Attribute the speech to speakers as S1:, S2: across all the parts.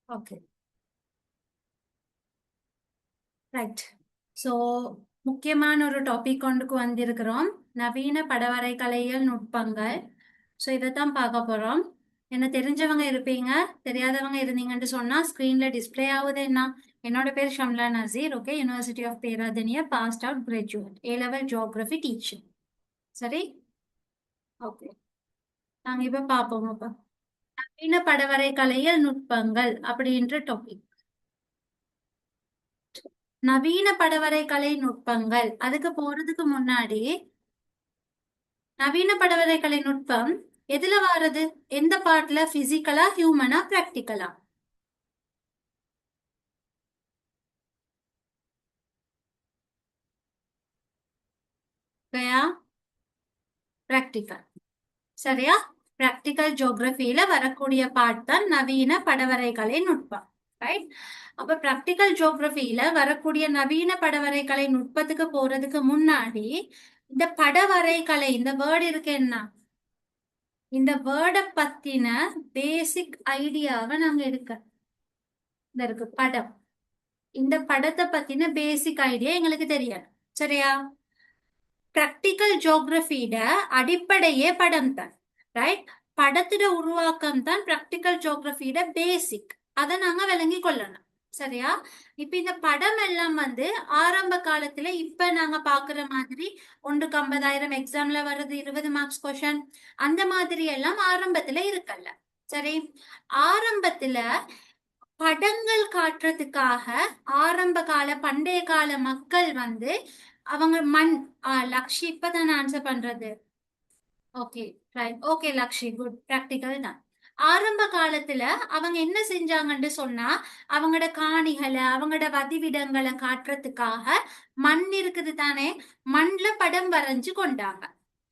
S1: Okay, right. So முக்கியமான ஒரு topic கொண்டுக்கு வந்திருக்கிறோம். நவீன படவரை கலையியல் நுட்பங்கள். ஸோ இதைத்தான் பார்க்க போறோம். என்ன தெரிஞ்சவங்க இருப்பீங்க, தெரியாதவங்க இருந்தீங்கன்னு சொன்னா ஸ்க்ரீன்ல டிஸ்ப்ளே ஆகுது என்ன. என்னோட பேர் Shamla Nazeer. Okay, university of Peradeniya passed out graduate, A-level geography teacher. சரி, ஓகே. நாங்க இப்ப பார்ப்போம். அப்ப நவீன படவரை கலையியல் நுட்பங்கள் அப்படின்ற டாபிக். நவீன படவரை கலை நுட்பங்கள் அதுக்கு போறதுக்கு முன்னாடி, நவீன படவரை கலை நுட்பம் எதுல வாருது? எந்த பார்ட்ல? பிசிக்கலா, ஹியூமனா, பிராக்டிக்கலா? பிராக்டிக்கல். சரியா? பிராக்டிக்கல் ஜியோகிரபியில வரக்கூடிய பார்ட் தான் நவீன படவரை கலை நுட்பம். ரைட்? அப்ப பிராக்டிக்கல் ஜியோகிரபியில வரக்கூடிய நவீன படவரை கலை நுட்பத்துக்கு போறதுக்கு முன்னாடி, இந்த படவரை கலை இந்த வேர்டு இருக்கு என்ன, இந்த வேர்டை பத்தின பேசிக் ஐடியாவை நாங்க எடுக்க. இந்த இருக்கு படம். இந்த படத்தை பத்தின பேசிக் ஐடியா எங்களுக்கு தெரியாது. சரியா? பிராக்டிக்கல் ஜியோகிரபியோட அடிப்படையே படம் தான். ரைட்? படத்திட உருவாக்கம் தான் பிராக்டிக்கல் ஜியோகிரபியோட பேசிக். அதை நாங்க விளங்கி கொள்ளணும். சரியா? இப்ப இந்த படம் எல்லாம் ஆரம்ப காலத்துல இப்ப நாங்க பாக்குற மாதிரி 150,000 எக்ஸாம்ல வருது, 20 மார்க்ஸ் கொஸ்டின், அந்த மாதிரி எல்லாம் ஆரம்பத்துல இருக்கல்ல. சரி, ஆரம்பத்துல படங்கள் காட்டுறதுக்காக ஆரம்ப கால பண்டைய கால மக்கள் அவங்க மண் லக்ஷி இப்பதான் ஆன்சர் பண்றது. Okay, right. Okay லக்ஷி, good. Practical தான். ஆரம்ப காலத்துல அவங்க என்ன செஞ்சாங்கன்னு சொன்னா, அவங்களோட காணிகளை அவங்களோட வதிவிடங்களை காட்டுறதுக்காக மண் இருக்குது தானே, மண்ல படம் வரைஞ்சு கொண்டாங்க.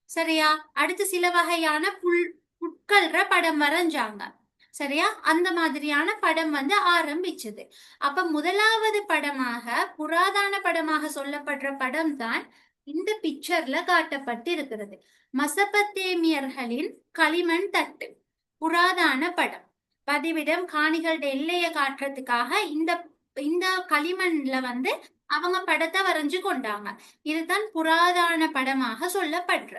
S1: சரியா? அடுத்து சில வகையான புட்கள்ற படம் வரைஞ்சாங்க. சரியா? அந்த மாதிரியான படம் ஆரம்பிச்சது. அப்ப முதலாவது படமாக, புராதன படமாக சொல்லப்படுற படம் தான் இந்த பிக்சர்ல காட்டப்பட்டு இருக்கிறது. மசபத்தேமியர்களின் களிமண் தட்டு, புராதன படம். பதிவிடம் காணிகளுடைய எல்லையை காட்டுறதுக்காக இந்த இந்த களிமண்ல அவங்க படத்தை வரைஞ்சு கொண்டாங்க. இதுதான் புராதன படமாக சொல்லப்படுற.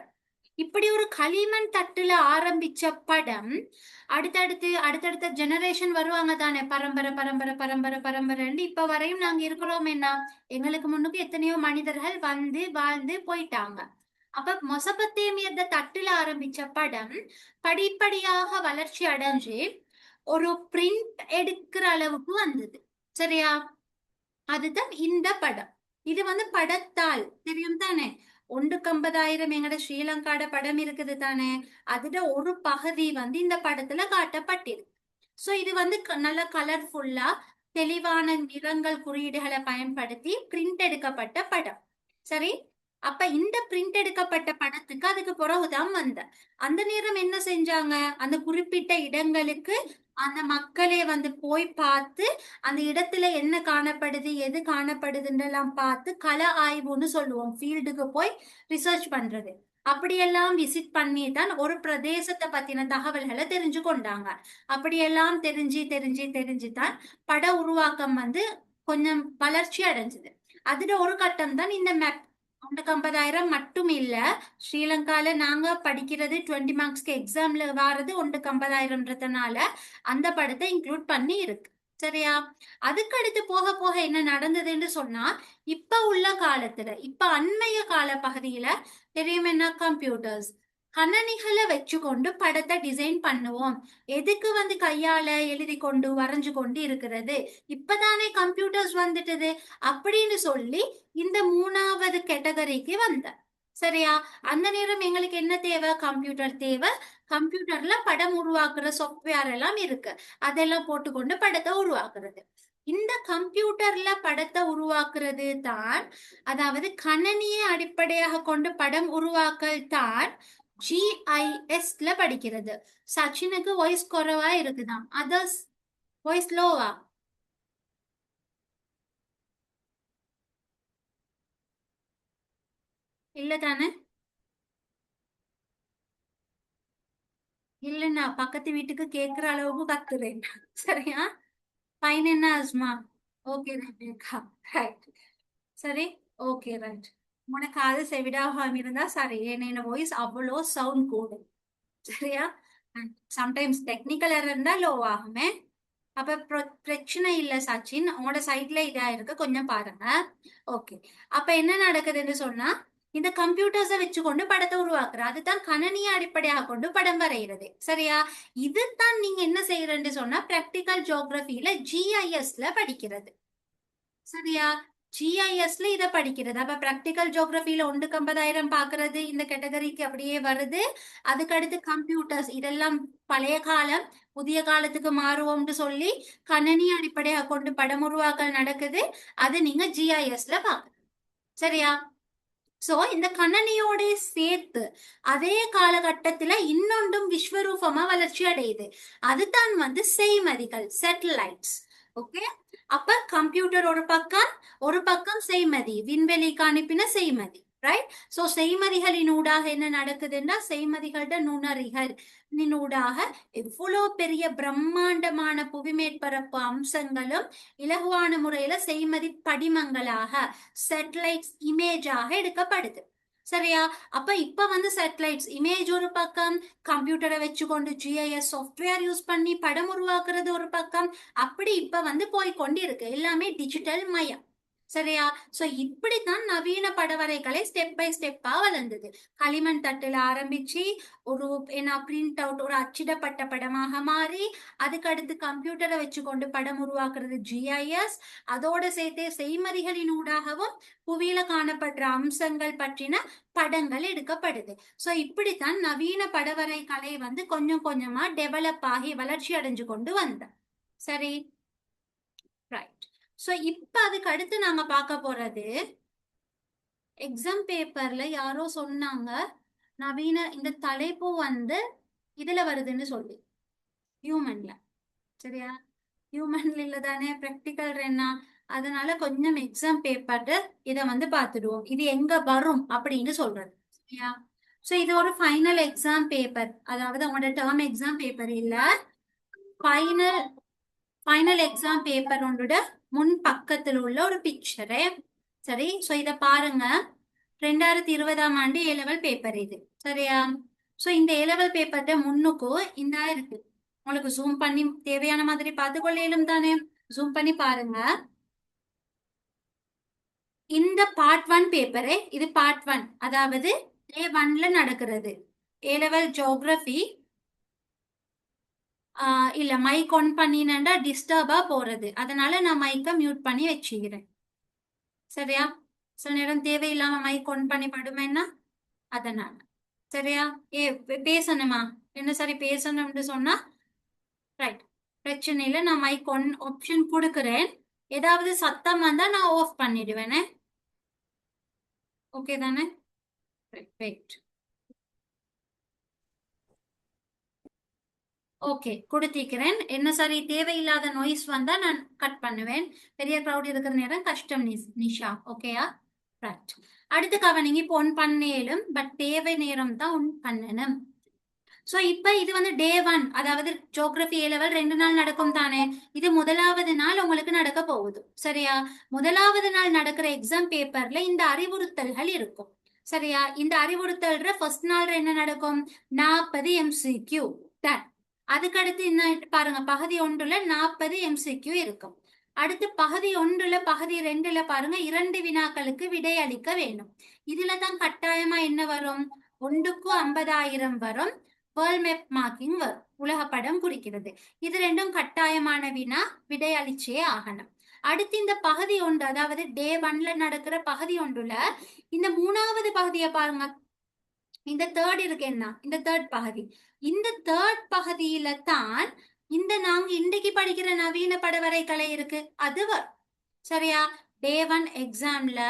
S1: இப்படி ஒரு களிமண் தட்டுல ஆரம்பிச்ச படம் அடுத்தடுத்த ஜெனரேஷன் வருவாங்க தானே, பரம்பரை பரம்பரை பரம்பரை பரம்பரைன்னு இப்ப வரையும் நாங்க இருக்கிறோம் என்ன. எங்களுக்கு முன்னுக்கு எத்தனையோ மனிதர்கள் வாழ்ந்து போயிட்டாங்க. அப்ப மொசபத்தேமியத தட்டுல ஆரம்பிச்ச படம் படிப்படியாக வளர்ச்சி அடைஞ்சு ஒரு பிரிண்ட் எடுக்கிற அளவுக்கு வந்தது. சரியா? அதுதான் இந்த படம். இது படத்தால் தெரியும் தானே. 150,000 எங்கட ஸ்ரீலங்காட படம் இருக்குது தானே, அதுல ஒரு பகுதி இந்த படத்துல காட்டப்பட்டிருக்கு. சோ இது நல்ல கலர்ஃபுல்லா தெளிவான நிறங்கள் குறியீடுகளை பயன்படுத்தி பிரிண்ட் எடுக்கப்பட்ட படம். சரி, அப்ப இந்த பிரிண்ட் எடுக்கப்பட்ட படத்துக்கு அதுக்கு பிறகுதான் அந்த நேரம் என்ன செஞ்சாங்க, அந்த குறிப்பிட்ட இடங்களுக்கு அந்த மக்களே போய் பார்த்து அந்த இடத்துல என்ன காணப்படுது எது காணப்படுதுன்றெல்லாம் பார்த்து கள ஆய்வுன்னு சொல்லுவோம், ஃபீல்டுக்கு போய் ரிசர்ச் பண்றது. அப்படியெல்லாம் விசிட் பண்ணி தான் ஒரு பிரதேசத்தை பத்தின தகவல்களை தெரிஞ்சு கொண்டாங்க. அப்படியெல்லாம் தெரிஞ்சு தான் பட உருவாக்கம் கொஞ்சம் வளர்ச்சி அடைஞ்சது. அதுல ஒரு கட்டம் தான் இந்த மேப். 150,000 மட்டும் இல்ல, ஸ்ரீலங்கால நாங்க படிக்கிறது 20 மார்க்ஸ்க்கு எக்ஸாம்ல வாரது 150,000ன்றதுனால அந்த படத்தை இன்க்ளூட் பண்ணி இருக்கு. சரியா? அதுக்கு அடுத்து போக போக என்ன நடந்ததுன்னு சொன்னா, இப்ப உள்ள காலத்துல, இப்ப அண்மைய கால பகுதியில தெரியும் என்ன, கம்ப்யூட்டர்ஸ் கணனிகளை வச்சுக்கொண்டு படத்தை டிசைன் பண்ணுவோம். எதுக்கு கையால எழுதி கொண்டு வரைஞ்சு கொண்டு இருக்கிறது, இப்பதானே கம்ப்யூட்டர்ஸ் வந்துட்டது அப்படின்னு சொல்லி இந்த மூணாவது கேட்டகரிக்கு சரியா? அந்த நேரம் எங்களுக்கு என்ன தேவை? கம்ப்யூட்டர் தேவை. கம்ப்யூட்டர்ல படம் உருவாக்குற சாஃப்ட்வேர் எல்லாம் இருக்கு, அதெல்லாம் போட்டுக்கொண்டு படத்தை உருவாக்குறது. இந்த கம்ப்யூட்டர்ல படத்தை உருவாக்குறது தான், அதாவது கணனியை அடிப்படையாக கொண்டு படம் உருவாக்கல் தான் GISல படிக்கிறது. சச்சினுக்கு வாய்ஸ் குறைவா இருக்குதான், அதர்ஸ் வாய்ஸ் லோவா? இல்ல தானே? இல்ல, நான் பக்கத்து வீட்டுக்கு கேட்கிற அளவுக்கு கத்துறேன். சரியா? ஃபைன் என்ன அஸ்மா? ஓகே ரேபிகா. ரைட். சரி. Okay right. உனக்கு காது செவிடாகாம இருந்தா சரி, ஏன்னா என்ன வாய்ஸ் அவ்வளோ சவுண்ட் கூடும். சரியா? சம்டைம்ஸ் டெக்னிக்கல் எரர் இருந்தா லோ ஆகுமே. அப்ப பிரச்சனை இல்ல சச்சின், உங்களோட சைட்ல இதா இருக்கு, கொஞ்சம் பாருங்க. ஓகே. அப்ப என்ன நடக்குதுன்னு சொன்னா, இந்த கம்ப்யூட்டர்ஸை வச்சுக்கொண்டு படத்தை உருவாக்குற, அதுதான் கணனியை அடிப்படையாக கொண்டு படம் வரைகிறது. சரியா? இதுதான் நீங்க என்ன செய்யறேன்னு சொன்னா பிராக்டிக்கல் ஜியோகிரபில ஜிஐஎஸ்ல படிக்கிறது. சரியா? ஜிஐஎஸ்ல இத படிக்கிறது. அப்ப பிராக்டிக்கல் ஜியோகிரபில 150,000 பாக்குறது இந்த கேட்டகரிக்கு அப்படியே வருது. அதுக்கு அடுத்து கம்ப்யூட்டர்ஸ் இதெல்லாம் பழைய காலம், புதிய காலத்துக்கு மாறுவோம்னு சொல்லி கணனி அடிப்படையாக கொண்டு படம் உருவாக்கல் நடக்குது. அது நீங்க ஜிஐஎஸ்ல பாக்க. சரியா? சோ இந்த கணனியோட சேர்த்து அதே காலகட்டத்துல இன்னொன்றும் விஸ்வரூபமா வளர்ச்சி அடையுது. அதுதான் வந்து செய்மதிகள், சேட்டலைட்ஸ். ஓகே. அப்ப கம்ப்யூட்டர் ஒரு பக்கம் செய்மதி, விண்வெளிக்கு அனுப்பின செய்மதி. ரைட். சோ செய்மதிகளின் ஊடாக என்ன நடக்குதுன்னா, செய்மதிகளோட நுணறிகள் ஊடாக எவ்வளவு பெரிய பிரம்மாண்டமான புவிமேற்பரப்பு அம்சங்களும் இலகுவான முறையில செய்மதி படிமங்களாக, சேட்டலைட்ஸ் இமேஜாக எடுக்கப்படுது. சரியா? அப்ப இப்ப வந்து சேட்டலைட்ஸ் இமேஜ் ஒரு பக்கம், கம்ப்யூட்டரை வச்சுக்கொண்டு ஜிஐஎஸ் சாஃப்ட்வேர் யூஸ் பண்ணி படம் உருவாக்குறது ஒரு பக்கம், அப்படி இப்ப வந்து போய் கொண்டிருக்கு. எல்லாமே டிஜிட்டல் மயம். சரியா? சோ இப்படித்தான் நவீன படவரைகளை ஸ்டெப் பை ஸ்டெப்பா வளர்ந்தது. களிமண் தட்டுல ஆரம்பிச்சு ஒரு என்ன பிரிண்ட் அவுட், ஒரு அச்சிடப்பட்ட படமாக மாறி, அதுக்கு அடுத்து கம்ப்யூட்டரை வச்சுக்கொண்டு படம் உருவாக்குறது ஜிஐஎஸ், அதோட சேர்த்தே செய்மதிகளின் ஊடாகவும் புவியில காணப்படுற அம்சங்கள் பற்றின படங்கள் எடுக்கப்படுது. சோ இப்படித்தான் நவீன படவரை கலை வந்து கொஞ்சம் கொஞ்சமா டெவலப் ஆகி வளர்ச்சி அடைஞ்சு கொண்டு வந்த. சரி. ரைட். சோ இப்ப அதுக்கு அடுத்து நாங்க பார்க்க போறது, எக்ஸாம் பேப்பர்ல யாரோ சொன்னாங்க நவீன இந்த தலைப்பு வந்து இதுல வருதுன்னு சொல்லி, ஹியூமன்ல. சரியா? ஹியூமன்ல இல்ல தானே ப்ராக்டிக்கல் என்ன. அதனால கொஞ்சம் எக்ஸாம் பேப்பர் இதை வந்து பார்த்துடுவோம், இது எங்க வரும் அப்படின்னு சொல்றது. சரியா? சோ இது ஒரு ஃபைனல் எக்ஸாம் பேப்பர், அதாவது உங்களோட டேர்ம் எக்ஸாம் பேப்பர் இல்ல, ஃபைனல் ஃபைனல் எக்ஸாம் பேப்பர் ஒன்றோட முன் பக்கத்தில் உள்ள ஒரு பிக்சரு. சரி. சோ இத பாருங்க. 2020ஆம் ஆண்டு ஏ லெவல் பேப்பர் இது. சரியா? சோ இந்த ஏ லெவல் பேப்பர்ட முன்னுக்கு இந்த இருக்கு. உங்களுக்கு ஜூம் பண்ணி தேவையான மாதிரி பார்த்து கொள்ளையிலும் தானே. ஜூம் பண்ணி பாருங்க. இந்த பார்ட் 1 பேப்பரு, இது பார்ட் 1, அதாவது A1ல நடக்கிறது. ஏ லெவல் ஜியோகிரபி. இல்ல மைக் ஆன் பண்ணினா டிஸ்டர்பா போறது, அதனால நான் மைக்க மியூட் பண்ணி வச்சுக்கிறேன். சரியா? சில நேரம் தேவையில்லாம மைக் ஆன் பண்ணி படுமேன்னா அதனால. சரியா? பேசணுமா? என்ன சரி பேசணும்னு சொன்னா ரைட், பிரச்சனை இல்லை, நான் மைக் ஒன் ஆப்ஷன் கொடுக்குறேன். ஏதாவது சத்தம் வந்தா நான் ஆஃப் பண்ணிடுவேனே. ஓகே தானே? வெயிட். ஓகே கொடுத்திக்கிறேன். என்ன சரி தேவையில்லாத நாய்ஸ் வந்தா நான் கட் பண்ணுவேன். பெரிய க்ரௌட் இருக்கிற நேரம் கஷ்டம் நிஷா. ஓகேயா? ரைட். அடுத்து கவனிங்க. இப்போ ஒன் பண்ணேலும் பட் தேவை நேரம் தான் ஒன் பண்ணணும். சோ இப்ப இது வந்து டே 1, அதாவது ஜியோகிரபி ஏ லெவல் 2 நாள் நடக்கும் தானே. இது முதலாவது நாள் உங்களுக்கு நடக்க போகுது. சரியா? முதலாவது நாள் நடக்கிற எக்ஸாம் பேப்பர்ல இந்த அறிவுறுத்தல்கள் இருக்கும். சரியா? இந்த அறிவுறுத்தல்ற ஃபர்ஸ்ட் நாள் என்ன நடக்கும்? 40 MCQ. டன். அதுக்கடுத்து என்ன பாருங்க, பகுதி 1ல 40 MCQ இருக்கும். அடுத்து பகுதி 1ல பகுதி 2ல பாருங்க, 2 வினாக்களுக்கு விடை அளிக்க வேண்டும். இதுல தான் கட்டாயமா என்ன வரும்? 1க்கு 50,000 வரும். வேர்ல்ட் மேப் மார்க்கிங் வரும், உலக படம் குறிக்கிறது. இது ரெண்டும் கட்டாயமான வினா, விடை அளிச்சே ஆகணும். அடுத்து இந்த பகுதி 1, அதாவது டே 1ல நடக்கிற பகுதி 1ல இந்த 3வது பகுதியை பாருங்க. இந்த தேர்ட் இருக்கு என்ன, இந்த தேர்ட் பகுதி. இந்த தேர்ட் பகுதியில தான் இந்த நாங்க இன்றைக்கு படிக்கிற நவீன படவரை கலை இருக்கு, அது வரும். சரியா? டே 1 எக்ஸாம்ல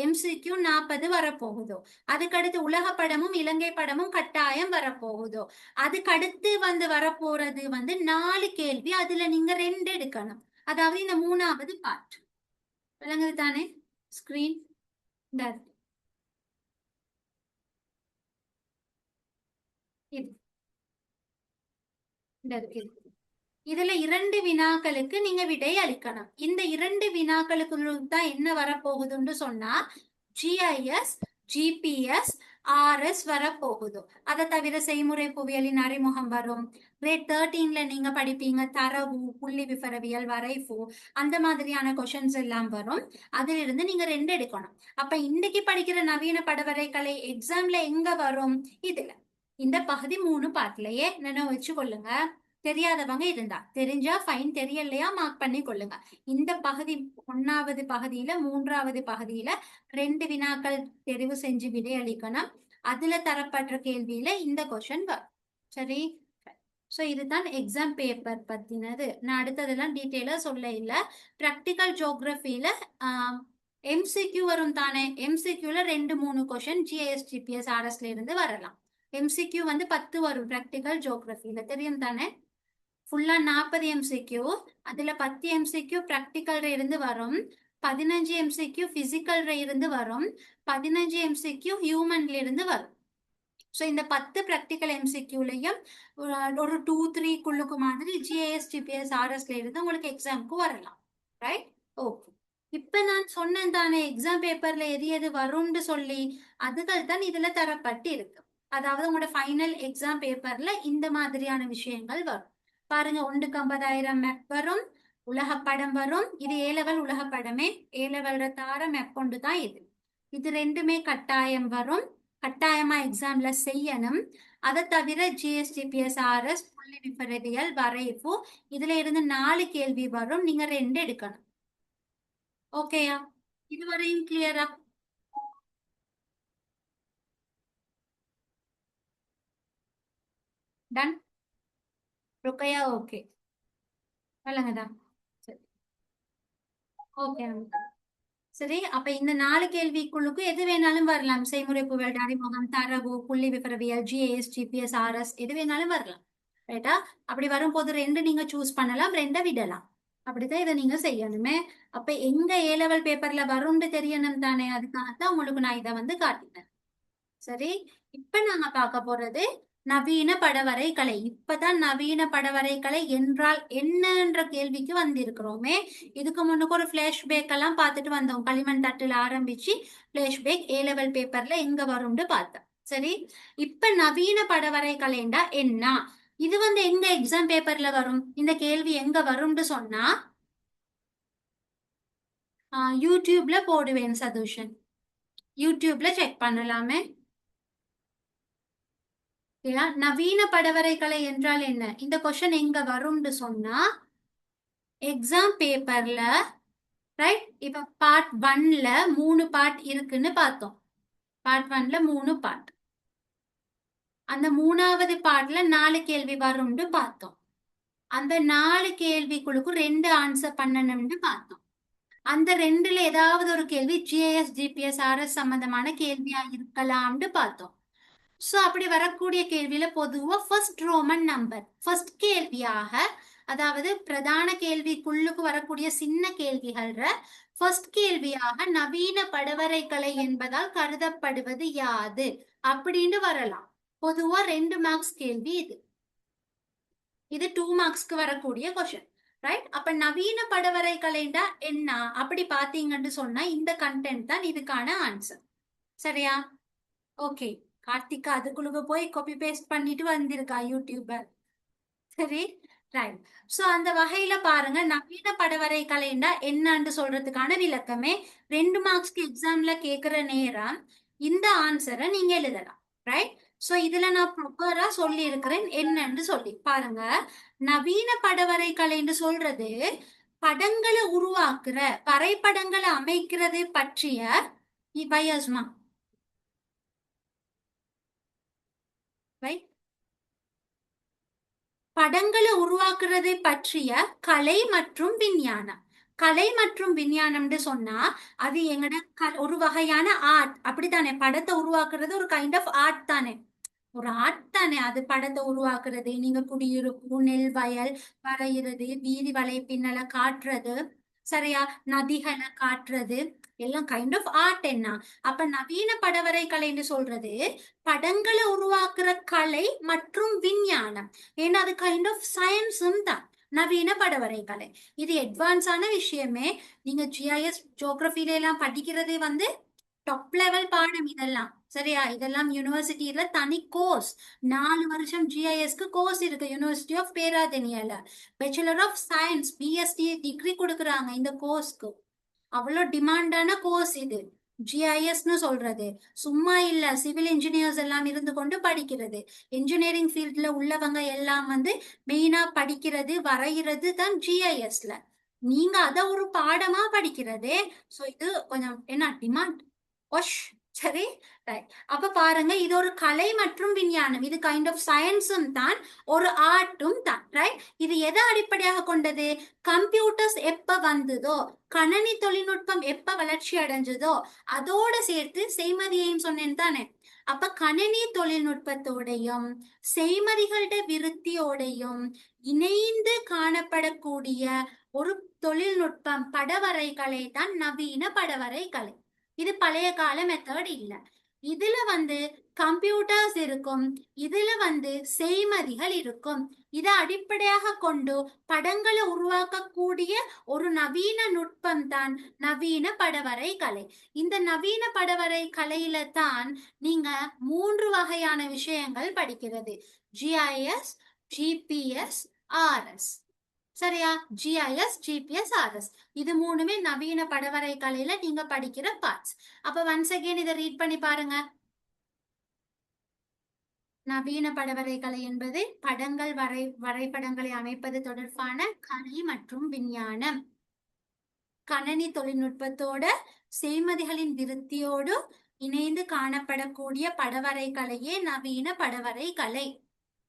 S1: MCQ 40 வரப்போகுதோ. அதுக்கடுத்து உலக படமும் இலங்கை படமும் கட்டாயம் வரப்போகுதோ. அதுக்கடுத்து வந்து வரப்போறது வந்து 4 கேள்வி, அதுல நீங்க 2 எடுக்கணும். அதாவது இந்த 3வது பார்ட். விளங்குது தானே? ஸ்கிரீன் இது இருக்கு. இதுல 2 வினாக்களுக்கு நீங்க விடை அளிக்கணும். இந்த 2 வினாக்களுக்கு தான் என்ன வரப்போகுதுன்னு சொன்னா ஜிஐஎஸ், ஜிபிஎஸ், ஆர்எஸ் வரப்போகுது. அதை தவிர செய்முறை புவியியலின் அறிமுகம் வரும். கிரேட் 13ல நீங்க படிப்பீங்க தரவு, புள்ளி விவரவியல், வரைவு, அந்த மாதிரியான கொஷின்ஸ் எல்லாம் வரும். அதிலிருந்து நீங்க 2 எடுக்கணும். அப்ப இன்னைக்கு படிக்கிற நவீன படவரை கலை எக்ஸாம்ல எங்க வரும்? இதுல இந்த பகுதி 3 பார்ட்லயே நினைவு வச்சு கொள்ளுங்க. தெரியாதவங்க இருந்தா, தெரிஞ்சா ஃபைன், தெரியலையா மார்க் பண்ணி கொள்ளுங்க. இந்த பகுதி 1வது பகுதியில 3வது பகுதியில 2 வினாக்கள் தெரிவு செஞ்சு விடையளிக்கணும். அதுல தரப்பட்ட கேள்வியில இந்த கொஸ்டின் வரும். சரி, ஸோ இதுதான் எக்ஸாம் பேப்பர் பத்தினது. நான் அடுத்ததெல்லாம் டீட்டெயிலா சொல்ல இல்லை. ப்ராக்டிக்கல் ஜியோகிரபியில எம்சிக்யூ வரும் தானே. எம்சிக்யூல 2-3 கொஸ்டின் ஜிஎஸ், ஜிபிஎஸ், ஆர்எஸ்ல இருந்து வரலாம். எம்சிக்யூ வந்து 10 வரும் ப்ராக்டிக்கல் ஜியோகிரபியில, தெரியும் தானே. ஃபுல்லா 40 எம்சிக்யூ, அதுல 10 எம்சிக்யூ ப்ராக்டிக்கல்ல இருந்து வரும், 15 எம்சிக்யூ பிசிக்கல்ல இருந்து வரும், 15 எம்சிக்யூ ஹியூமன்ல இருந்து வரும். ஸோ இந்த 10 ப்ராக்டிக்கல் எம்சிக்யூலையும் ஒரு 2-3 குள்ளுக்கு மாதிரி ஜிஏஎஸ், ஜிபிஎஸ், ஆர்எஸ்ல இருந்து உங்களுக்கு எக்ஸாமுக்கு வரலாம். Right, okay. இப்ப நான் சொன்னேன் தானே எக்ஸாம் பேப்பர்ல எது எது வரும்னு சொல்லி, அதுகள் தான் இதுல தரப்பட்டு இருக்கு. அதாவது உங்களோட ஃபைனல் எக்ஸாம் பேப்பர்ல இந்த மாதிரியான விஷயங்கள் வரும். பாருங்க, 150,000 மேப் வரும், உலகப்படம் வரும். இது ஏலவல் உலகப்படமே, ஏலவல் தார மேப் கொண்டு தான் இது. இது 2மே கட்டாயம் வரும், கட்டாயமா எக்ஸாம்ல செய்யணும். அதை தவிர ஜிஎஸ்டிபிஎஸ், ஆர்எஸ், புள்ளி விவரவியல், வரைவு, இதுல இருந்து 4 கேள்வி வரும். நீங்க 2 எடுக்கணும். ஓகேயா? இதுவரையும் கிளியரா? டன் ருக்கையா? ஓகே, சொல்லுங்கதான். சரி, ஓகே. சரி, அப்ப இந்த 4 கேள்விக்குள்ளுக்கு எது வேணாலும் வரலாம். செய்முறை புவியியல், அறிமுகம், தரவு, புள்ளி விவரவியல், ஜிஏஎஸ், ஜிபிஎஸ், ஆர்எஸ், எது வேணாலும் வரலாம். ரைட்டா? அப்படி வரும்போது 2 நீங்க சூஸ் பண்ணலாம், 2 விடலாம். அப்படித்தான் இதை நீங்க செய்யணுமே. அப்ப எங்க ஏ லெவல் பேப்பர்ல வரும்னு தெரியணும் தானே, அதுக்காகத்தான் உங்களுக்கு நான் இதை வந்து காட்டினேன். சரி, இப்ப நாங்க பார்க்க போறது நவீன படவரை கலை. இப்பதான் நவீன படவரை கலை என்றால் என்னன்ற கேள்விக்கு வந்திருக்கிறோமே. இதுக்கு முன்னுக்கு ஒரு பிளாஷ்பேக் எல்லாம் பார்த்துட்டு வந்தோம். களிமண் தட்டுல ஆரம்பிச்சு பிளாஷ்பேக் ஏ லெவல் பேப்பர்ல எங்க வரும்னு பார்த்தோம். சரி, இப்ப நவீன படவரை கலைண்டா என்ன? இது வந்து எங்க எக்ஸாம் பேப்பர்ல வரும்? இந்த கேள்வி எங்க வரும்னு சொன்னா யூடியூப்ல போடுவேன் சதூஷன். யூடியூப்ல செக் பண்ணலாமே. நவீன படவரை கலை என்றால் என்ன? இந்த கொஸ்டின் எங்க வரும்னு சொன்னா எக்ஸாம் பேப்பர்ல, ரைட்? இப்ப பார்ட் 1ல 3 பார்ட் இருக்குன்னு பார்த்தோம். பார்ட் 1ல 3 பார்ட். அந்த 3வது பார்ட்ல 4 கேள்வி வரும்னு பார்த்தோம். அந்த 4 கேள்விக்குழுக்கு 2 ஆன்சர் பண்ணணும்னு பார்த்தோம். அந்த 2ல ஏதாவது ஒரு கேள்வி ஜிஎஸ், ஜிபிஎஸ், ஆர்எஸ் சம்பந்தமான கேள்வியா இருக்கலாம்னு பார்த்தோம். ஸோ அப்படி வரக்கூடிய கேள்வியில பொதுவா ஃபர்ஸ்ட் ரோமன் நம்பர் ஃபர்ஸ்ட் கேள்வியாக, அதாவது பிரதான கேள்விக்குள்ளுக்கு வரக்கூடிய சின்ன கேள்விகள் ஃபர்ஸ்ட் கேள்வியாக நவீன படவரை கலை என்பதால் கருதப்படுவது யாது அப்படின்னு வரலாம். பொதுவா 2 மார்க்ஸ் கேள்வி இது. இது 2 மார்க்ஸ்க்கு வரக்கூடிய கொஸ்டின். ரைட்? அப்ப நவீன படவரை கலைண்டா என்ன அப்படி பாத்தீங்கன்னு சொன்னா இந்த கண்டென்ட் தான் இதுக்கான ஆன்சர். சரியா? ஓகே, கார்த்திகா அதுக்குள்ள போய் காப்பி பேஸ்ட் பண்ணிட்டு வந்திருக்கா யூடியூபர். சரி, ரைட். சோ அந்த வகையில பாருங்க, நவீன படவரை கலைண்டா என்னன்னு சொல்றதுக்கான விளக்கமே 2 மார்க்ஸ்க்கு எக்ஸாம்ல கேக்குற நேரம் இந்த ஆன்சரை நீங்க எழுதலாம். ரைட்? சோ இதுல நான் ப்ராப்பரா சொல்லி இருக்கிறேன் என்னன்னு சொல்லி பாருங்க. நவீன படவரை கலைன்னு சொல்றது படங்களை உருவாக்குற, வரைபடங்களை அமைக்கிறது பற்றிய வயஸ்மா, படங்களை உருவாக்குறதை பற்றிய கலை மற்றும் விஞ்ஞானம். கலை மற்றும் விஞ்ஞானம்னு சொன்னா அது எங்கட ஒரு வகையான ஆர்ட். அப்படித்தானே? படத்தை உருவாக்குறது ஒரு கைண்ட் ஆஃப் ஆர்ட் தானே, ஒரு ஆர்ட் தானே அது. படத்தை உருவாக்குறது, நீங்க குடியிருப்பு, நெல் வயல் வரைகிறது, வீதி வலை பின்னலை காட்டுறது, சரியா, நதிகளை காட்டுறது, எல்லாம் கைண்ட் ஆஃப் ஆர்ட். என்ன அப்ப நவீன படவரை கலைன்னு சொல்றது படங்களை உருவாக்குற கலை மற்றும் விஞ்ஞானம். ஏன்னா அது கைண்ட் ஆஃப் சயின்ஸும் தான். நவீன படவரை கலை. இது அட்வான்ஸான விஷயமே. நீங்க ஜிஐஎஸ் ஜியோகிராஃபில எல்லாம் படிக்கிறதே வந்து டாப் லெவல் பாடம் இதெல்லாம். சரியா? இதெல்லாம் யூனிவர்சிட்டியில தனி கோர்ஸ். 4 வருஷம் ஜிஐஎஸ்க்கு கோர்ஸ் இருக்கு யூனிவர்சிட்டி ஆஃப் பேராதெனியால. Bachelor of science BSc degree கொடுக்குறாங்க இந்த கோர்ஸ்க்கு. அவ்வளோ டிமாண்டான கோர்ஸ் இது. ஜிஐஎஸ்னு சொல்றது சும்மா இல்ல. சிவில் இன்ஜினியர்ஸ் எல்லாம் இருந்து கொண்டு படிக்கிறது. இன்ஜினியரிங் ஃபீல்ட்ல உள்ளவங்க எல்லாம் வந்து மெயினா படிக்கிறது வரைகிறது தான் ஜிஐஎஸ்ல. நீங்க அத ஒரு பாடமா படிக்கிறதே. சோ இது கொஞ்சம் என்ன டிமாண்ட். ஒஷ். சரி. ரைட். அப்ப பாருங்க, இது ஒரு கலை மற்றும் விஞ்ஞானம். இது கைண்ட் ஆஃப் சயின்ஸும் தான், ஒரு ஆர்ட்டும் தான். ரைட். இது எதை அடிப்படையாக கொண்டது? கம்ப்யூட்டர்ஸ் எப்ப வந்ததோ, கணனி தொழில்நுட்பம் எப்ப வளர்ச்சி அடைஞ்சதோ அதோட சேர்த்து செய்மதியையும் சொன்னேன் தானே. அப்ப கணினி தொழில்நுட்பத்தோடையும் செய்மதிகளோட விருத்தியோடையும் இணைந்து காணப்படக்கூடிய ஒரு தொழில்நுட்பம் படவரை கலை தான் நவீன படவரை கலை. இது பழைய கால மெத்தட் இல்ல. இதுல வந்து கம்ப்யூட்டர்ஸ் இருக்கும், இதுல வந்து செய்மதிகள் இருக்கும். இதை அடிப்படையாக கொண்டு படங்களை உருவாக்கக்கூடிய ஒரு நவீன நுட்பம் தான் நவீன படவரை கலை. இந்த நவீன படவரை கலையில தான் நீங்க 3 வகையான விஷயங்கள் படிக்கிறது. GIS, GPS, RS. சரியா? GIS, GPS, RS. இது மூணுமே நவீன படவரை கலையில நீங்க படிக்கிற பார்ட்ஸ். அப்ப ஒன்ஸ் அகெயின் இதை ரீட் பண்ணி பாருங்க. நவீன படவரை கலை என்பது படங்கள் வரைபடங்களை அமைப்பது தொடர்பான கலை மற்றும் விஞ்ஞானம். கணனி தொழில்நுட்பத்தோட செய்மதிகளின் விருத்தியோடு இணைந்து காணப்படக்கூடிய படவரை கலையே நவீன படவரை கலை.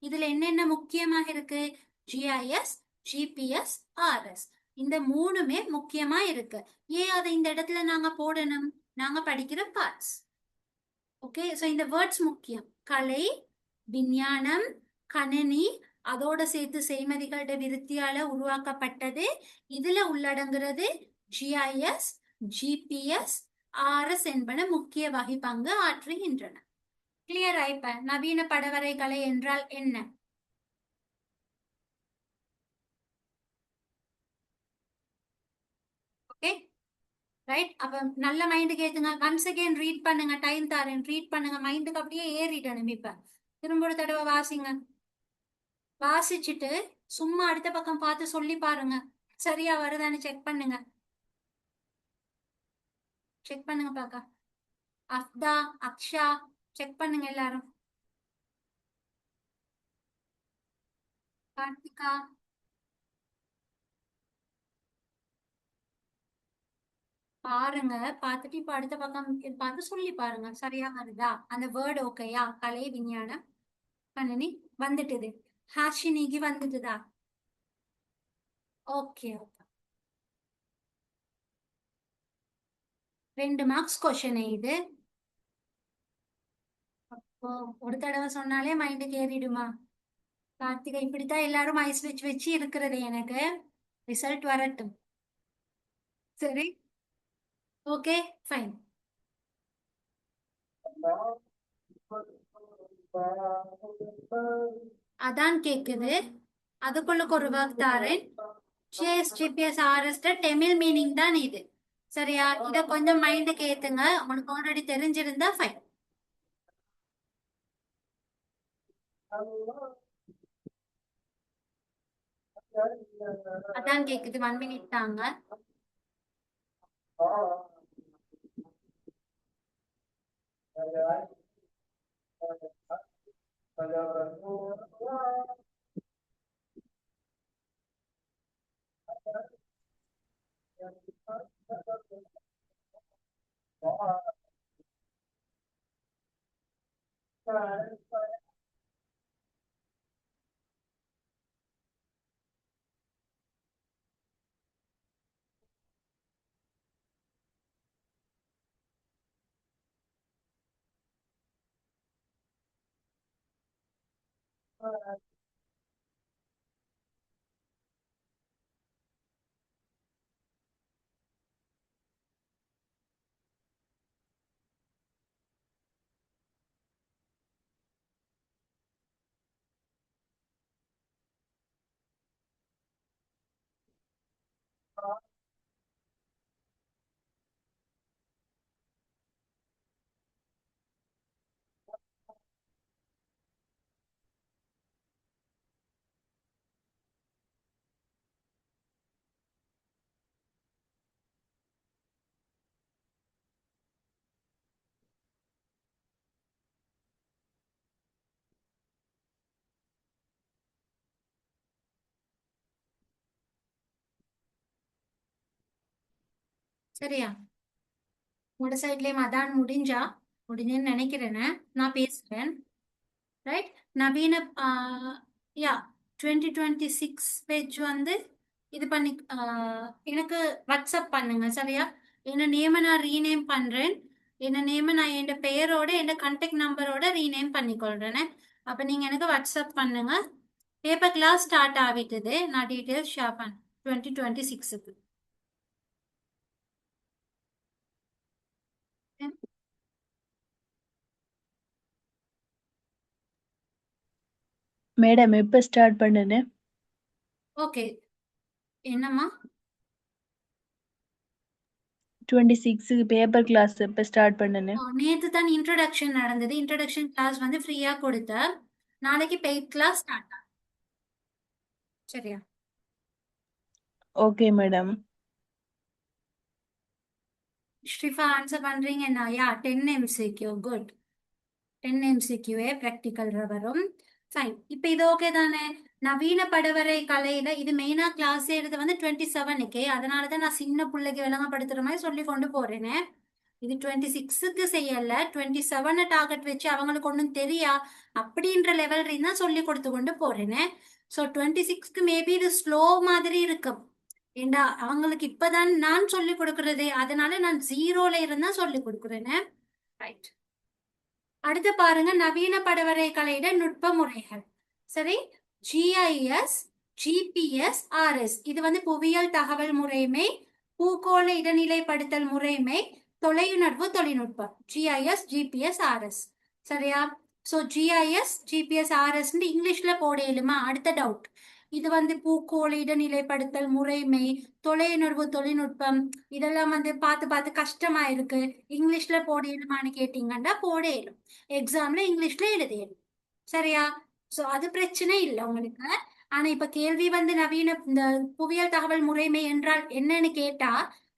S1: இதுல என்னென்ன முக்கியமாக இருக்கு? GIS, GPS, RS. இந்த மூணுமே முக்கியமா இருக்கு. ஏன் அதை இந்த இடத்துல நாங்க போடணும்? நாங்க படிக்கிற பார்ட்ஸ். ஓகே. சோ இந்த வேர்ட்ஸ் முக்கியம். கலை, விஞ்ஞானம், கணினி, அதோட சேர்த்து செய்மதிகளோட விருத்தியால உருவாக்கப்பட்டது. இதுல உள்ளடங்குறது ஜிஐஎஸ், ஜிபிஎஸ், ஆர்எஸ் என்பன முக்கிய வகை பங்கு ஆற்றுகின்றன. கிளியரா? இப்ப நவீன படவரை கலை என்றால் என்ன? ஓகே. ரைட். அப்ப நல்ல மைண்டுக்கு ஏத்துங்க. ஒன்ஸ் அகேன் ரீட் பண்ணுங்க. டைம் தரேன், ரீட் பண்ணுங்க. மைண்டுக்கு அப்படியே ஏறிடணும். இப்ப திரும்ப ஒரு தடவை வாசிங்க. வாசிச்சுட்டு சும்மா அடுத்த பக்கம் பார்த்து சொல்லி பாருங்க. சரியா வருதான்னு செக் பண்ணுங்க. செக் பண்ணுங்க பாக்கா. அஃப்தா, அக்ஷா, செக் பண்ணுங்க எல்லாரும். கார்த்திகா, பாருங்க. பார்த்துட்டு இப்ப அடுத்த பக்கம் பார்த்து சொல்லி பாருங்க. சரியா வருதா? அந்த வேர்டு ஓகேயா? கலை, விஞ்ஞானம், கணினி வந்துட்டுது. ஹாஷினிக்கு வந்துட்டுதா? ஓகே. 2 மார்க்ஸ் கொஸ்டின் இது. அப்போ ஒரு தடவை சொன்னாலே மைண்டுக்கு ஏறிடுமா? கார்த்திகா, இப்படித்தான் எல்லாரும் ஐஸ் வச்சு வச்சு இருக்கிறது. எனக்கு ரிசல்ட் வரட்டும். சரி. ஓகே. ஃபைன். அதான் கேக்குது. அதுக்குள்ளுக்கு ஒரு ஒர்க் தாரேன். GS, GPS, RS Tamil meaning தான் இது. சரியா? இத கொஞ்சம் மைண்டுக்கு ஏத்துங்க. உங்களுக்கு ஆல்ரெடி தெரிஞ்சிருந்தா ஃபைன். அதான் கேக்குது. 1 மினிட் தாங்க. சரியா? உங்களோட சைட்லயும் அதான் முடிஞ்சேன்னு நினைக்கிறேன்னு நான் பேசுறேன். ரைட்? நவீன யா 2026 பேஜ் வந்து இது பண்ணி எனக்கு வாட்ஸ்அப் பண்ணுங்க சரியா? என்ன நேம நான் ரீநேம் பண்றேன். என்ன நேம நான் என் பெயரோட என் கான்டாக்ட் நம்பரோட ரீநேம் பண்ணிக்கொள்றேனே. அப்ப நீங்க எனக்கு வாட்ஸ்அப் பண்ணுங்க. பேப்பர் கிளாஸ் ஸ்டார்ட் ஆகிட்டுது. நான் டீட்டெயில்ஸ் ஷேர் பண்ணேன் 2026க்கு.
S2: மேடம் எப்ப ஸ்டார்ட் பண்ணுன்னு?
S1: ஓகே. என்னம்மா?
S2: 26க்கு பேப்பர் கிளாஸ் எப்ப ஸ்டார்ட் பண்ணுன்னு?
S1: நேத்து தான் இன்ட்ரோடக்ஷன் நடந்தது. இன்ட்ரோடக்ஷன் கிளாஸ் வந்து ஃப்ரீயா கொடுத்த. நாளைக்கு பெய்ட் கிளாஸ் ஸ்டார்ட் ஆகும். சரியா?
S2: Okay madam.
S1: ஸ்ரீஃபா ஆன்சர் பண்றீங்கன்னா யா 10 MCQ குட். 10 MCQவே ப்ராக்டிக்கல் வரும். ஃபைன். இப்போ இது ஓகே தானே? நவீன படவரை கலையில இது மெயினா கிளாஸ் எடுத்து வந்து 27க்கு. அதனால தான் நான் சின்ன பிள்ளைக்கு விளங்கப்படுத்துற மாதிரி சொல்லி கொண்டு போறேனே. இது 26க்கு செய்யல, 27 டார்கெட் வச்சு அவங்களுக்கு ஒன்றும் தெரியா அப்படின்ற லெவல் தான் சொல்லி கொடுத்து கொண்டு போறேனே. ஸோ 26க்கு மேபி இது ஸ்லோ மாதிரி இருக்கும். ஏண்டா அவங்களுக்கு இப்பதான் நான் சொல்லி கொடுக்கறது, அதனால நான் 0ல இருந்தா சொல்லி கொடுக்குறேனே. ரைட். அடுத்து பாருங்க நவீன படவரை கலையிட நுட்ப முறைகள். சரி, GIS, GPS, RS இது வந்து புவியியல் தகவல் முறைமை, பூகோள இடநிலைப்படுத்தல் முறைமை, தொலையுணர்வு தொழில்நுட்பம். GIS, GPS, RS. சரியா? ஸோ GIS, GPS, RS இங்கிலீஷ்ல போட இயலுமா? அடுத்த டவுட். இது வந்து பூகோள இடநிலைப்படுத்தல் முறைமை, தொலையுணர்வு தொழில்நுட்பம் இதெல்லாம் வந்து பார்த்து பார்த்து கஷ்டமா இருக்கு. இங்கிலீஷ்ல போட இயலுமான்னு கேட்டீங்கன்னா போட இயலும். எக்ஸாம்ல இங்கிலீஷ்ல எழுதியது. சரியா? சோ அது பிரச்சனை இல்லை உங்களுக்கு. ஆனா இப்ப கேள்வி வந்து நவீன இந்த புவியியல் தகவல் முறைமை என்றால் என்னன்னு கேட்டா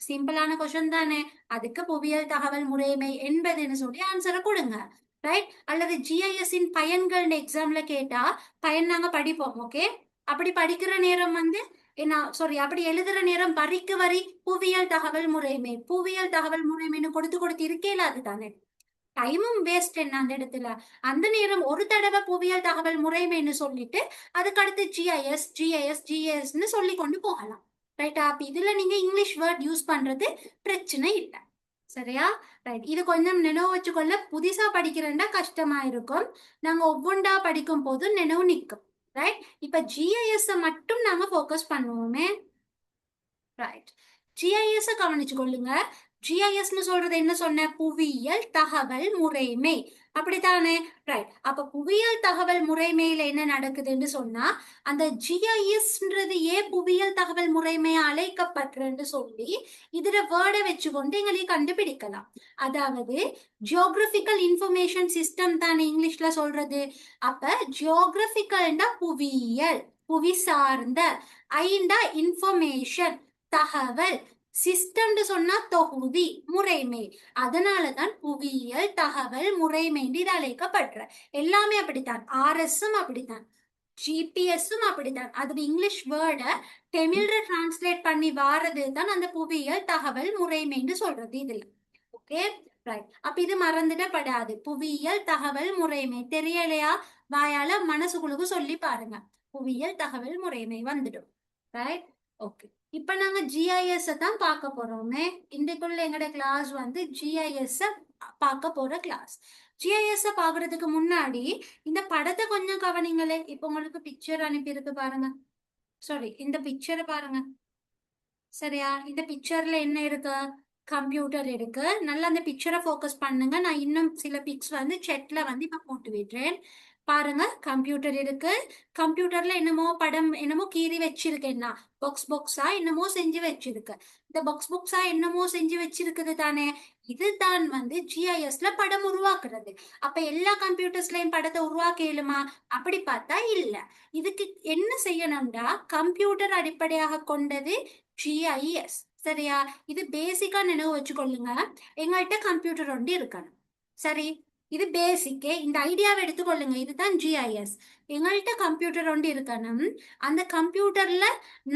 S1: சிம்பிளான கொஸ்டின் தானே. அதுக்கு புவியியல் தகவல் முறைமை என்பதுன்னு சொல்லி ஆன்சரை கொடுங்க. ரைட்? அல்லது GIS இன் பயன்கள் எக்ஸாம்ல கேட்டா பயன் நாங்க படிப்போம். ஓகே? அப்படி படிக்கிற நேரம் வந்து என்ன சாரி அப்படி எழுதுற நேரம் வரிக்கு வரி புவியியல் தகவல் முறைமை புவியியல் தகவல் முறைமைன்னு கொடுத்து கொடுத்து இருக்கேல அதுதானே. டைமும் வேஸ்ட் என்ன அந்த இடத்துல. அந்த நேரம் ஒரு தடவை புவியியல் தகவல் முறைமைன்னு சொல்லிட்டு அதுக்கு அடுத்து GIS சொல்லி கொண்டு போகலாம். ரைட்டா? அப்ப இதுல நீங்க இங்கிலீஷ் வேர்ட் யூஸ் பண்றது பிரச்சனை இல்லை. சரியா? ரைட். இது கொஞ்சம் நினைவு வச்சுக்கொள்ள. புதுசா படிக்கிறேன்னா கஷ்டமா இருக்கும். நாங்க ஒவ்வொன்றா படிக்கும் போது நினைவு நிற்கும். ரைட்? இப்ப GIS மட்டும் நாங்க ஃபோக்கஸ் பண்ணுவோமே. ரைட். GIS கவனிச்சு கொள்ளுங்க. GISன்னு சொல்றது என்ன சொன்ன? புவியியல் தகவல் முறைமை. அப்படித்தானே? ரைட். அப்ப புவியியல் தகவல் முறைமையில என்ன நடக்குதுன்னு சொன்னா அந்த GISன்றது ஏன் புவியியல் தகவல் முறைமையா அழைக்கப்படுறன்னு சொல்லி இதுல வேர்டை வச்சுக்கொண்டு எங்களையும் கண்டுபிடிக்கலாம். அதாவது ஜியோகிராபிக்கல் இன்ஃபர்மேஷன் சிஸ்டம் தானே இங்கிலீஷ்ல சொல்றது. அப்ப ஜியோகிராபிக்கல்னா புவியியல், புவி சார்ந்த, ஐண்டா இன்ஃபர்மேஷன் தகவல், சிஸ்டம்னு சொன்னா தொகுதி, முறைமை. அதனாலதான் புவியியல் தகவல் முறைமை இது அழைக்கப்படுற. எல்லாமே அப்படித்தான். RSம் அப்படித்தான், GPSம் அப்படித்தான். அது இங்கிலீஷ் வேர்டை தமிழ்ல டிரான்ஸ்லேட் பண்ணி வாரது தான் அந்த புவியியல் தகவல் முறைமைன்னு சொல்றது இதுல. ஓகே? ரைட். அப்ப இது மறந்துடப்படாது. புவியியல் தகவல் முறைமை தெரியலையா? வாயால மனசுக்குழுக்கு சொல்லி பாருங்க. புவியியல் தகவல் முறைமை வந்துடும். ரைட்? ஓகே. இப்ப நாங்க GIS தான் பார்க்க போறோமே. இன்றைக்குள்ள எங்கட கிளாஸ் வந்து GIS பார்க்க போற கிளாஸ். GIS பாக்குறதுக்கு முன்னாடி இந்த படத்தை கொஞ்சம் கவனிங்களே. இப்ப உங்களுக்கு பிக்சர் அனுப்பியிருக்கு பாருங்க. சாரி, இந்த பிக்சரை பாருங்க. சரியா? இந்த பிக்சர்ல என்ன இருக்கு? கம்ப்யூட்டர் இருக்கு. நல்லா அந்த பிக்சரை ஃபோக்கஸ் பண்ணுங்க. நான் இன்னும் சில பிக்ஸ் வந்து செட்ல வந்து இப்ப போட்டு விடுறேன். பாருங்க, கம்ப்யூட்டர் இருக்கு. கம்ப்யூட்டர்ல என்னமோ படம் என்னமோ கீறி வச்சிருக்கேன்னா பாக்ஸா என்னமோ செஞ்சு வச்சிருக்கு. இந்த பாக்ஸா என்னமோ செஞ்சு வச்சிருக்குது தானே. இதுதான் வந்து GISல படம் உருவாக்குறது. அப்ப எல்லா கம்ப்யூட்டர்ஸ்லயும் படத்தை உருவாக்க இயலுமா? அப்படி பார்த்தா இல்ல. இதுக்கு என்ன செய்யணும்டா கம்ப்யூட்டர் அடிப்படையாக கொண்டது GIS. சரியா? இது பேசிக்கா நினைவு வச்சுக்கொள்ளுங்க. எங்கள்கிட்ட கம்ப்யூட்டர் ஒன்று இருக்கணும். சரி, இது பேசிக்கே. இந்த ஐடியாவை எடுத்துக்கொள்ளுங்க. இதுதான் ஜிஐஎஸ். எங்கள்கிட்ட கம்ப்யூட்டர் ஒன்று இருக்கணும். அந்த கம்ப்யூட்டர்ல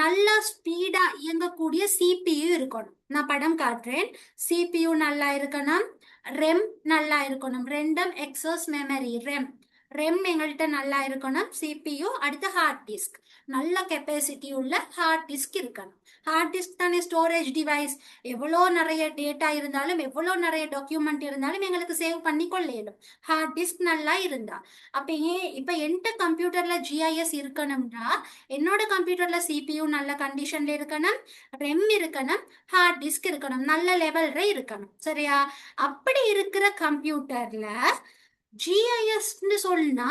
S1: நல்லா ஸ்பீடா இயங்கக்கூடிய சிபியு இருக்கணும். நான் படம் காட்டுறேன். சிபியு நல்லா இருக்கணும், ரெம் நல்லா இருக்கணும். ரெண்டும் எக்ஸஸ் மெமரி, ரெம் எங்கள்கிட்ட நல்லா இருக்கணும். சிபியு, அடுத்து ஹார்ட் டிஸ்க், நல்ல கெப்பாசிட்டி உள்ள ஹார்ட் டிஸ்க் இருக்கணும். ஹார்ட் டிஸ்க் தானே ஸ்டோரேஜ் டிவைஸ். எவ்வளோ நிறைய டேட்டா இருந்தாலும், எவ்வளோ நிறைய டாக்குமெண்ட் இருந்தாலும் எங்களுக்கு சேவ் பண்ணி கொள்ளையிடும் ஹார்ட் டிஸ்க் நல்லா இருந்தா. அப்ப இப்ப என்கிட்ட கம்ப்யூட்டர்ல ஜிஐஎஸ் இருக்கணும்னா என்னோட கம்ப்யூட்டர்ல சிபியு நல்ல கண்டிஷன்ல இருக்கணும், ரெம் இருக்கணும், ஹார்ட் டிஸ்க் இருக்கணும், நல்ல லெவல்ல இருக்கணும். சரியா? அப்படி இருக்கிற கம்ப்யூட்டர்ல ஜிஐஎஸ்ன்னு சொன்னா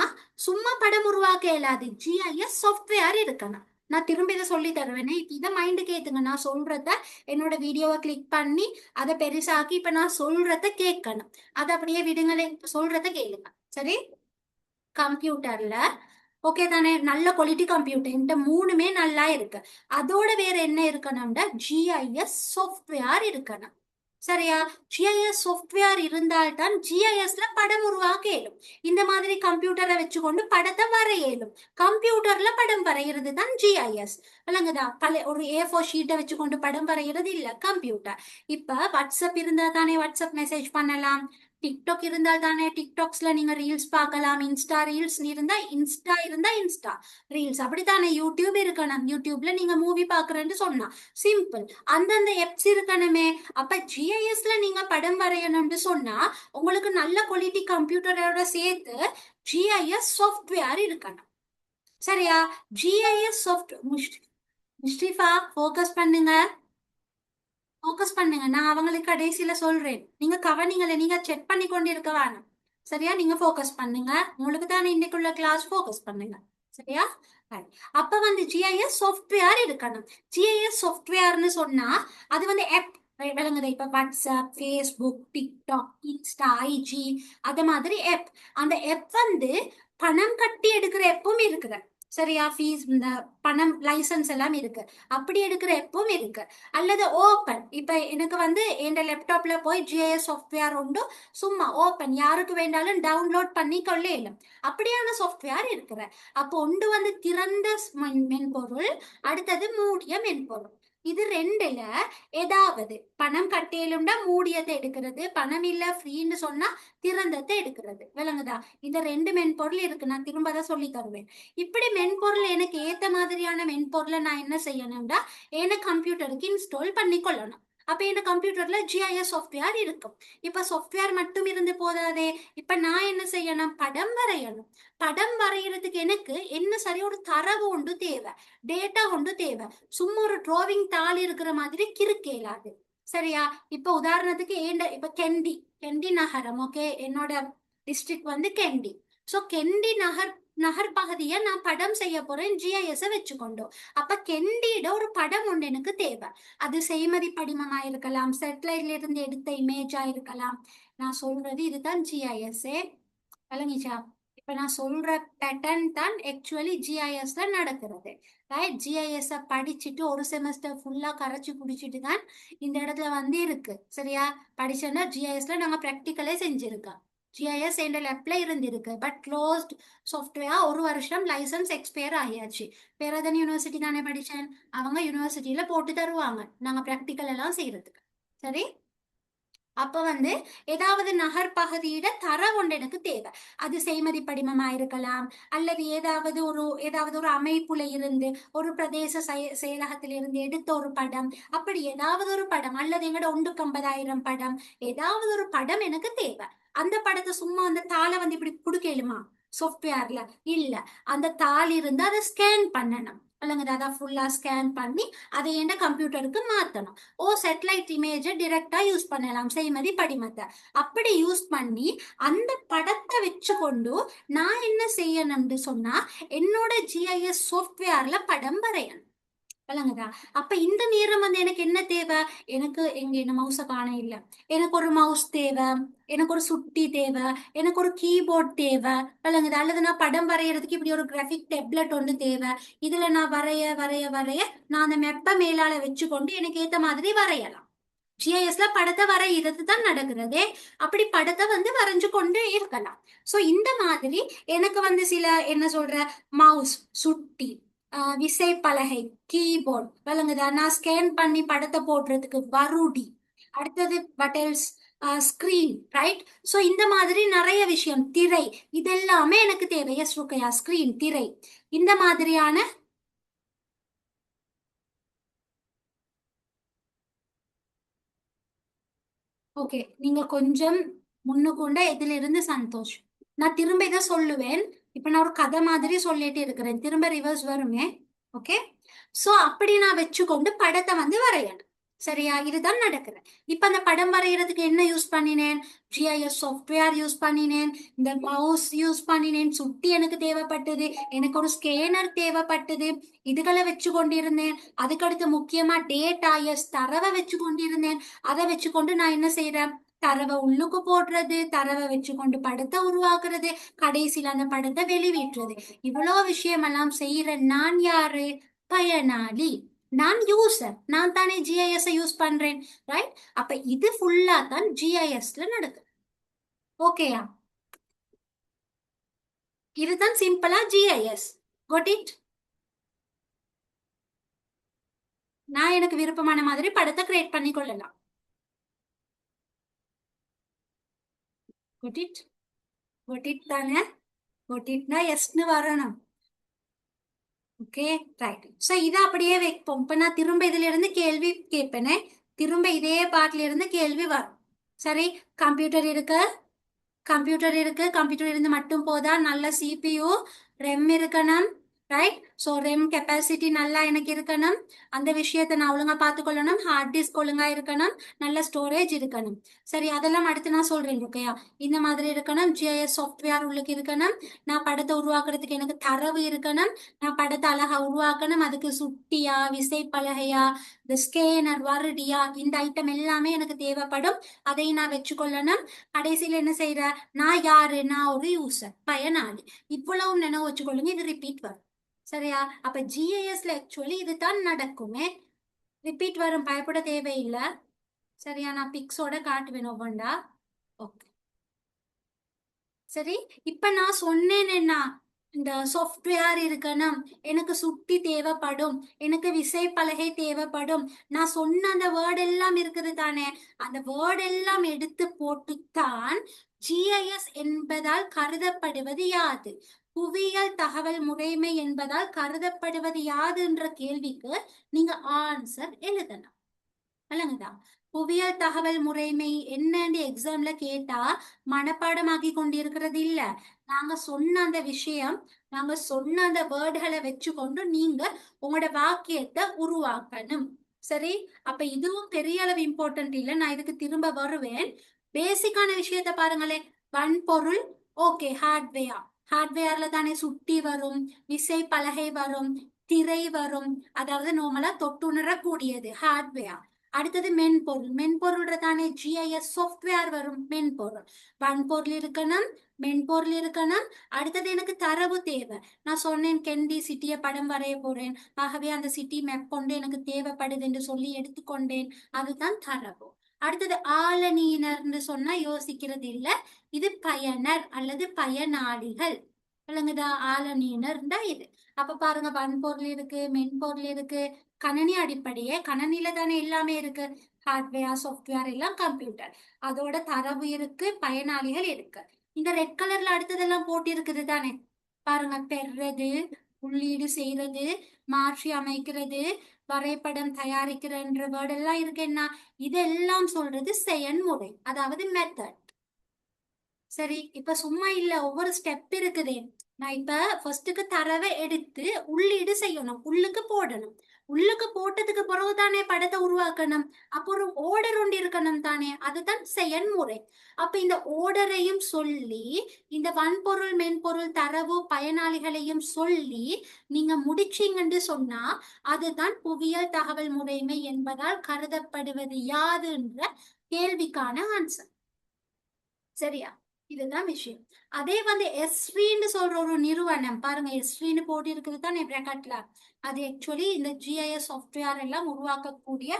S1: சும்மா படம் உருவாக்க இயலாது. ஜிஐஎஸ் சாஃப்ட்வேர் இருக்கணும். நான் திரும்ப இதை சொல்லி தருவேனே. இப்ப இதை மைண்டுக்கு ஏத்துங்க. நான் சொல்றத என்னோட வீடியோவை கிளிக் பண்ணி அதை பெருசாக்கி இப்ப நான் சொல்றத கேட்கணும். அதை அப்படியே விடுங்களேன், சொல்றத கேளுங்க. சரி? கம்ப்யூட்டர்ல ஓகே தானே, நல்ல குவாலிட்டி கம்ப்யூட்டர் இந்த மூணுமே நல்லா இருக்கு. அதோட வேற என்ன இருக்கணும்னா ஜிஐஎஸ் சாஃப்ட்வேர் இருக்கணும். சரியா? ஜிஐஎஸ் சாஃப்ட்வேர் இருந்தால்தான் ஜிஐஎஸ்ல படம் உருவாக்க இயலும். இந்த மாதிரி கம்ப்யூட்டரை வச்சுக்கொண்டு படத்தை வரைய இயலும். கம்ப்யூட்டர்ல படம் வரைகிறது தான் ஜிஐஎஸ். விளங்குதா? ஒரு A4 ஷீட்டை வச்சுக்கொண்டு படம் வரைகிறது இல்ல கம்ப்யூட்டர். இப்ப வாட்ஸ்அப் இருந்தா தானே வாட்ஸ்அப் மெசேஜ் பண்ணலாம், டிக்டாக் இருந்தால் தானே டிக்டாக்ஸ்ல நீங்க ரீல்ஸ் பார்க்கலாம், இன்ஸ்டா ரீல்ஸ் இருந்தா இன்ஸ்டா ரீல்ஸ், அப்படித்தானே யூடியூப் இருக்கணும், யூடியூப்ல நீங்க மூவி பாக்குறேன்னு சொன்னா சிம்பிள். அந்தந்த எப்ஸ் இருக்கணுமே. அப்ப ஜிஐஎஸ்ல நீங்க படம் வரையணும்னு சொன்னா உங்களுக்கு நல்ல குவாலிட்டி கம்ப்யூட்டரோட சேர்த்து ஜிஐஎஸ் சாஃப்ட்வேர் இருக்கணும். சரியா? ஜிஐஎஸ் முஸ்டிஃபா ஃபோக்கஸ் பண்ணுங்க, ஃபோக்கஸ் பண்ணுங்க. நான் அவங்களுக்கு கடைசியில சொல்றேன். நீங்க கவனிங்களை நீங்க செக் பண்ணி கொண்டு இருக்க வேணும். சரியா? நீங்க ஃபோக்கஸ் பண்ணுங்க. உங்களுக்கு தானே இன்னைக்குள்ள கிளாஸ், ஃபோக்கஸ் பண்ணுங்க. சரியா? அப்ப வந்து ஜிஐஎஸ் சாஃப்ட்வேர் இருக்கணும். ஜிஐஎஸ் சாஃப்ட்வேர்னு சொன்னா அது வந்து ஆப் விளங்குது. இப்ப WhatsApp, Facebook, TikTok, Insta, IG, அது மாதிரி ஆப். அந்த ஆப் வந்து பணம் கட்டி எடுக்கிற ஆப்பும் இருக்குது. சரியா? ஃபீஸ், இந்த பணம் லைசன்ஸ் எல்லாம் இருக்கு. அப்படி எடுக்கிற ஆப்பும் இருக்கு. அல்லது ஓப்பன், இப்ப எனக்கு வந்து என் லேப்டாப்ல போய் ஜிஐஎஸ் சாஃப்ட்வேர் உண்டு, சும்மா ஓப்பன் யாருக்கு வேண்டாலும் டவுன்லோட் பண்ணி கொள்ளேலும். அப்படியான சாஃப்ட்வேர் இருக்கிற. அப்போ ஒன்று வந்து திறந்த மென்பொருள், அடுத்தது மூடிய மென்பொருள். இது ரெண்டுல ஏதாவது பணம் கட்டியலும்னா மூடியத்தை எடுக்கிறது, பணம் இல்ல ஃப்ரீன்னு சொன்னா திறந்தத்தை எடுக்கிறது. விளங்குதா? இந்த ரெண்டு மென்பொருள் இருக்கு. நான் திரும்ப தான் சொல்லி தருவேன். இப்படி மென்பொருள் எனக்கு ஏத்த மாதிரியான மென்பொருளை நான் என்ன செய்யணும்னா எனக்கு கம்ப்யூட்டருக்கு இன்ஸ்டால் பண்ணி கொள்ளணும். அப்ப என் கம்ப்யூட்டர்ல ஜிஐஎஸ் சாஃப்ட்வேர் இருக்கும். இப்ப சாஃப்ட்வேர் மட்டும் இருந்து போதாதே. இப்ப நான் என்ன செய்யணும்? படம் வரையணும். படம் வரைகிறதுக்கு எனக்கு என்ன சரி ஒரு தரவு ஒன்று தேவை, டேட்டா ஒன்று தேவை. சும்மா ஒரு டிராவிங் தாள் இருக்கிற மாதிரி கிறுக்கேலாது. சரியா? இப்ப உதாரணத்துக்கு இப்ப கெண்டி நகரம். ஓகே, என்னோட டிஸ்ட்ரிக்ட் வந்து கெண்டி. சோ கெண்டி நகர் பகுதியை நான் படம் செய்ய போறேன் ஜிஐஎஸ் வச்சுக்கொண்டோம். அப்ப கெண்டியிட ஒரு படம் ஒன்று எனக்கு தேவை. அது செய்மதி படிமமா இருக்கலாம், சேட்டலைட்ல இருந்து எடுத்த இமேஜா இருக்கலாம். நான் சொல்றது இதுதான் ஜிஐஎஸ். விளங்கிச்சா? இப்ப நான் சொல்ற பேட்டர்ன் தான் ஆக்சுவலி ஜிஐஎஸ்ல நடக்கிறது. ரைட்? ஜிஐஎஸ் படிச்சுட்டு ஒரு செமஸ்டர் ஃபுல்லா கரைச்சு குடிச்சிட்டு தான் இந்த இடத்துல வந்து இருக்கு. சரியா? படிச்சோன்னா ஜிஐஎஸ்ல நாங்க ப்ராக்டிக்கலே செஞ்சிருக்கோம். ஜிஐஎஸ் என்ற லேப்ல இருந்திருக்கு. பட் க்ளோஸ்ட் சாஃப்ட்வேர், ஒரு வருஷம் லைசன்ஸ் எக்ஸ்பயர் ஆகியாச்சு. பேரதன் யூனிவர்சிட்டி தானே படிச்சேன். அவங்க யூனிவர்சிட்டியில போட்டு தருவாங்க நாங்க ப்ராக்டிக்கல் எல்லாம் செய்யறதுக்கு. சரி? அப்ப வந்து ஏதாவது நகர் பகுதியிட தர ஒன்று எனக்கு தேவை. அது செய்மதி படிமமா இருக்கலாம், அல்லது ஏதாவது ஒரு அமைப்புல இருந்து, ஒரு பிரதேச செயலகத்திலிருந்து எடுத்த ஒரு படம், அப்படி ஏதாவது ஒரு படம், அல்லது எங்கட 150,000 படம், ஏதாவது ஒரு படம் எனக்கு தேவை. அந்த படத்தை சும்மா அந்த தாளை வந்து இப்படி குடுக்கலுமா சாஃப்ட்வேர்ல? இல்ல, அந்த தாள் இருந்து அதை ஸ்கேன் பண்ணணும். அல்லங்க அதை ஃபுல்லா ஸ்கேன் பண்ணி அதை என்ன கம்ப்யூட்டருக்கு மாத்தணும். சேட்டலைட் இமேஜை டிரெக்டா யூஸ் பண்ணலாம், செய்மதி படிமத்தை. அப்படி யூஸ் பண்ணி அந்த படத்தை வச்சு கொண்டு நான் என்ன செய்யணும்னு சொன்னா என்னோட ஜிஐஎஸ் சாஃப்ட்வேர்ல படம் வரையணும். விளங்குதா? அப்ப இந்த நேரம் வந்து எனக்கு என்ன தேவை? எனக்கு என்ன மவுஸை காண இல்ல, எனக்கு ஒரு மவுஸ் தேவை, எனக்கு ஒரு சுட்டி தேவை, எனக்கு ஒரு கீபோர்ட் தேவை. விளங்குதா? அல்லது நான் படம் வரைகிறதுக்கு இப்படி ஒரு கிராஃபிக் டேப்லெட் ஒன்று தேவை. இதுல நான் வரைய வரைய வரைய நான் அந்த மெப்ப மேலால வச்சுக்கொண்டு எனக்கு ஏத்த மாதிரி வரையலாம். ஜிஐஎஸ்ல படத்தை வரைகிறது தான் நடக்கிறது. அப்படி படத்தை வந்து வரைஞ்சு கொண்டு இருக்கலாம். சோ இந்த மாதிரி எனக்கு வந்து சில என்ன சொல்ற மவுஸ், சுட்டி, விசைப்பலகை, கீபோர்ட் விளங்குதா, நான் ஸ்கேன் பண்ணி படத்தை போடுறதுக்கு வருடி, அடுத்தது பட்டல்ஸ், ஸ்கிரீன், ரைட். சோ இந்த மாதிரி நிறைய விஷயம், திரை, இதெல்லாமே எனக்கு தேவை. எஸ் ருக்கையா, ஸ்கிரீன், திரை, இந்த மாதிரியான. ஓகே, நீங்க கொஞ்சம் முன்னுக்குண்ட இதுல இருந்து சந்தோஷ். நான் திரும்ப இதை சொல்லுவேன். இப்ப நான் ஒரு கதை மாதிரி சொல்லிட்டு இருக்கிறேன், திரும்ப ரிவர்ஸ் வருமே. ஓகே, சோ அப்படி நான் வச்சுக்கொண்டு படத்தை வந்து வரையணும். சரியா, இதுதான் நடக்குது. இப்ப அந்த படம் வரைகிறதுக்கு என்ன யூஸ் பண்ணினேன்? ஜிஐஎஸ் சாஃப்ட்வேர் யூஸ் பண்ணினேன், இந்த மவுஸ் யூஸ் பண்ணினேன், சுட்டி எனக்கு தேவைப்பட்டது, எனக்கு ஒரு ஸ்கேனர் தேவைப்பட்டது, இதுகளை வச்சு கொண்டிருந்தேன். அதுக்கடுத்து முக்கியமா டேட்டா, எஸ் தரவை வச்சு கொண்டிருந்தேன். அதை வச்சுக்கொண்டு நான் என்ன செய்யறேன்? தரவை உள்ளுக்கு போடுறது, தரவை வச்சுக்கொண்டு படத்தை உருவாக்குறது, கடைசியில அந்த படத்தை வெளிவிட்டுறது. இவ்வளோ விஷயமெல்லாம் செய்யற நான் யாரு? பயனாளி. நான் யூசர், நான் தானே ஜிஐஎஸ் யூஸ் பண்றேன், ரைட். அப்ப இது ஃபுல்லா தான் ஜிஐஎஸ்ல நடக்குது. ஓகேயா, இதுதான் சிம்பிளா ஜிஐஎஸ். Got it? நான் எனக்கு விருப்பமான மாதிரி படத்தை கிரியேட் பண்ணி கொள்ளலாம். Got it? காட் இட் தானே? காட் இட்னா எஸ்னு வரணும். Okay, right. ஸோ இதை அப்படியே வைப்போம். இப்போ நான் திரும்ப இதுல இருந்து கேள்வி கேட்பேனே, திரும்ப இதே பாட்டில இருந்து கேள்வி வரும். சரி, கம்ப்யூட்டர் இருக்கு, கம்ப்யூட்டர் இருக்கு, கம்ப்யூட்டர் இருந்து மட்டும் போதா, நல்ல சிபியு, ரெம் இருக்கணும், ரைட். ஸோ ரெம் கெப்பாசிட்டி நல்லா எனக்கு இருக்கணும், அந்த விஷயத்தை நான் ஒழுங்கா பார்த்துக்கொள்ளணும். ஹார்ட் டிஸ்க் ஒழுங்கா இருக்கணும், நல்ல ஸ்டோரேஜ் இருக்கணும். சரி, அதெல்லாம் அடுத்து நான் சொல்றேன். ஓகேயா, இந்த மாதிரி இருக்கணும். ஜிஐஎஸ் சாஃப்ட்வேர் உள்ளுக்கு இருக்கணும். நான் படத்தை உருவாக்குறதுக்கு எனக்கு தரவு இருக்கணும். நான் படத்தை அழகா உருவாக்கணும். அதுக்கு சுட்டியா, விசைப்பலகையா, இந்த ஸ்கேனர், வருடியா, இந்த ஐட்டம் எல்லாமே எனக்கு தேவைப்படும். அதை நான் வச்சுக்கொள்ளணும். கடைசியில் என்ன செய்யற? நான் யாரு? நான் ஒரு யூசர், பயனாளி. இவ்வளவு நினைவு வச்சுக்கொள்ளுங்க, இது ரிப்பீட் வரும். சரியா, அப்ப ஜிஐஎஸ்ல ஆக்சுவலி இதுதான் நடக்குமே. ரிப்பீட் வரும், பயப்பட தேவையில்லை. சரியா, நான் பிக்ஸோட காட்டுவேன் ஒவ்வொண்டா. ஓகே, சரி. இப்ப நான் சொன்னேன் என்ன, இந்த சாஃப்ட்வேர் இருக்கணும், எனக்கு சுட்டி தேவைப்படும், எனக்கு விசைப்பலகை தேவைப்படும். நான் சொன்ன அந்த வேர்ட் எல்லாம் இருக்குது தானே, அந்த வேர்ட் எல்லாம் எடுத்து போட்டுத்தான் ஜிஐஎஸ் என்பதால் கருதப்படுவது யாது? புவியியல் தகவல் முறைமை என்பதால் கருதப்படுவது யாது என்ற கேள்விக்கு நீங்க ஆன்சர் எழுதணும். விளங்குதா? புவியியல் தகவல் முறைமை என்னன்னு எக்ஸாம்ல கேட்டா மனப்பாடமாக்கி கொண்டிருக்கிறது இல்ல. நாங்க சொன்ன அந்த விஷயம், நாங்க சொன்ன அந்த வேர்டுகளை வச்சுக்கொண்டு நீங்க உங்களோட வாக்கியத்தை உருவாக்கணும். சரி, அப்ப இதுவும் பெரிய அளவு இம்பார்ட்டன்ட் இல்ல, நான் இதுக்கு திரும்ப வருவேன். பேசிக்கான விஷயத்த பாருங்களேன். வன்பொருள், ஓகே. ஹார்ட்வேர், ஹார்ட்வேர்ல தானே சுட்டி வரும், விசை பலகை வரும், திரை வரும், அதாவது நார்மலா தொட்டுணரக்கூடியது ஹார்ட்வேர். அடுத்தது மென்பொருள், மென்பொருள் தானே ஜிஐஎஸ் சாஃப்ட்வேர் வரும், மென்பொருள். வன்பொருள் இருக்கணும், மென்பொருள் இருக்கணும். அடுத்தது எனக்கு தரவு தேவை. நான் சொன்னேன் கெண்டி சிட்டிய படம் வரைய போறேன், ஆகவே அந்த சிட்டி மேப் கொண்டு எனக்கு தேவைப்படுது என்று சொல்லி எடுத்துக்கொண்டேன், அதுதான் தரவு. அடுத்தது ஆளணியினர்னு சொன்னா யோசிக்கிறது இல்ல, இது பயனர் அல்லது பயனாளிகள். விளங்குதா? ஆளணியினர் தான் இது. அப்ப பாருங்க, வன்பொருள் இருக்கு, மென்பொருள் இருக்கு. கணனி அடிப்படையே, கணனில தானே எல்லாமே இருக்கு, ஹார்ட்வேர் சாஃப்ட்வேர் எல்லாம் கம்ப்யூட்டர். அதோட தரவு இருக்கு, பயனாளிகள் இருக்கு. இந்த ரெட் கலர்ல அடுத்ததெல்லாம் போட்டி இருக்குது தானே, பாருங்க. பெறது, உள்ளீடு செய்யறது, மாற்றி அமைக்கிறது, வரைபடம் தயாரிக்கிறன்ற வேர்ட் எல்லாம் இருக்கு. என்ன இதெல்லாம் சொல்றது? செயல்முறை, அதாவது மெத்தட். சரி, இப்ப சும்மா இல்ல, ஒவ்வொரு ஸ்டெப் இருக்குதே. நான் இப்ப ஃபர்ஸ்ட்டுக்கு தரவை எடுத்து உள்ளீடு செய்யணும், உள்ளுக்கு போடணும். உள்ளுக்கு போட்டதுக்கு பிறகு தானே படத்தை உருவாக்கணும். அப்போ ஒரு ஓர்டர் ஒன்று இருக்கணும் தானே, அதுதான் செயல்முறை. அப்ப இந்த ஓர்டரையும் சொல்லி, இந்த வன்பொருள், மென்பொருள், தரவு, பயனாளிகளையும் சொல்லி நீங்க முடிச்சீங்கன்னு சொன்னா அதுதான் புவியியல் தகவல் முறைமை என்பதால் கருதப்படுவது யாது என்ற கேள்விக்கான ஆன்சர். சரியா, இதுதான் விஷயம். அதே வந்து எஸ்ரீன்னு சொல்ற ஒரு நிறுவனம் பாருங்க, எஸ்ரீன்னு போட்டு இருக்குது தான் பிராக்கெட்ல. அது ஆக்சுவலி இந்த ஜிஐஎஸ் சாஃப்ட்வேர் எல்லாம் உருவாக்கக்கூடிய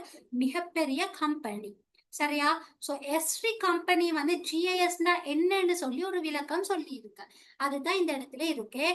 S1: மிகப்பெரிய கம்பெனி. சரியா? சோ எஸ்ரி கம்பெனி வந்து ஜிஐஎஸ்னா என்னன்னு சொல்லி ஒரு விளக்கம் சொல்லி இருக்கு. அதுதான் இந்த இடத்துல இருக்கு.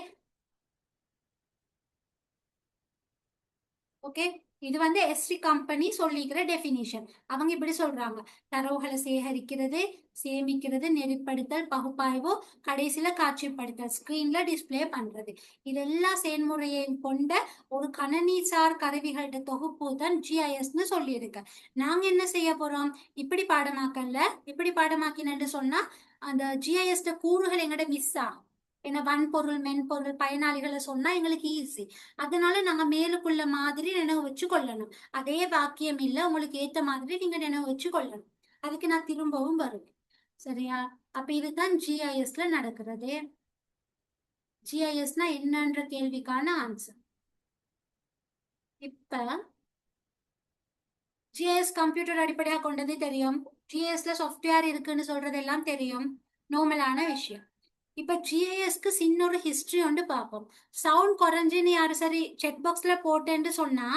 S1: ஓகே, இது வந்து எஸ்ரி கம்பெனி சொல்லிக்கிற டெஃபினிஷன். அவங்க இப்படி சொல்றாங்க: தரவுகளை சேகரிக்கிறது, சேமிக்கிறது, நெறிப்படுத்தல், பகுப்பாய்வு, கடைசியில காட்சிப்படுத்தல், ஸ்கிரீன்ல டிஸ்ப்ளே பண்றது, இதெல்லாம் செயல்முறையையும் கொண்ட ஒரு கணனிசார் கருவிகளோட தொகுப்பு தான் ஜிஐஎஸ்ன்னு சொல்லியிருக்கு. நாங்க என்ன செய்ய போறோம்? இப்படி பாடமாக்கல்ல, இப்படி பாடமாக்கினு சொன்னா அந்த ஜிஐஎஸ் கூறுகள் எங்கட மிஸ் ஆகும். ஏன்னா வன்பொருள், மென்பொருள், பயனாளிகளை சொன்னா எங்களுக்கு ஈஸி. அதனால நாங்க மேலுக்குள்ள மாதிரி நினைவு வச்சு கொள்ளணும். அதே வாக்கியம் இல்ல, உங்களுக்கு ஏத்த மாதிரி நீங்க நினைவு வச்சு கொள்ளணும். அதுக்கு நான் திரும்பவும் வருவேன். சரியா? அப்ப இதுதான் ஜிஐஎஸ்ல நடக்கிறது. ஜிஐஎஸ்னா என்னன்ற கேள்விக்கான ஆன்சர். இப்ப ஜிஐஎஸ் கம்ப்யூட்டர் அடிப்படையா கொண்டது தெரியும். ஜிஐஎஸ்ல சாஃப்ட்வேர் இருக்குன்னு சொல்றது எல்லாம் தெரியும். நார்மலான விஷயம். இப்ப ஜிஐஎஸ்க்கு சின்ன ஒரு ஹிஸ்டரி வந்து பார்ப்போம். சவுண்ட் குறைஞ்சுன்னு யாரு சரி செக் பாக்ஸ்ல போட்டேன்னு சொன்னா,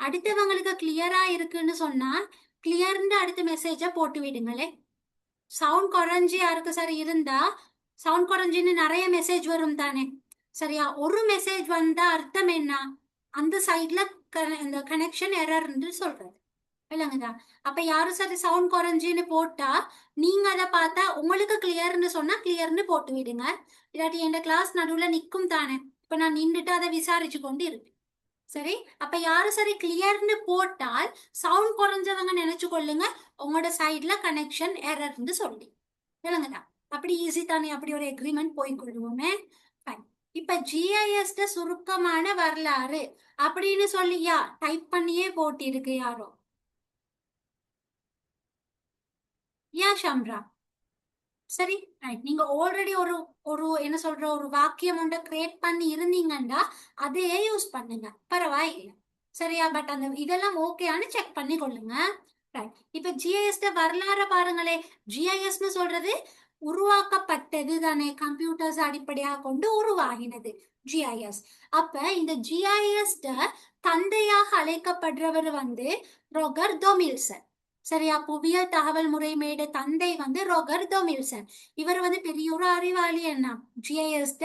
S1: அடுத்தவங்களுக்கு கிளியரா இருக்குன்னு சொன்னா கிளியர்னு அடுத்த மெசேஜ போட்டு விடுங்களே. சவுண்ட் குறைஞ்சு யாருக்கு சரி இருந்தா சவுண்ட் குறைஞ்சுன்னு நிறைய மெசேஜ் வரும் தானே. சரியா? ஒரு மெசேஜ் வந்தா அர்த்தம் என்ன? அந்த சைட்ல இந்த கனெக்ஷன் எரர்ன்னு சொல்றது இல்லைங்கதா. அப்ப யாரும் சரி சவுண்ட் குறைஞ்சின்னு போட்டா நீங்க அதை பார்த்தா உங்களுக்கு கிளியர்னு சொன்னா கிளியர்னு போட்டு விடுங்க. இல்லாட்டி என் கிளாஸ் நடுவுல நிக்கும் தானே, இப்ப நான் நின்றுட்டு அதை விசாரிச்சு கொண்டு இருப்பேன். சரி, அப்ப யாரு சரி கிளியர்னு போட்டால் சவுண்ட் குறைஞ்சவங்க நினைச்சு கொள்ளுங்க உங்களோட சைட்ல கனெக்ஷன் எரர்னு சொல்லி. இல்லைங்கதா. அப்படி ஈஸி தானே, அப்படி ஒரு எக்ரிமெண்ட் போய் கொள்வோமே. Fine. இப்ப ஜிஐஎஸ் சுருக்கமான வரலாறு அப்படின்னு சொல்லியா டைப் பண்ணியே போட்டிருக்கு யாரோ. ஏன் ஷம்ரா? சரி, ரைட். நீங்க ஆல்ரெடி ஒரு ஒரு என்ன சொல்ற ஒரு வாக்கியம் ஒன்றை கிரியேட் பண்ணி இருந்தீங்கன்னா அதையே யூஸ் பண்ணுங்க, பரவாயில்லை. சரியா? பட் அந்த இதெல்லாம் ஓகேன்னு செக் பண்ணி கொள்ளுங்க. ரைட். இப்ப ஜிஐஎஸ் வரலாறு பாருங்களே. ஜிஐஎஸ்னு சொல்றது உருவாக்கப்பட்டது தானே, கம்ப்யூட்டர்ஸ் அடிப்படையாக கொண்டு உருவாகினது ஜிஐஎஸ். அப்ப இந்த ஜிஐஎஸ் தந்தையாக அழைக்கப்படுறவர் வந்து ரொகர் டொமில்சன். சரியா? புவியியல் தகவல் முறைமையோட தந்தை வந்து ரொகர் டொமில்சன். இவர் வந்து பெரிய ஒரு அறிவாளி. என்ன ஜிஐஎஸ்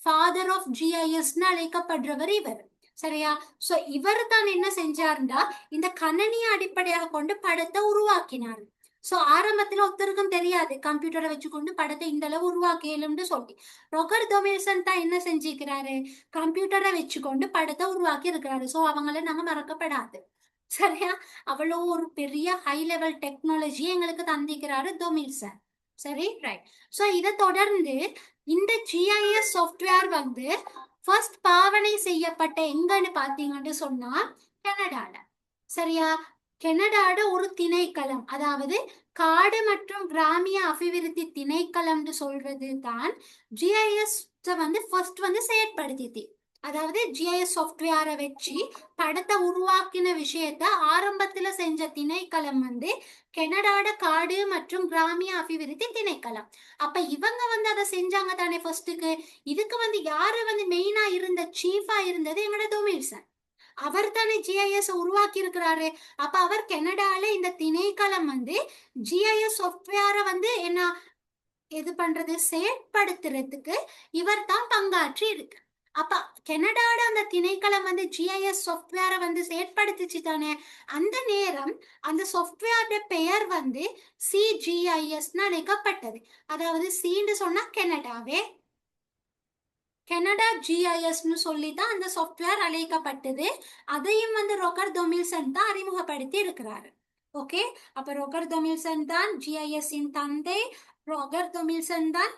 S1: ஃபாதர் ஆஃப் ஜிஐஎஸ்ன்னு அழைக்கப்படுறவர் இவர். சரியா? சோ இவர் தான் என்ன செஞ்சாருண்டா இந்த கணனியை அடிப்படையாக கொண்டு படத்தை உருவாக்கினார். சோ ஆரம்பத்துல ஒருத்தருக்கும் தெரியாது கம்ப்யூட்டரை வச்சுக்கொண்டு படத்தை இந்த அளவு உருவாக்கலும்னு சொல்லி. ரொகர் டொமில்சன் தான் என்ன செஞ்சிருக்கிறாரு, கம்ப்யூட்டரை வச்சுக்கொண்டு படத்தை உருவாக்கி இருக்கிறாரு. சோ அவங்கள நாங்க மறக்கப்படாது. சரியா? அவ்வளோ ஒரு பெரிய ஹை லெவல் டெக்னாலஜி எங்களுக்கு தந்திக்கிறாரு டொமில்சன். சரி, ரைட். சோ இதை தொடர்ந்து இந்த ஜிஐஎஸ் சாஃப்ட்வேர் வந்து ஃபர்ஸ்ட் பாவனை செய்யப்பட்ட எங்கன்னு பாத்தீங்கன்னு சொன்னா கனடால. சரியா? கனடாட ஒரு திணைக்களம், அதாவது காடு மற்றும் கிராமிய அபிவிருத்தி திணைக்களம்னு சொல்றது தான் ஜிஐஎஸ் வந்து ஃபர்ஸ்ட் வந்து செயற்படுத்தியது. அதாவது ஜிஐஎஸ் சாஃப்ட்வேரை வச்சு படத்தை உருவாக்கின விஷயத்த ஆரம்பத்துல செஞ்ச திணைக்களம் வந்து கனடாட காடு மற்றும் கிராமிய அபிவிருத்தி திணைக்களம். அப்ப இவங்க வந்து அதை செஞ்சாங்க தானே ஃபர்ஸ்ட்டுக்கு. இதுக்கு வந்து யாரு வந்து மெயினா இருந்த சீஃபா இருந்தது எங்களோட டொமில்சன். அவர் தானே ஜிஐஎஸ் உருவாக்கி இருக்கிறாரு. அப்ப அவர் கனடால இந்த திணைக்களம் வந்து ஜிஐஎஸ் சாஃப்ட்வேரை வந்து என்ன இது பண்றது செயற்படுத்துறதுக்கு இவர் தான் பங்காற்றி இருக்கு. அப்ப கனடாட அந்த திணைக்களம் வந்து ஜிஐஎஸ் சாஃப்ட்வேரை வந்து செயற்படுத்திச்சு தானே. அந்த நேரம் அந்த சாஃப்ட்வேரோட பெயர் வந்து சிஜிஐஎஸ் அழைக்கப்பட்டது. அதாவது சீன்னு சொன்னா கனடாவே, கனடா ஜிஐஎஸ்னு சொல்லி தான் அந்த சாஃப்ட்வேர் அழைக்கப்பட்டது. அதையும் வந்து ரொகர் டொமில்சன் தான் அறிமுகப்படுத்தி இருக்கிறாரு. ஓகே, அப்ப ரொகர் டொமில்சன் தான் ஜிஐஎஸ் இன் தந்தை. ரொகர் டொமில்சன் தான்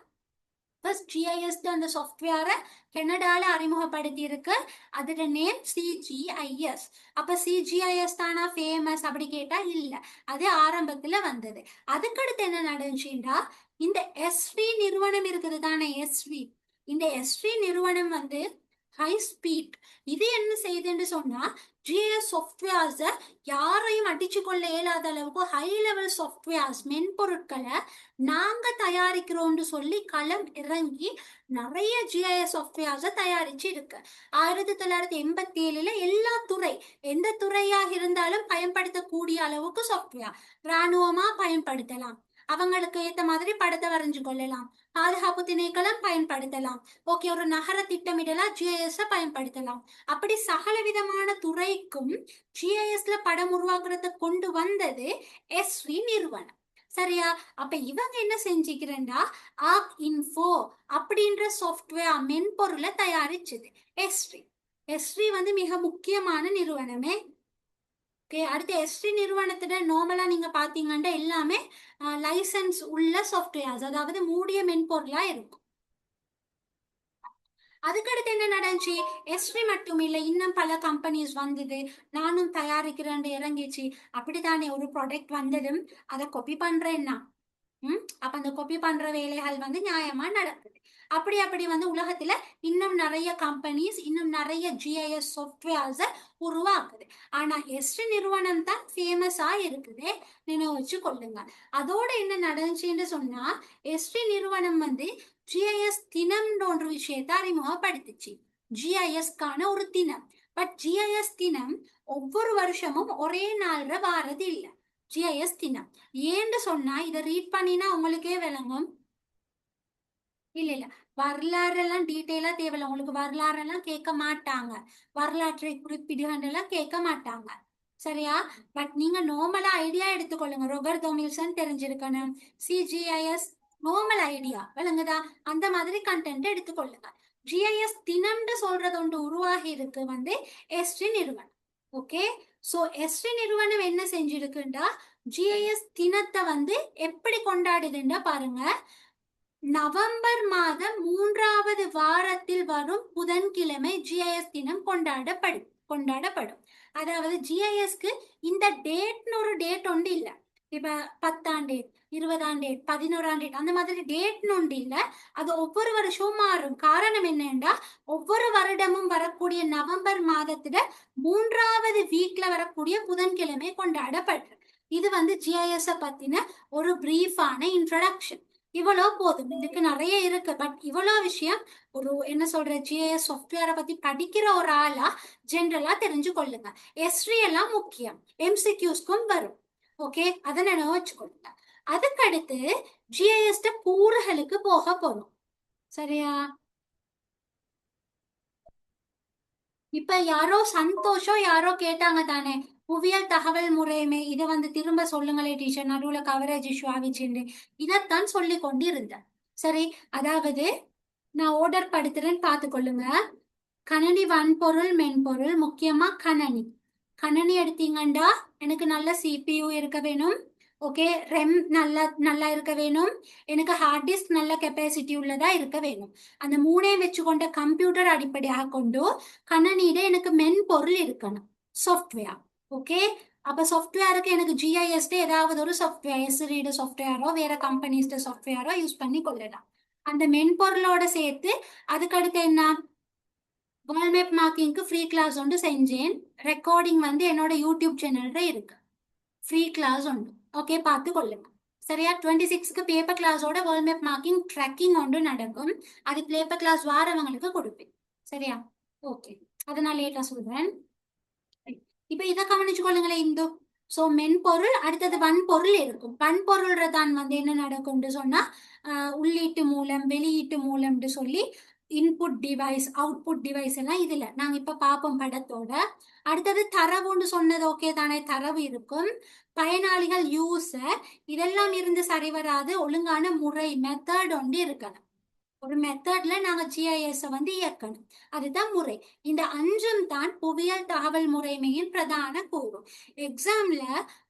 S1: ஃபர்ஸ்ட் ஜிஐஎஸ் அந்த சாஃப்ட்வேரை கனடால அறிமுகப்படுத்தி இருக்கு. அதோட நேம் சிஜிஐஎஸ். அப்ப சிஜிஐஎஸ் தானா ஃபேமஸ் அப்படி கேட்டா இல்ல, அது ஆரம்பத்துல வந்தது. அதுக்கடுத்து என்ன நடந்துச்சுன்னா இந்த எஸ்வி நிறுவனம் இருக்குது தானே, எஸ்வி. இந்த எஸ்வி நிறுவனம் வந்து ஹை ஸ்பீட். இது என்ன செய்யுதுன்னு சொன்னா ஜிஐஎஸ் சாஃப்ட்வேர்ஸ் யாரையும் அடிச்சு கொள்ள இயலாத அளவுக்கு ஹை லெவல் சாஃப்ட்வேர்ஸ் மென்பொருட்களை நாங்க தயாரிக்கிறோம்னு சொல்லி களம் இறங்கி நிறைய ஜிஐஎஸ் சாஃப்ட்வேர்ஸை தயாரிச்சு இருக்கு. 1987 எல்லா துறை, எந்த துறையாக இருந்தாலும் பயன்படுத்தக்கூடிய அளவுக்கு சாஃப்ட்வேர். இராணுவமா பயன்படுத்தலாம், அவங்களுக்கு ஏத்த மாதிரி படத்தை வரைஞ்சு கொள்ளலாம், பாதுகாப்பு திணைக்களம் பயன்படுத்தலாம், ஓகே ஒரு நகர திட்டமிடலாம் ஜிஐஎஸ் பயன்படுத்தலாம். அப்படி சகல விதமான துறைக்கும் ஜிஐஎஸ்ல படம் உருவாக்குறத கொண்டு வந்தது எஸ்வி நிறுவனம். சரியா? அப்ப இவங்க என்ன செஞ்சுக்கிறேன்டா ஆர்க் இன்ஃபோ அப்படின்ற சாஃப்ட்வேர் மென்பொருளை தயாரிச்சது எஸ்வி. எஸ்வி வந்து மிக முக்கியமான நிறுவனமே. ஓகே, அடுத்து எஸ்டி நிறுவனத்துல நார்மலா நீங்க பாத்தீங்கன்னா எல்லாமே லைசன்ஸ் உள்ள சாஃப்ட்வேர்ஸ், அதாவது மூடிய மென்பொருளா இருக்கும். அதுக்கடுத்து என்ன நடந்துச்சு, எஸ்டி மட்டும் இல்லை இன்னும் பல கம்பெனிஸ் வந்தது, நானும் தயாரிக்கிறேன் இறங்கிச்சு. அப்படித்தானே ஒரு ப்ராடக்ட் வந்ததும் அதை காப்பி பண்றேன்னா அப்ப அந்த காப்பி பண்ற வேலைகள் வந்து நியாயமா நடக்குது. அப்படி வந்து உலகத்துல இன்னும் நிறைய கம்பெனிஸ், இன்னும் நிறைய ஜிஐஎஸ் சாஃப்ட்வேர்ஸ் உருவாக்குது. ஆனா எஸ்டி நிறுவனம் தான் ஃபேமஸா இருக்குது, நினைவு வச்சு கொள்ளுங்க. அதோட என்ன நடந்துச்சுன்னு சொன்னா எஸ்டி நிறுவனம் வந்து ஜிஐஎஸ் தினம்ன்ற ஒரு விஷயத்தை அறிமுகப்படுத்துச்சு. ஜிஐஎஸ்கான ஒரு தினம். பட் ஜிஐஎஸ் தினம் ஒவ்வொரு வருஷமும் ஒரே நாள்ல வாரது இல்லை. ஜிஐஎஸ் தினம் ஏன்னு சொன்னா இதை ரீட் பண்ணினா உங்களுக்கே விளங்கும். இல்ல வரலாறு எல்லாம் டீட்டெயிலா தேவையில்ல உங்களுக்கு, வரலாறு எல்லாம் கேட்க மாட்டாங்க, வரலாற்றை குறிப்பிடுகண்டெல்லாம் கேட்க மாட்டாங்க. சரியா? பட் நீங்க நார்மலா ஐடியா எடுத்துக்கொள்ளுங்க. ரோபர்ட் டொமில்சன் தெரிஞ்சிருக்கணும், சிஜிஐஎஸ் நார்மல் ஐடியா விளங்குதா, அந்த மாதிரி கண்டென்ட் எடுத்துக்கொள்ளுங்க. ஜிஐஎஸ் தினம்னு சொல்றது ஒன்று உருவாகி இருக்கு வந்து எஸ்டி நிறுவனம். ஓகே, சோ எஸ்டி நிறுவனம் என்ன செஞ்சிருக்குண்டா ஜிஐஎஸ் தினத்தை வந்து எப்படி கொண்டாடுதுன்னா பாருங்க, நவம்பர் மாதம் 3வது வாரத்தில் வரும் புதன்கிழமை ஜிஐஎஸ் தினம் கொண்டாடப்படும். அதாவது ஜிஐஎஸ்க்கு இந்த டேட்னு ஒரு டேட் ஒன்று இல்லை. இப்ப 10ஆம் டேட், 20ஆம் டேட், 11ஆம் டேட் அந்த மாதிரி டேட்னு ஒன்று இல்லை. அது ஒவ்வொரு வருஷமும் மாறும். காரணம் என்னன்னா ஒவ்வொரு வருடமும் வரக்கூடிய நவம்பர் மாதத்துல 3வது வீக்ல வரக்கூடிய புதன்கிழமை கொண்டாடப்படுது. இது வந்து ஜிஐஎஸ் பத்தின ஒரு பிரீஃபான இன்ட்ரடக்ஷன். இவ்வளோ போதும், இதுக்கு நிறைய இருக்கு. பட் இவ்வளோ விஷயம் ஒரு என்ன சொல்ற ஜிஐஎஸ் சாஃப்ட்வேரை பத்தி படிக்கிற ஒரு ஆளா ஜென்ரலா தெரிஞ்சு கொள்ளுங்க. எஸ்ட்ரி எல்லாம் முக்கியம், எம்சிக்யூஸ்க்கும் வரும். ஓகே, அதை நினைவு வச்சுக்கொள்ளுங்க. அதுக்கடுத்து ஜிஐஎஸ் கூறுகளுக்கு போக போறோம். சரியா? இப்ப யாரோ சந்தோஷம் யாரோ கேட்டாங்க தானே, புவியியல் தகவல் முறைமை இதை வந்து திரும்ப சொல்லுங்களே டீச்சர், நடுவுல கவரேஜ் இஷ்யூ ஆகிச்சுண்டு. இதைத்தான் சொல்லி கொண்டு இருந்தேன். சரி, அதாவது நான் ஆர்டர் படுத்துறேன்னு பார்த்துக்கொள்ளுங்க. கணனி வன்பொருள் மென்பொருள், முக்கியமா கணனி. கணனி எடுத்தீங்கண்டா எனக்கு நல்ல சிபியு இருக்க வேணும். ஓகே, ரெம் நல்லா இருக்க வேணும். எனக்கு ஹார்ட் டிஸ்க் நல்ல கெப்பாசிட்டி உள்ளதா இருக்க வேணும். அந்த மூணையும் வச்சுக்கொண்ட கம்ப்யூட்டர் அடிப்படையாக கொண்டு கணனியில எனக்கு மென்பொருள் இருக்கணும், சாஃப்ட்வேர். ஓகே, அப்ப சாஃப்ட்வேருக்கு எனக்கு ஜிஐஎஸ் ஏதாவது ஒரு சாஃப்ட்வேர், எஸ்ரீடு சாஃப்ட்வேரோ வேற கம்பெனிஸ் சாஃப்ட்வேரோ யூஸ் பண்ணி கொள்ளலாம். அந்த மென்பொருளோட சேர்த்து அதுக்கடுத்து என்ன, வேர்ல்ட் மேப் மார்க்கிங்க்கு ஃப்ரீ கிளாஸ் ஒன்று செஞ்சேன். ரெக்கார்டிங் வந்து என்னோட யூடியூப் சேனல்ல இருக்கு, ஃப்ரீ கிளாஸ் ஒன்று. ஓகே, பார்த்து கொள்ளுங்க. சரியா? 26க்கு பேப்பர் கிளாஸோட வேர்ல்ட் மேப் மார்க்கிங் ட்ராக்கிங் ஒன்று நடக்கும். அது பேப்பர் கிளாஸ் வாரவங்களுக்கு கொடுப்பேன். சரியா? ஓகே, அதை நான் லேட்டா சொல்றேன். இப்ப இதை கவனிச்சு கொள்ளுங்களேன் இந்து. சோ மென்பொருள், அடுத்தது வன்பொருள் இருக்கும். வன்பொருள் தான் வந்து என்ன நடக்கும்னு சொன்னா உள்ளீட்டு மூலம் வெளியீட்டு மூலம்னு சொல்லி இன்புட் டிவைஸ் அவுட்புட் டிவைஸ் எல்லாம் இதுல நாங்க இப்ப பார்ப்போம் படத்தோட. அடுத்தது தரவுன்னு சொன்னது ஓகே தானே, தரவு இருக்கும். பயனாளிகள் யூசர் இதெல்லாம் இருந்து சரி வராது, ஒழுங்கான முறை மெத்தட் ஒன்று இருக்கணும். ஒரு மெத்தட்ல நாங்க ஜிஐஎஸ் வந்து இயக்கணும், அதுதான் முறை. இந்த 5ம் தான் புவியியல் தகவல் முறைமையின் பிரதான கூறு. எக்ஸாம்ல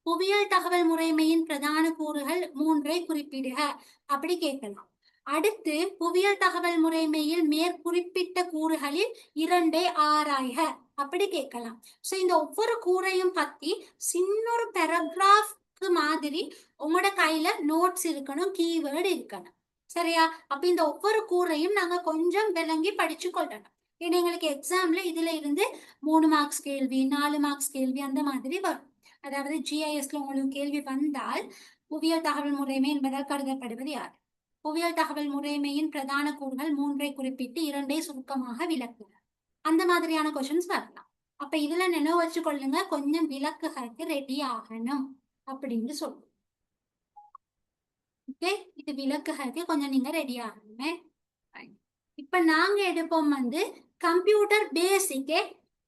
S1: புவியியல் தகவல் முறைமையின் பிரதான கூறுகள் 3ஐ குறிப்பிடுக அப்படி கேட்கலாம். அடுத்து புவியியல் தகவல் முறைமையில் மேற்குறிப்பிட்ட கூறுகளில் 2ஐ ஆராய்க அப்படி கேட்கலாம். சோ இந்த ஒவ்வொரு கூறையும் பத்தி சின்ன ஒரு பேராகிராஃப்க்கு மாதிரி உங்களோட கையில நோட்ஸ் இருக்கணும், கீவேர்டு இருக்கணும். சரியா? அப்ப இந்த ஒவ்வொரு கூறையும் நாங்க கொஞ்சம் விளங்கி படிச்சு கொள்ளணும். ஏன்னா எங்களுக்கு எக்ஸாம்ல இதுல இருந்து 3 மார்க்ஸ் கேள்வி 4 மார்க்ஸ் கேள்வி அந்த மாதிரி வரும். அதாவது ஜிஐஎஸ்ல உங்களுக்கு கேள்வி வந்தால் புவியியல் தகவல் முறைமை என்பதால் கருதப்படுவது யார்? புவியியல் தகவல் முறைமையின் பிரதான கூறுகள் 3ஐ குறிப்பிட்டு 2ஐ சுருக்கமாக விளக்குக. அந்த மாதிரியான கொஸ்டின்ஸ் வரலாம். அப்ப இதுல நினைவு வச்சு கொள்ளுங்க, கொஞ்சம் விளக்குகளுக்கு ரெடி ஆகணும் அப்படின்னு சொல்லுவோம். ஓகே, இது விளக்குகளுக்கு கொஞ்சம் நீங்க ரெடி ஆகணுமே. இப்ப நாங்க எடுப்போம் கம்ப்யூட்டர் பேசிக்கே.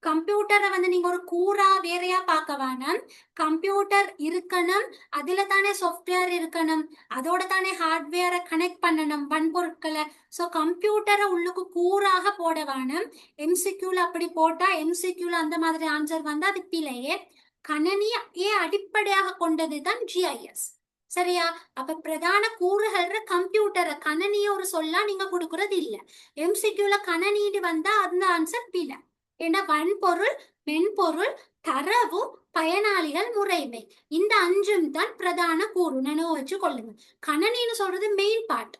S1: கம்ப்யூட்டரை நீங்க ஒரு கூறா வேறையா பார்க்க வேணாம். கம்ப்யூட்டர் இருக்கணும், அதுல தானே சாஃப்ட்வேர் இருக்கணும், அதோட தானே ஹார்ட்வேரை கனெக்ட் பண்ணணும் வன்பொருட்களை. ஸோ கம்ப்யூட்டரை உள்ளுக்கு கூறாக போட வேணும். எம்சிக்யூல அப்படி போட்டா எம்சிக்யூல அந்த மாதிரி ஆன்சர் வந்தா அது பிழையே. கணனியை அடிப்படையாக கொண்டது தான் ஜிஐஎஸ். சரியா? அப்ப பிரதான கூறுகள் கம்ப்யூட்டரை கணனிய ஒரு சொல்லா நீங்க கொடுக்கறது இல்ல. எம்சிக்யூல கணனீடு வந்தா அந்த ஆன்சர் பிழை. ஏன்னா வன்பொருள், மென்பொருள், தரவு, பயனாளிகள், முறைமை, இந்த 5ம் தான் பிரதான கூறு. நினைவு வச்சு கொள்ளுங்க. கணனின்னு சொல்றது மெயின் பார்ட்,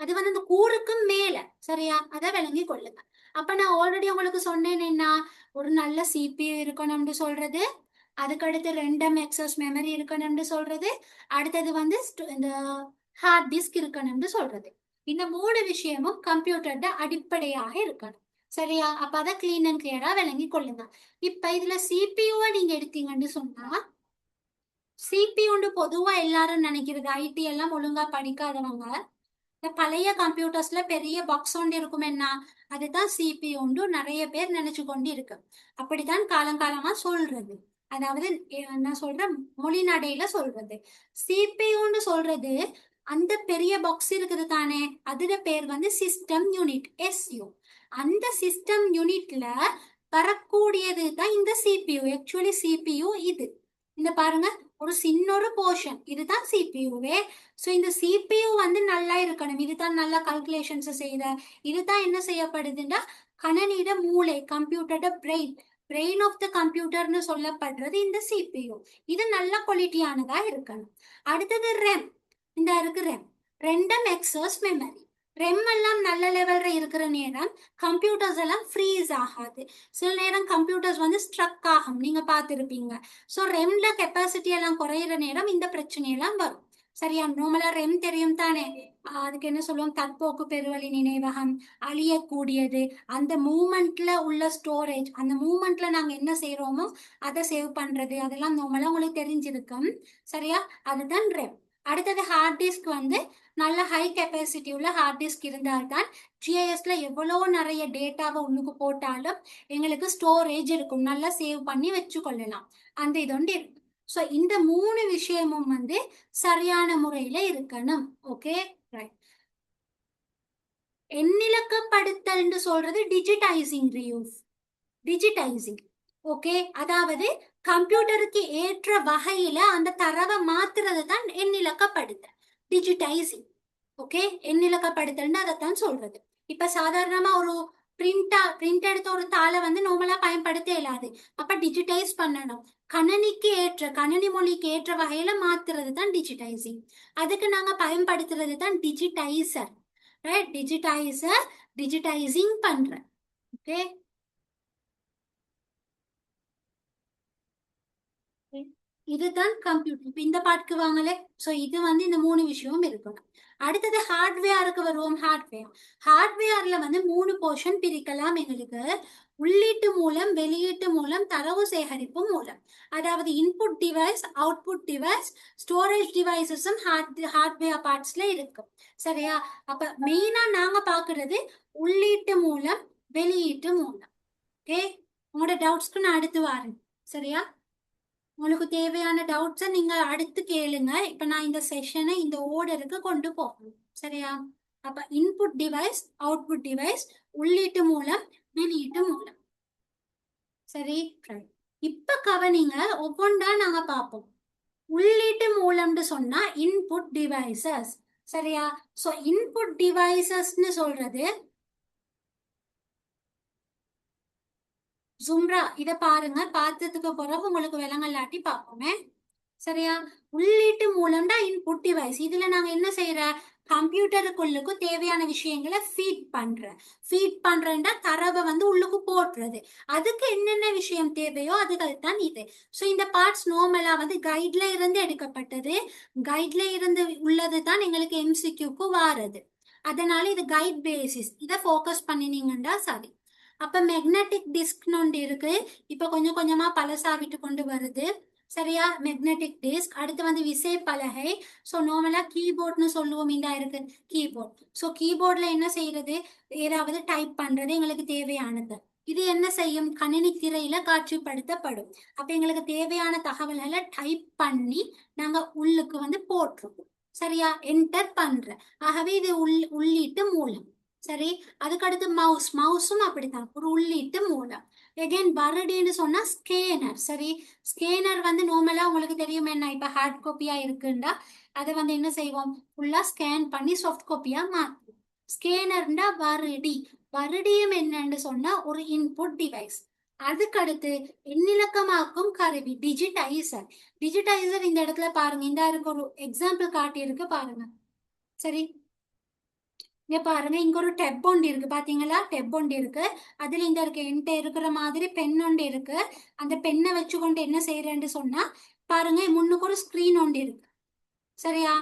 S1: அது அந்த கூறுக்கும் மேல. சரியா? அதை விளங்கி கொள்ளுங்க. அப்ப நான் ஆல்ரெடி உங்களுக்கு சொன்னேன், என்ன ஒரு நல்ல சிபியு இருக்கணும்னு சொல்றது, அதுக்கடுத்து 2 எக்ஸஸ் மெமரி இருக்கணும்னு சொல்றது, அடுத்தது இந்த ஹார்ட் டிஸ்க் இருக்கணும்னு சொல்றது. இந்த 3 விஷயமும் கம்ப்யூட்டரோட அடிப்படையாக இருக்கணும். சரியா? அப்ப அதை கிளீன் அண்ட் கிளியரா விளங்கி கொள்ளுங்க. இப்ப இதுல சிபியூவை நீங்க எடுத்தீங்கன்னு சொன்னா, சிபியூன்னு பொதுவா எல்லாரும் நினைக்கிறது, ஐடி எல்லாம் ஒழுங்கா படிக்காதவங்க, பழைய கம்ப்யூட்டர்ஸ்ல பெரிய பாக்ஸ் ஒன்று இருக்கும், என்ன அதுதான் சிபியூன்னு நிறைய பேர் நினைச்சு கொண்டு இருக்கு. அப்படித்தான் காலங்காலமா சொல்றது. அதாவது நான் சொல்றேன், மொழி நடையில சொல்றது. சிபியூன்னு சொல்றது அந்த பெரிய பாக்ஸ் இருக்குது தானே, அதுல பேர் சிஸ்டம் யூனிட், எஸ்யூ. அந்த சிஸ்டம் யூனிட்ல வரக்கூடியது தான் இந்த சிபியூ. ஆக்சுவலி சிபியூ இது இந்த பாருங்க, ஒரு சின்ன ஒரு போர்ஷன், இதுதான் சிபியூவே. ஸோ இந்த சிபியூ நல்லா இருக்கணும், இதுதான் நல்லா கால்குலேஷன்ஸ் செய்த, இதுதான் என்ன செய்யப்படுதுன்னா கணனிட மூளை, கம்ப்யூட்டரோட பிரெயின், பிரெயின் ஆஃப் த கம்ப்யூட்டர்னு சொல்லப்படுறது இந்த சிபியூ. இது நல்ல குவாலிட்டியானதா இருக்கணும். அடுத்தது ரெம். இந்த இருக்கு ரெம், 2 எக்ஸஸ் மெமரி. ரெம் எல்லாம் நல்ல லெவல்ல இருக்கிற நேரம் கம்ப்யூட்டர்ஸ் எல்லாம் ஃப்ரீஸ் ஆகாது. சில நேரம் கம்ப்யூட்டர்ஸ் ஸ்ட்ரக் ஆகும், நீங்க பார்த்துருப்பீங்க. ஸோ ரெம்ல கெப்பாசிட்டி எல்லாம் குறையிற நேரம் இந்த பிரச்சனையெல்லாம் வரும். சரியா? நார்மலா ரெம் தெரியும் தானே, அதுக்கு என்ன சொல்லுவோம், தற்போக்கு பெருவழி நினைவகம், அழியக்கூடியது, அந்த மூமெண்ட்ல உள்ள ஸ்டோரேஜ், அந்த மூமெண்ட்ல நாங்க என்ன செய்யறோமோ அதை சேவ் பண்றது, அதெல்லாம் நார்மலா உங்களுக்கு தெரிஞ்சிருக்கும். சரியா? அதுதான் ரெம். அடுத்தது ஹார்ட் டிஸ்க். நல்ல ஹை கெப்பாசிட்டி உள்ள ஹார்ட் டிஸ்க் இருந்தால்தான் ஜிஐஎஸ்ல எவ்வளோ நிறைய டேட்டாவை உள்ளுக்கு போட்டாலும் எங்களுக்கு ஸ்டோரேஜ் இருக்கும், நல்லா சேவ் பண்ணி வச்சு கொள்ளலாம். அந்த இதொண்டு இருக்கு. ஸோ இந்த 3 விஷயமும் சரியான முறையில இருக்கணும். Okay, right. எண்ணிலக்கப்படுத்தல்னு சொல்றது டிஜிட்டைசிங் ரியூஸ், டிஜிட்டைசிங். ஓகே, அதாவது கம்ப்யூட்டருக்கு ஏற்ற வகையில அந்த தரவை மாத்துறது தான் எண்ணிலக்கப்படுத்தல், டிஜிட்டைசிங். ஓகே, எண்ணிலக்கப்படுத்தல்னு அதைத்தான் சொல்றது. இப்ப சாதாரணமா ஒரு பிரிண்ட் எடுத்த ஒரு தாளை நார்மலா பயன்படுத்த இயலாது. அப்ப டிஜிட்டைஸ் பண்ணணும், கணனிக்கு ஏற்ற, கணனி மொழிக்கு ஏற்ற வகையில மாத்துறது தான் டிஜிட்டைசிங். அதுக்கு நாங்க பயன்படுத்துறது தான் டிஜிட்டைசர். ரைட்? டிஜிட்டைசர் டிஜிட்டைசிங் பண்ற. ஓகே, இதுதான் கம்ப்யூட்டர். இப்ப இந்த பாட்டுக்கு வாங்கலே. சோ இது இந்த 3 விஷயமும் இருக்கணும். அடுத்தது ஹார்ட்வேருக்கு வருவோம். ஹார்ட்வேர்ல 3 போர்ஷன் பிரிக்கலாம் எங்களுக்கு. உள்ளீட்டு மூலம், வெளியீட்டு மூலம், தரவு சேகரிப்பு மூலம். அதாவது input device, output device, storage டிவைசஸும் ஹார்ட்வேர் பார்ட்ஸ்ல இருக்கு. சரியா? அப்ப மெயினா நாங்க பாக்குறது உள்ளீட்டு மூலம், வெளியீட்டு மூலம். ஓகே, உங்களோட டவுட்ஸ்க்கு நான் அடுத்து வரேன். சரியா? உங்களுக்கு தேவையான டவுட்ஸை நீங்க அடுத்து கேளுங்க. இப்ப நான் இந்த செஷனை இந்த ஓர்டருக்கு கொண்டு போகணும். சரியா? அப்ப இன்புட் டிவைஸ், அவுட்புட் டிவைஸ், உள்ளீட்டு மூலம், வெளியீட்டு மூலம். சரி, இப்ப கவனிங்க, ஒவ்வொன்றா நாங்க பார்ப்போம். உள்ளீட்டு மூலம்னு சொன்னா இன்புட் டிவைசஸ். சரியா? சோ இன்புட் டிவைசஸ்னு சொல்றது, ஜும்ரா இத பாருங்க, பார்த்ததுக்கு பிறகு உங்களுக்கு விலங்கல்லாட்டி பார்ப்போமே. சரியா? உள்ளீட்டு மூலம்டா இன்புட் டிவைஸ். இதுல நாங்க என்ன செய்யற, கம்ப்யூட்டருக்குள்ளுக்கு தேவையான விஷயங்களை ஃபீட் பண்றேன்டா தரவை வந்து உள்ளுக்கு போட்டுறது. அதுக்கு என்னென்ன விஷயம் தேவையோ அதுகள் தான் இது. ஸோ இந்த பார்ட்ஸ் நார்மலா வந்து கைட்ல இருந்து எடுக்கப்பட்டது. கைட்ல இருந்து உள்ளது தான் எங்களுக்கு எம்சிக்யூக்கு வாரது. அதனால இது கைட் பேசிஸ், இதை ஃபோக்கஸ் பண்ணினீங்கன்னா சரி. அப்ப மேக்னெட்டிக் டிஸ்க்னு ஒன்று இருக்கு. இப்ப கொஞ்சம் கொஞ்சமா பழசாவிட்டு கொண்டு வருது. சரியா, மேக்னெட்டிக் டிஸ்க். அடுத்து வந்து விசைப்பலகை. ஸோ நார்மலா கீபோர்ட்னு சொல்லுவோம், இந்த இருக்கு கீபோர்ட். ஸோ கீபோர்ட்ல என்ன செய்யறது, ஏதாவது டைப் பண்றது எங்களுக்கு தேவையானது. இது என்ன செய்யும், கணினி திரையில காட்சிப்படுத்தப்படும். அப்ப எங்களுக்கு தேவையான தகவல்களை டைப் பண்ணி நாங்க உள்ளுக்கு வந்து போட்டுருவோம். சரியா, என்டர் பண்ற. ஆகவே இது உள்ளீட்டு மூலம். சரி, அதுக்கடுத்து மவுஸும் அப்படித்தான் ஒரு உள்ளீட்டு மூலம். எகைன் வருடின்னு சொன்னா ஸ்கேனர். சரி, ஸ்கேனர் வந்து நார்மலா உங்களுக்கு தெரியும் என்ன, இப்ப ஹார்ட் காப்பியா இருக்குண்டா அதை வந்து என்ன செய்வோம், ஃபுல்லா ஸ்கேன் பண்ணி சாஃப்ட் காப்பியா மாற்றுவோம். ஸ்கேனர்ண்டா வருடி. வருடியும் என்னன்னு சொன்னா ஒரு இன்புட் டிவைஸ். அதுக்கடுத்து எண்ணிலக்கமாக்கும் கருவி டிஜிடைசர். டிஜிடைசர் இந்த இடத்துல பாருங்க, இந்த இருக்கு ஒரு எக்ஸாம்பிள் காட்டி இருக்கு பாருங்க. சரி, இங்க பாருங்க, இங்க ஒரு டெப் ஒன்று இருக்கு பாத்தீங்களா, டெப் ஒன்று இருக்கு. அதுல இந்த இருக்கு என்கிட்ட இருக்கிற மாதிரி பென் ஒன்று இருக்கு. அந்த பெண்ணை வச்சுக்கொண்டு என்ன செய்யறேன்னு சொன்னா பாருங்க, முன்னுக்கு ஒரு ஸ்கிரீன் ஒன்று இருக்கு. சரியா,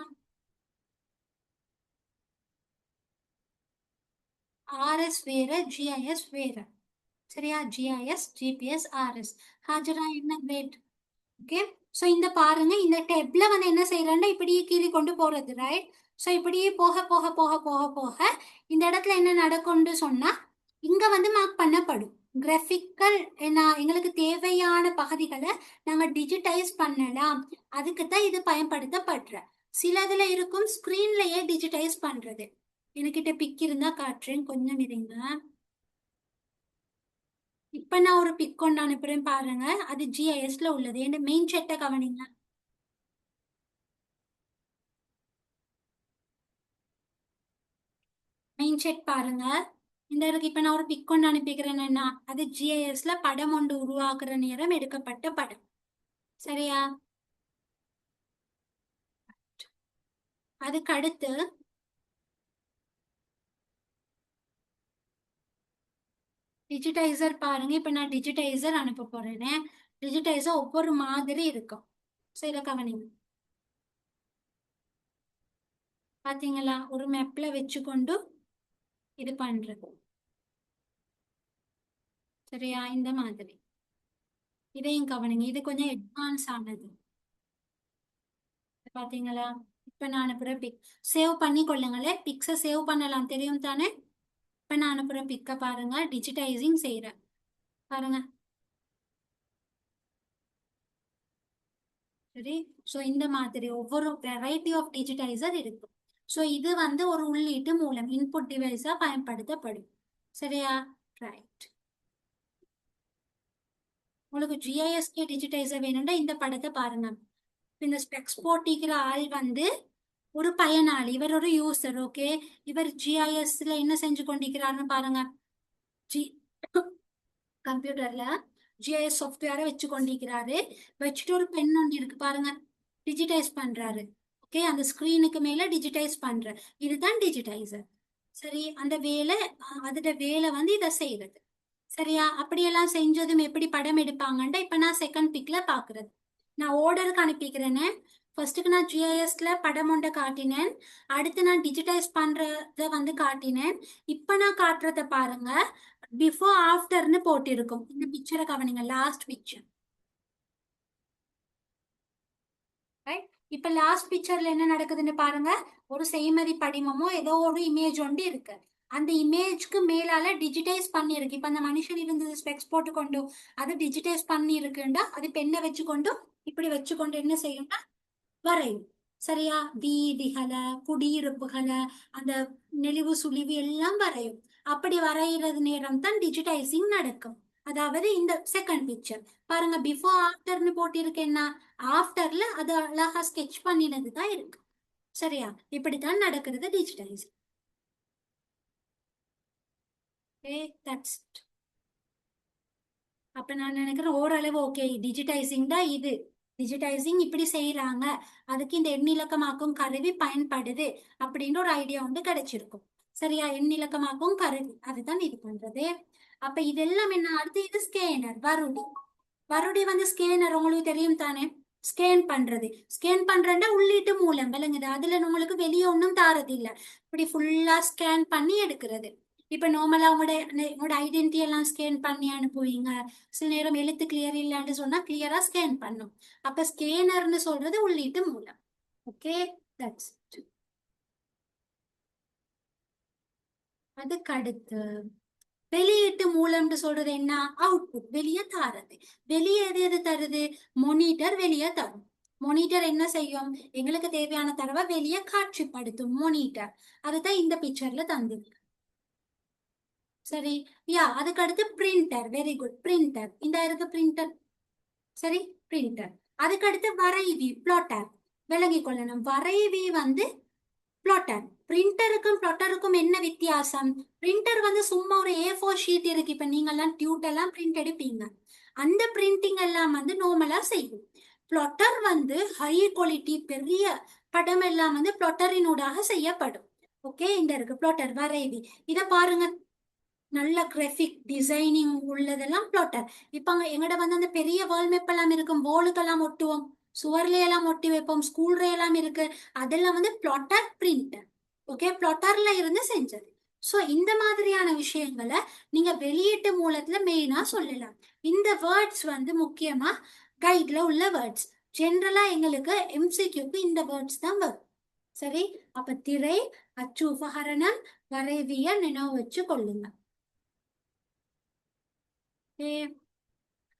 S1: ஆர்எஸ் வேற, ஜிஐஎஸ் வேற. சரியா, ஜிஐஎஸ், ஜிபிஎஸ், ஆர்எஸ். ஹாஜரா என்ன கிரேட். ஓகே. ஸோ இந்த பாருங்க, இந்த டெப்ல வந்து என்ன செய்யறேன்னா இப்படியே கீறி கொண்டு போறது, ரைட். ஸோ இப்படியே போக போக போக போக போக இந்த இடத்துல என்ன நடக்கும்னு சொன்னா இங்க வந்து மார்க் பண்ணப்படும் கிராஃபிக்கல். என்ன, எங்களுக்கு தேவையான பகுதிகளை நாங்க டிஜிட்டைஸ் பண்ணலாம். அதுக்கு தான் இது பயன்படுத்தப்படுற. சிலதுல இருக்கும் ஸ்கிரீன்லயே டிஜிட்டைஸ் பண்றது. என்கிட்ட பிக் இருந்தா காட்டுறேன், கொஞ்சம் இருங்க. இப்ப நான் ஒரு பிக் கொண்டு அனுப்புறேன் பாருங்க, அது ஜிஐஎஸ்ல உள்ளது. என் மெயின் செட்டை கவனிங்க. மெயின் செட் பாருங்க, இந்த இருக்கு. இப்ப நான் ஒரு பிக் கொண்டு அனுப்பிக்கிறேன்னா அது ஜிஐஎஸ்ல படம் ஒன்று உருவாக்குற நேரம் எடுக்கப்பட்ட படம். சரியா, அதுக்கு அடுத்து டிஜிடைசர் பாருங்க. இப்ப நான் டிஜிடைசர் அனுப்ப போறேனே. டிஜிடைசர் ஒவ்வொரு மாதிரி இருக்கும். சரி, கவனிங்க. பாத்தீங்களா, ஒரு மேப்ல வச்சுக்கொண்டு இது பண்றது. சரியா, இந்த மாதிரி. இதையும் கவனிங்க, இது கொஞ்சம் அட்வான்ஸ் ஆனது. பாத்தீங்களா, இப்ப நான் அனுப்புற பிக் சேவ் பண்ணி கொள்ளுங்களேன். பிக்ஸை சேவ் பண்ணலாம், தெரியும் தானே. இப்ப நான் அனுப்புற பிக்க பாருங்க, டிஜிடைசிங் செய்யறேன் பாருங்க. சரி, ஸோ இந்த மாதிரி ஒவ்வொரு வெரைட்டி ஆஃப் டிஜிடைசர் இருக்கு. ஸோ இது வந்து ஒரு உள்ளீட்டு மூலம், இன்புட் டிவைஸா பயன்படுத்தப்படும். சரியா, ரைட். உங்களுக்கு ஜிஐஎஸ்கே டிஜிடைசர் வேணும்னா இந்த படத்தை பாருங்க. இந்த ஸ்பெக்ஸ் போட்டிக்கிற ஆள் வந்து ஒரு பயனாளி, இவர் ஒரு யூசர். ஓகே, இவர் ஜிஐஎஸ்ல என்ன செஞ்சு கொண்டிருக்கிறாருன்னு பாருங்க. ஜி கம்ப்யூட்டர்ல ஜிஐஎஸ் சாஃப்ட்வேரை வச்சு கொண்டிருக்கிறாரு. வச்சுட்டு ஒரு பென் ஒன்று இருக்கு பாருங்க, டிஜிடைஸ் பண்றாரு. ஓகே, அந்த ஸ்கிரீனுக்கு மேல டிஜிடைஸ் பண்ற. இதுதான் டிஜிடைசர். சரி, அந்த வேலை, அதோட வேலை வந்து இதை செய்யறது. சரியா, அப்படியெல்லாம் செஞ்சதும் எப்படி படம் எடுப்பாங்கன்ற இப்ப நான் செகண்ட் பிக்ல பாக்குறது. நான் ஓர்டருக்கு அனுப்பிக்கிறேன்னு. ஃபர்ஸ்ட்டுக்கு நான் ஜிஐஎஸ்ல படம் ஒன்றை காட்டினேன். அடுத்து நான் டிஜிடைஸ் பண்றத வந்து காட்டினேன். இப்ப நான் காட்டுறத பாருங்க, பிஃபோர் ஆஃப்டர்னு போட்டிருக்கும். இந்த பிக்சரை கவனிங்க, லாஸ்ட் பிக்சர். ரைட், இப்ப லாஸ்ட் பிக்சர்ல என்ன நடக்குதுன்னு பாருங்க. ஒரு செய்மதி படிமமோ ஏதோ ஒரு இமேஜ் ஒன்று இருக்கு. அந்த இமேஜ்க்கு மேலால டிஜிடைஸ் பண்ணிருக்கு. இப்ப அந்த மனுஷன் இருந்தது ஸ்பெக்ஸ் போட்டுக்கொண்டு அது டிஜிடைஸ் பண்ணி இருக்குண்டா அது பெண்ணை வச்சுக்கொண்டு இப்படி வச்சுக்கொண்டு என்ன செய்யும்னா வரையும். சரியா, வீதிகளை, குடியிருப்புகளை, அந்த நெளிவு சுழிவு எல்லாம் வரையும். அப்படி வரைகிறது நேரம் தான் டிஜிடைசிங் நடக்கும். அதாவது இந்த செகண்ட் பிக்சர் பாருங்க, பிஃபோர் ஆஃப்டர்னு போட்டிருக்கேன்னா ஆஃப்டர்ல அது அழகா ஸ்கெட்ச் பண்ணினது தான் இருக்கு. சரியா, இப்படித்தான் நடக்கிறது டிஜிடைசிங். அப்ப நான் நினைக்கிறேன் ஓரளவு ஓகே, டிஜிடைசிங் தான் இது. டிஜிட்டைசிங் இப்படி செய்யறாங்க, அதுக்கு இந்த எண்ணிலக்கமாக்கும் கருவி பயன்படுது அப்படின்னு ஒரு ஐடியா வந்து கிடைச்சிருக்கும். சரியா? எண்ணிலக்கமாக்கும் கருவி அதுதான் இது பண்றது. அப்ப இதெல்லாம் என்ன, அடுத்து இது ஸ்கேனர் வருடி. வருடி வந்து ஸ்கேனர் உங்களுக்கு தெரியும் தானே, ஸ்கேன் பண்றது. ஸ்கேன் பண்றேன்னா உள்ளீட்டு மூலம் விளங்குது, அதுல உங்களுக்கு வெளியே ஒன்றும் தாரது இல்ல, இப்படி ஃபுல்லா ஸ்கேன் பண்ணி எடுக்கிறது. இப்ப நார்மலா உங்களோட ஐடென்டிட்டி எல்லாம் ஸ்கேன் பண்ணி அனுப்புவீங்க, சில நேரம் எழுத்து கிளியர் இல்லைன்னு சொன்னா கிளியரா ஸ்கேன் பண்ணும். அப்ப ஸ்கேனர்னு சொல்றது உள்ளீட்டு மூலம். ஓகே, தட்ஸ் அதுக்கு அடுத்து வெளியீட்டு மூலம்னு சொல்றது என்ன, அவுட்புட் வெளியே தாரது. வெளியே எது எது தருது, மொனிட்டர் வெளியே தரும். மொனிட்டர் என்ன செய்யும், எங்களுக்கு தேவையான தரவை வெளியே காட்சிப்படுத்தும் மொனிட்டர். அதுதான் இந்த பிக்சர்ல தந்திருக்கு. சரி, யா அதுக்கு அடுத்து பிரிண்டர். வெரி குட், பிரிண்டர் இந்த இருக்கு பிரிண்டர். சரி, பிரிண்டர். அதுக்கு அடுத்து வரைவி, பிளாட்டர். விளங்கி கொள்ளணும், வரைவி வந்து பிளாட்டர். பிரிண்டருக்கும் பிளாட்டருக்கும் என்ன வித்தியாசம், பிரிண்டர் வந்து சும்மா ஒரு A4 ஷீட் இருக்கு, இப்ப நீங்க எல்லாம் டியூட் எல்லாம் பிரிண்ட் எடுப்பீங்க, அந்த பிரிண்டிங் எல்லாம் வந்து நார்மலா செய்யும். பிளாட்டர் வந்து ஹை குவாலிட்டி பெரிய படம் எல்லாம் வந்து பிளாட்டரினூடாக செய்யப்படும். ஓகே, இந்த இருக்கு பிளாட்டர் வரைவி. இத பாருங்க, நல்ல கிராஃபிக் டிசைனிங் உள்ளதெல்லாம் பிளாட்டர். இப்ப அங்க எங்கட வந்து அந்த பெரிய வேர்ல்ட் மேப் எல்லாம் இருக்கும், போர்டுக்கெல்லாம் ஒட்டுவோம், சுவர்ல எல்லாம் ஒட்டி வைப்போம், ஸ்கூல்ல எல்லாம் இருக்கு, அதெல்லாம் வந்து பிளாட்டர் பிரிண்டர். ஓகே, பிளாட்டர்ல இருந்து செஞ்சது. ஸோ இந்த மாதிரியான விஷயங்களை நீங்க வெளியீட்டு மூலத்துல மெயினா சொல்லலாம். இந்த வேர்ட்ஸ் வந்து முக்கியமா கைட்ல உள்ள வேர்ட்ஸ். ஜென்ரலா எங்களுக்கு MCQக்கு இந்த வேர்ட்ஸ் தான் வரும். சரி, அப்ப திரை, அச்சு உபகரணம், வரைவிய நினைவு வச்சு கொள்ளுங்க.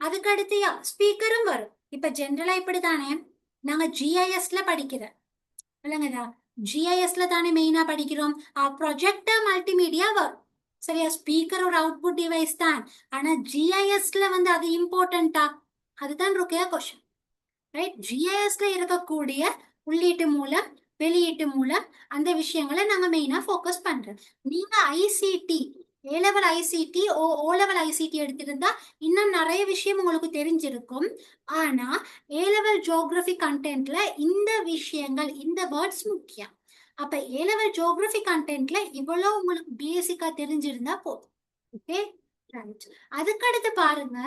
S1: அதுக்கு அடுத்தியா ஸ்பீக்கரும் வரும். இப்ப ஜென்ரலா இப்படித்தானே நாங்க GISல படிக்கிறோம் இல்லைங்கதா, GISல தானே மெயினா படிக்கிறோம். ப்ரொஜெக்டர் மல்டிமீடியா வரும். சரியா, ஸ்பீக்கர் ஒரு அவுட்புட் டிவைஸ் தான், ஆனா GISல வந்து அது இம்பார்ட்டன்டா, அதுதான் இருக்கையா கொஸ்டின். ரைட், GISல இருக்கக்கூடிய உள்ளீட்டு மூலம் வெளியீட்டு மூலம் அந்த விஷயங்களை நாங்க மெயினா ஃபோக்கஸ் பண்றோம். நீங்க ICT A-level ICT O-level ICT எடுத்திருந்தா இன்னும் நிறைய விஷயம் உங்களுக்கு தெரிஞ்சிருக்கும். ஆனா A-level ஜியோகிராஃபி கண்டென்ட்ல இந்த விஷயங்கள் இந்த வேர்ட்ஸ் முக்கியம். அப்ப A-level ஜியோகிராஃபி கண்டென்ட்ல இவ்வளவு உங்களுக்கு பேசிக்கா தெரிஞ்சிருந்தா போதும். Okay, right. அதுக்கடுத்து பாருங்க,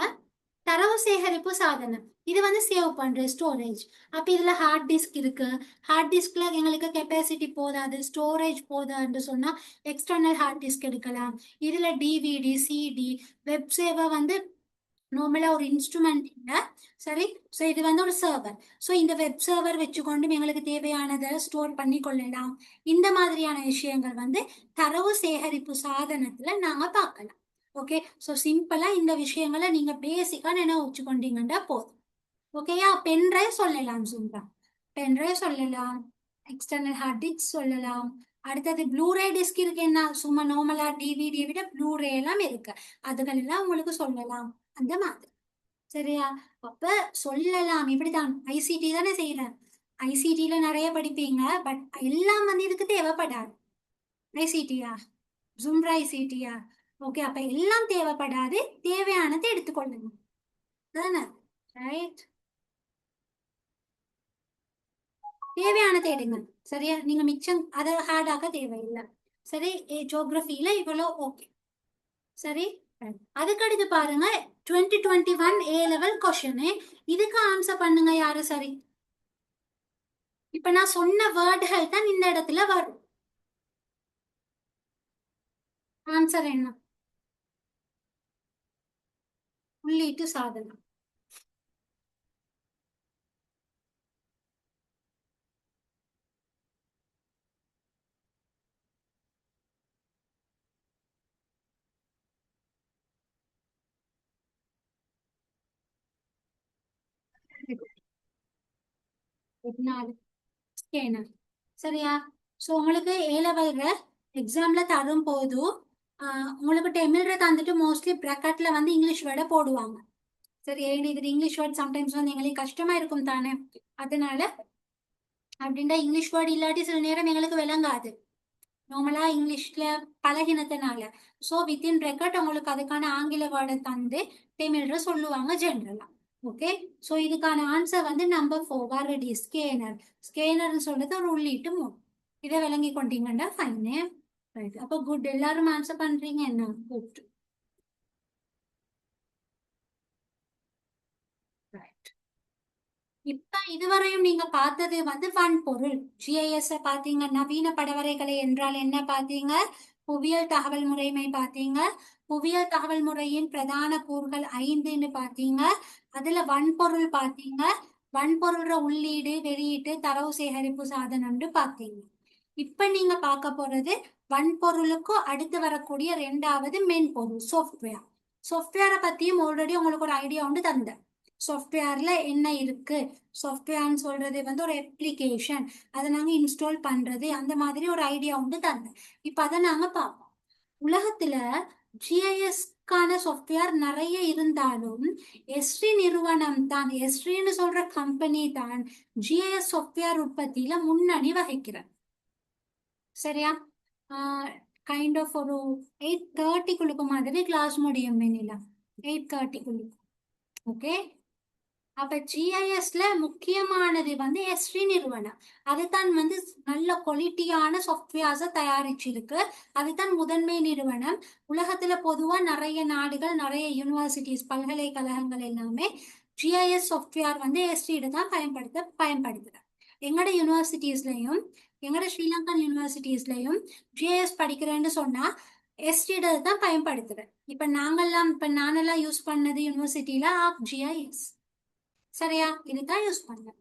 S1: தரவு சேகரிப்பு சாதனம். இது வந்து சேவ் பண்ற ஸ்டோரேஜ். அப்ப இதுல ஹார்ட் டிஸ்க் இருக்கு, ஹார்ட் டிஸ்க்ல எங்களுக்கு கெப்பாசிட்டி போதாது, ஸ்டோரேஜ் போதாதுன்னு சொன்னா எக்ஸ்டர்னல் ஹார்ட் டிஸ்க் எடுக்கலாம். இதுல DVD CD வெப் சேவர் வந்து நார்மலா ஒரு இன்ஸ்ட்ருமெண்ட் இல்ல. சரி, ஸோ இது வந்து ஒரு சர்வர். ஸோ இந்த வெப் சர்வர் வச்சுக்கொண்டு எங்களுக்கு தேவையானதை ஸ்டோர் பண்ணி கொள்ளலாம். இந்த மாதிரியான விஷயங்கள் வந்து தரவு சேகரிப்பு சாதனத்துல நாங்க பார்க்கலாம். ஓகே, ஸோ சிம்பிளா இந்த விஷயங்களை நீங்க பேசிக்கா நினைவு வச்சுக்கொண்டீங்கன்னா போதும். ஓகேயா, பென்ட்ரைவ் சொல்லலாம், சும்மா பென்ட்ரைவ் சொல்லலாம், எக்ஸ்டர்னல் ஹார்ட் டிஸ்க் சொல்லலாம். அடுத்தது ப்ளூரே டிஸ்க் இருக்கு, என்ன சும்மா நார்மலா DVD விட ப்ளூரே எல்லாம் இருக்கு, அதுகள் எல்லாம் உங்களுக்கு சொல்லலாம் அந்த மாதிரி. சரியா, அப்ப சொல்லலாம் இப்படிதான். ஐசிடி தானே செய்யறேன், ஐசிடில நிறைய படிப்பீங்க, பட் எல்லாம் வந்து இதுக்கு தேவைப்படாது. ஐசிடியா, ஜும்ரா ஐசிடியா, ஓகே, அப்ப எல்லாம் தேவைப்படாது, தேவையானதை எடுத்துக்கொள்ளுங்க தானே. ரைட், தேவையானதை எடுங்க. சரியா, நீங்க மிச்சம் அதை ஹார்டாக்க தேவையில்லை. சரி, ஜியோகிரபியில இவ்வளோ ஓகே. சரி, அதுக்கடுத்து பாருங்க 2021 A-level கொஸ்டின். இதுக்கு ஆன்சர் பண்ணுங்க யாரு சரி. இப்ப நான் சொன்ன வேர்டுகள் தான் இந்த இடத்துல வரும். ஆன்சர் என்ன, உள்ளீட்டு சாதனம். ஸ்கேனர். சரியா, ஸோ உங்களுக்கு A-level எக்ஸாம்ல தரும் போது உங்களுக்கு டெமிழ்ல தந்துட்டு மோஸ்ட்லி ப்ராக்கெட்ல வந்து இங்கிலீஷ் வேர்டை போடுவாங்க. சரி, ஏன் இது இங்கிலீஷ் வேர்ட் சம்டைம்ஸ் வந்து எங்களுக்கு கஷ்டமா இருக்கும் தானே, அதனால அப்படின்டா இங்கிலீஷ் வேர்டு இல்லாட்டி சில நேரம் எங்களுக்கு விளங்காது, நார்மலா இங்கிலீஷ்ல பழகினதுனால. ஸோ வித்தின் ரெக்கார்ட் உங்களுக்கு அதுக்கான ஆங்கில வேர்டை தந்து தமிழ்ல சொல்லுவாங்க ஜென்ரலா. ஓகே, ஸோ இதுக்கான ஆன்சர் வந்து நம்பர் 4 வரடி ஸ்கேனர். ஸ்கேனர்னு சொல்றது ஒரு உள்ளீட்டு மோட். இதை விளங்கி கொண்டீங்கன்னா ஃபைனே. ரைட், அப்போ குட், எல்லாரும் ஆன்சர் பண்றீங்க என்ன? குட். ரைட், இப்ப இதுவரையும் நீங்க பார்த்தது வந்து வன்பொருள். ஜிஐஎஸ் பாத்தீங்க, நவீன படவரைகளை என்றால் என்ன பாத்தீங்க, புவியியல் தகவல் முறைமை பாத்தீங்க, புவியியல் தகவல் முறையின் பிரதான கூறுகள் 5ன்னு பாத்தீங்க, அதுல வன்பொருள் பாத்தீங்க, வன்பொருள்ற உள்ளீடு வெளியீட்டு தரவு சேகரிப்பு சாதனம்னு பாத்தீங்க. இப்ப நீங்க பார்க்க போறது வன்பொருளுக்கு அடுத்து வரக்கூடிய 2வது மென்பொருள் சாஃப்ட்வேர். சாஃப்ட்வேரை பத்தியும் ஆல்ரெடி உங்களுக்கு ஒரு ஐடியா உண்டு தந்தேன். சாஃப்ட்வேர்ல என்ன இருக்கு, சாஃப்ட்வேர்னு சொல்றது வந்து ஒரு அப்ளிகேஷன், அதை நாங்க இன்ஸ்டால் பண்றது, அந்த மாதிரி ஒரு ஐடியா உண்டு தந்தேன். இப்ப அதை நாங்க பார்ப்போம். உலகத்துல ஜிஐஎஸ்க்கான சாஃப்ட்வேர் நிறைய இருந்தாலும் எஸ்ரி நிறுவனம் தான், எஸ்ரின்னு சொல்ற கம்பெனி தான் ஜிஐஎஸ் சாஃப்ட்வேர் உற்பத்தியில முன்னணி வகிக்கிறார். சரியா? கைண்ட் ஆஃப் ஒரு 8:30 மாதிரி கிளாஸ் முடியும் வேணிலா, 8:30. ஓகே, அப்ப ஜிஐஎஸ்ல முக்கியமானது வந்து எஸ்ரி நிறுவனம். அதுதான் வந்து நல்ல குவாலிட்டியான சாஃப்ட்வேர்ஸை தயாரிச்சிருக்கு. அதுதான் முதன்மை நிறுவனம். உலகத்துல பொதுவா நிறைய நாடுகள், நிறைய யூனிவர்சிட்டிஸ், பல்கலைக்கழகங்கள் எல்லாமே ஜிஐஎஸ் சாஃப்ட்வேர் வந்து எஸ்ரியிட தான் பயன்படுத்துறாங்க. எங்கட யூனிவர்சிட்டிஸ்லயும், எங்கட ஸ்ரீலங்கன் யூனிவர்சிட்டிஸ்லயும் ஜிஐஎஸ் படிக்கிறேன்னு சொன்னா எஸ்ரியிட தான் பயன்படுத்துறேன். இப்ப நானெல்லாம் யூஸ் பண்ணது யூனிவர்சிட்டியில ஜிஐஎஸ். சரியா? இதுதான் யூஸ் பண்ணேன்.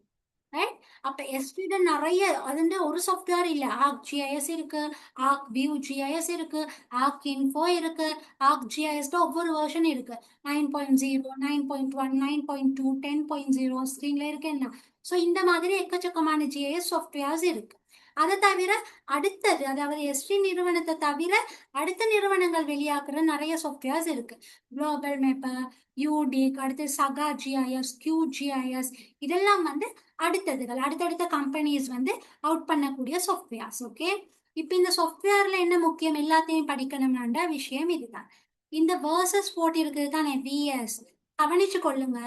S1: ரைட், அப்ப எஸ்பிட நிறைய, அதுல ஒரு சாஃப்ட்வேர் இல்ல, ஆர்க் ஜிஐஎஸ் இருக்கு, ஆர்க் வியூ ஜிஐஎஸ் இருக்கு, ஆர்க் இன்ஃபோ இருக்கு, ஆர்க் ஜிஐஎஸ்ல ஒவ்வொரு வெர்ஷன் இருக்கு. 9.0, 9.1, 9.2, 10.0 ஸ்க்ரீன்ல இருக்கு என்ன. ஸோ இந்த மாதிரி எக்கச்சக்கமான ஜிஐஎஸ் சாஃப்ட்வேர்ஸ் இருக்கு. அதை தவிர அடுத்தது, அதாவது எஸ்டி நிறுவனத்தை தவிர அடுத்த நிறுவனங்கள் வெளியாக்குற நிறைய சாஃப்ட்வேர்ஸ் இருக்கு. குளோபல் மேப்பர், யூடிக், அடுத்து சகா ஜிஐஎஸ், கியூ ஜிஐஎஸ், இதெல்லாம் வந்து அடுத்தடுத்த கம்பெனிஸ் வந்து அவுட் பண்ணக்கூடிய சாஃப்ட்வேர்ஸ். ஓகே, இப்போ இந்த சாஃப்ட்வேர்ல என்ன முக்கியம், எல்லாத்தையும் படிக்கணும்னா விஷயம் இதுதான். இந்த வேர்சஸ் போட்டு இருக்குது தானே, விஎஸ், கவனிச்சு கொள்ளுங்க.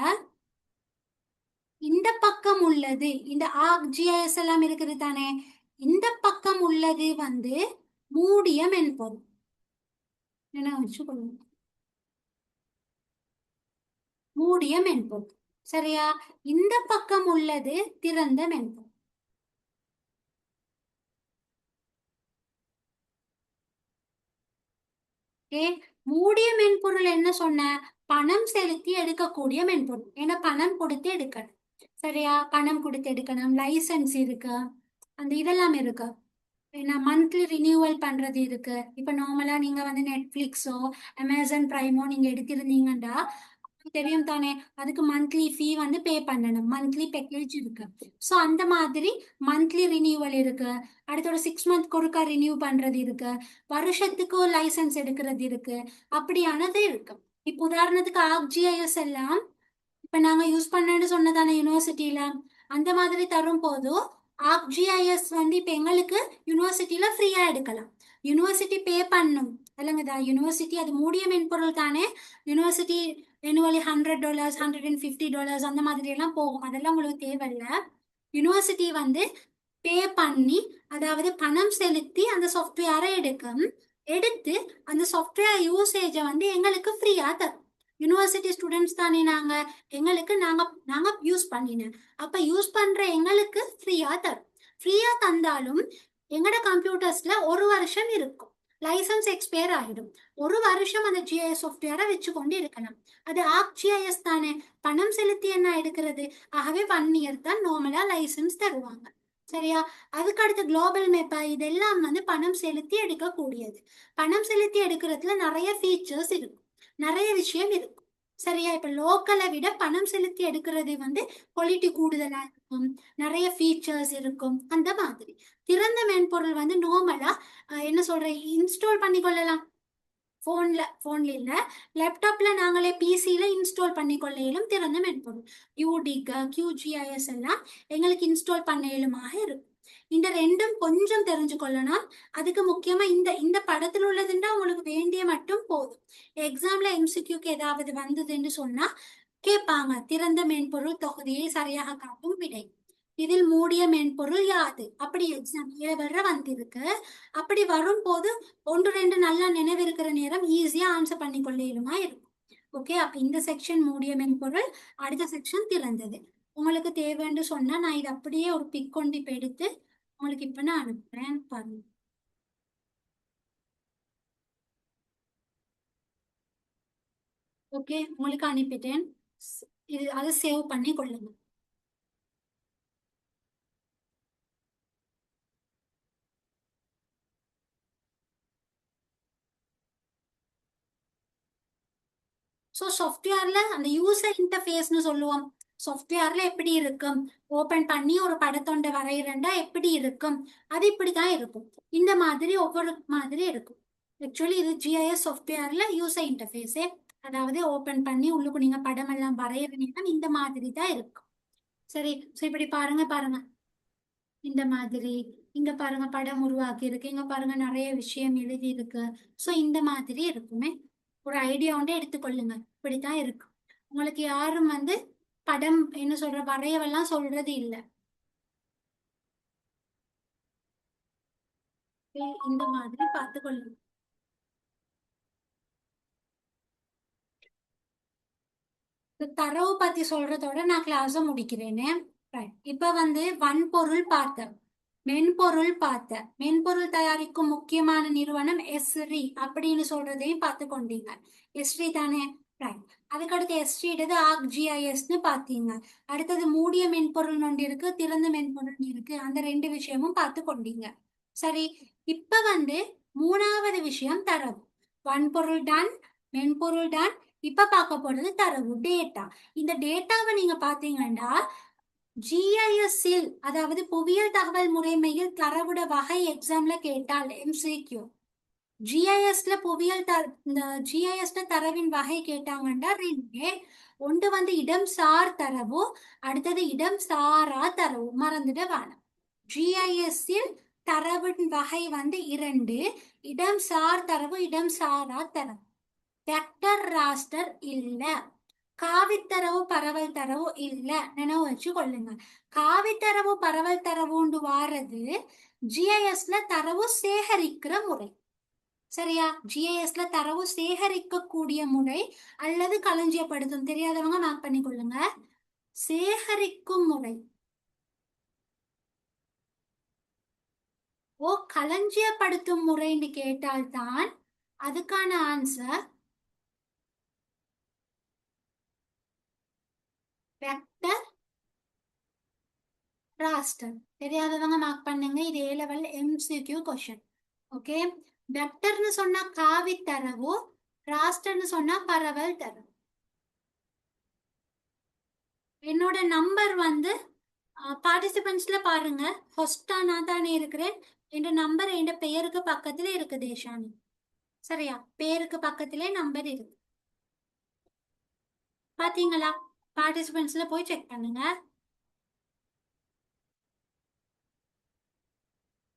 S1: இந்த பக்கம் உள்ளது, இந்த ஜிஐஎஸ் எல்லாம் இருக்குது தானே, இந்த பக்கம் உள்ளது வந்து மூடிய மென்பொருள். என்ன வச்சு கொள்ளுங்க, மூடிய மென்பொருள். சரியா? இந்த பக்கம் உள்ளது திறந்த மென்பொருள். மூடிய மென்பொருள் என்ன சொன்ன, பணம் செலுத்தி எடுக்கக்கூடிய மென்பொருள். ஏன்னா பணம் கொடுத்து எடுக்கணும். சரியா? பணம் கொடுத்து எடுக்கணும், லைசன்ஸ் இருக்கு, அந்த இதெல்லாம் இருக்கு. ஏன்னா மந்த்லி ரினியூவல் பண்றது இருக்கு. இப்ப நார்மலா நீங்க வந்து நெட்ஃபிளிக்ஸோ அமேசான் பிரைமோ நீங்க எடுத்திருந்தீங்கன்னா தெரியும் தானே, அதுக்கு மந்த்லி ஃபீ வந்து பே பண்ணணும், மந்த்லி பேக்கேஜ் இருக்கு. ஸோ அந்த மாதிரி மந்த்லி ரினியூவல் இருக்கு. அடுத்தோட 6 மந்த் ஒருக்கா ரினியூ பண்றது இருக்கு, வருஷத்துக்கு லைசன்ஸ் எடுக்கிறது இருக்கு, அப்படியானது இருக்கு. இப்போ உதாரணத்துக்கு ஆர்க்ஜிஐஎஸ் எல்லாம் இப்ப நாங்க யூஸ் பண்ணேன்னு சொன்னதானே யூனிவர்சிட்டியில, அந்த மாதிரி தரும் போது ஆர்க்ஜிஐஎஸ் வந்து இப்ப எங்களுக்கு யூனிவர்சிட்டியில ஃப்ரீயா எடுக்கலாம். யூனிவர்சிட்டி பே பண்ணும் இல்லைங்கதா, யூனிவர்சிட்டி அது மூடிய மென்பொருள் தானே. யூனிவர்சிட்டி annually $100, $150 அந்த மாதிரி எல்லாம் போகும், அதெல்லாம் உங்களுக்கு தேவையில்லை. யூனிவர்சிட்டி வந்து பே பண்ணி, அதாவது பணம் செலுத்தி அந்த சாஃப்ட்வேரை எடுத்து அந்த சாஃப்ட்வேர் யூசேஜை வந்து எங்களுக்கு ஃப்ரீயா தரும். யூனிவர்சிட்டி ஸ்டூடெண்ட்ஸ் தானே நாங்க, எங்களுக்கு நாங்க யூஸ் பண்ணினேன். அப்ப யூஸ் பண்ற எங்களுக்கு ஃப்ரீயா தரும். ஃப்ரீயா தந்தாலும் எங்கட கம்ப்யூட்டர்ஸ்ல ஒரு வருஷம் இருக்கும், லைசன்ஸ் எக்ஸ்பயர் ஆகிடும். ஒரு வருஷம் அந்த ஜிஐஎஸ் சாஃப்ட்வேரை வச்சு கொண்டு இருக்கணும். அது ஜிஐஎஸ் தானே, பணம் செலுத்தி என்ன எடுக்கிறது. ஆகவே 1 இயர் தான் நார்மலா லைசன்ஸ் தருவாங்க. சரியா? அதுக்கு அடுத்து குளோபல் மேப்பா, இதெல்லாம் வந்து பணம் செலுத்தி எடுக்கக்கூடியது. பணம் செலுத்தி எடுக்கிறதுல நிறைய ஃபீச்சர்ஸ் இருக்கும், நிறைய விஷயம் இருக்கும். சரியா? இப்ப லோக்கலை விட பணம் செலுத்தி எடுக்கிறது வந்து குவாலிட்டி கூடுதலா இருக்கும், நிறைய ஃபீச்சர்ஸ் இருக்கும், அந்த மாதிரி. திறந்த மென்பொருள் வந்து நார்மலா என்ன சொல்ற, இன்ஸ்டால் பண்ணி கொள்ளலாம். போன்ல இல்ல, லேப்டாப்ல நாங்களே பிசில இன்ஸ்டால் பண்ணி கொள்ளையிலும் திறந்த மென்பொருள். யூடிக், கியூஜிஐஎஸ் எல்லாம் எங்களுக்கு இன்ஸ்டால் பண்ண இயலுமாக இருக்கும். இந்த ரெண்டும் கொஞ்சம் தெரிஞ்சு கொள்ளணும். அதுக்கு முக்கியமா இந்த படத்துல உள்ளதுன்னா உங்களுக்கு வேண்டிய மட்டும் போதும். எக்ஸாம்ல எம்சிக்யூக்கு ஏதாவது வந்ததுன்னு சொன்னா கேட்பாங்க. திறந்த மென்பொருள் தொகுதியை சரியாக காட்டும் விடை. இதில் மூடிய மென்பொருள் யாது? அப்படி எக்ஸாம் வர வந்திருக்கு. அப்படி வரும்போது ஒன்று ரெண்டு நல்லா நினைவிருக்கிற நேரம் ஈஸியா ஆன்சர் பண்ணி கொள்ளையிலுமா இருக்கும். ஓகே, அப்ப இந்த செக்ஷன் மூடிய மென்பொருள், அடுத்த செக்ஷன் திறந்தது. உங்களுக்கு தேவைன்னு சொன்னா நான் இதை அப்படியே ஒரு பிக் கொண்டு இப்ப எடுத்து உங்களுக்கு இப்ப நான் அனுப்புறேன் பாருங்க. ஓகே, உங்களுக்கு அனுப்பிட்டேன். இது அதை சேவ் பண்ணி கொள்ளுங்க. ஸோ சாஃப்ட்வேர்ல அந்த யூசர் இன்டர்ஃபேஸ்னு சொல்லுவோம். சாஃப்ட்வேர்ல எப்படி இருக்கும், ஓபன் பண்ணி ஒரு படத்தொண்டை வரைகிறண்டா எப்படி இருக்கும், அது இப்படிதான் இருக்கும். இந்த மாதிரி ஒவ்வொரு மாதிரி இருக்கும். ஆக்சுவலி இது ஜிஐஎஸ் சாஃப்ட்வேர்ல யூசர் இன்டர்ஃபேஸே, அதாவது ஓபன் பண்ணி உள்ளுக்கு நீங்க படம் எல்லாம் வரைகிறீங்கன்னா இந்த மாதிரி தான் இருக்கும். சரி, ஸோ இப்படி பாருங்க பாருங்க, இந்த மாதிரி இங்க பாருங்க படம் உருவாக்கி இருக்கு, இங்க பாருங்க நிறைய விஷயம் எழுதி இருக்கு. ஸோ இந்த மாதிரி இருக்குமே, ஒரு ஐடியா ஒன்றே எடுத்துக்கொள்ளுங்க. இப்படித்தான் இருக்கும். உங்களுக்கு யாரும் படம் என்ன சொல்ற வரையவெல்லாம் சொல்றது இல்லை. இந்த மாதிரி பார்த்துக்கொள்ளுங்க. இந்த தரவு பத்தி சொல்றதோட நான் கிளாஸ முடிக்கிறேனே. இப்ப வன்பொருள் பார்த்தேன், மென்பொருள் பார்த்தேன். மென்பொருள் தயாரிக்கும் முக்கியமான நிறுவனம் எஸ்ரி அப்படின்னு சொல்றதையும் பார்த்து கொண்டீங்க. எஸ்ரி தானே, ரைட். அதுக்கடுத்து எஸ்ரிடுது ஆர்க்ஜிஐஎஸ்னு பார்த்தீங்க. அடுத்தது மூடிய மென்பொருள் ஒன்று இருக்கு, திறந்த மென்பொருள் இருக்கு. அந்த ரெண்டு விஷயமும் பார்த்து கொண்டீங்க. சரி, இப்ப மூணாவது விஷயம் தரவு. வன்பொருள் டன், மென்பொருள் டன். இப்ப பார்க்க போறது தரவு, டேட்டா. இந்த டேட்டாவை நீங்க பாத்தீங்கன்னா ஜிஐஎஸ்ஸில், அதாவது புவியியல் தகவல் முறைமையில் தரவுட வகை எக்ஸாம்ல கேட்டால் எம்சிக்யூ, ஜிஐஎஸ்ல புவியியல் இந்த ஜிஐஎஸ்ல தரவின் வகை கேட்டாங்கன்னா ரெண்டே. ஒன்று இடம் சார் தரவு, அடுத்தது இடம் சாரா தரவு. மறந்துட வேணாம். ஜிஐஎஸ்ஸில் தரவின் வகை இரண்டு, இடம் சார் தரவு, இடம் சாரா தரவு. வெக்டர் ராஸ்டர் இல்ல, காவித்தரவு பரவல் தரவு இல்ல, நினைவு வச்சு கொள்ளுங்க. காவித்தரவு பரவல் தரவுண்டு வாரது ஜிஐஎஸ்ல தரவு சேகரிக்கிற முறை. சரியா, ஜிஐஎஸ்ல தரவு சேகரிக்கக்கூடிய முறை அல்லது களஞ்சியப்படுத்தும். தெரியாதவங்க மார்க் பண்ணி கொள்ளுங்க. சேகரிக்கும் முறை. ஓ, களஞ்சியப்படுத்தும் முறைன்னு கேட்டால்தான் அதுக்கான ஆன்சர் வெக்டர் ராஸ்டர். தெரியாதவங்க மார்க் பண்ணுங்க. இது A level MCQ question. Okay, வெக்டர்னு சொன்னா காவி தரவு, ராஸ்டர்னு சொன்னா பரவல் தரவு. என்னோட நம்பர் பார்ட்டிசிபென்ட்ஸ்ல பாருங்க, ஃபர்ஸ்டா நான் தானே இருக்கிறேன். என் நம்பர் என் பெயருக்கு பக்கத்துல இருக்கு தேஷானி. சரியா, பேருக்கு பக்கத்திலே நம்பர் இருக்கு. பாத்தீங்களா? பார்ட்டிசிபென்ட்ஸ்ல போய் செக் பண்ணுங்க.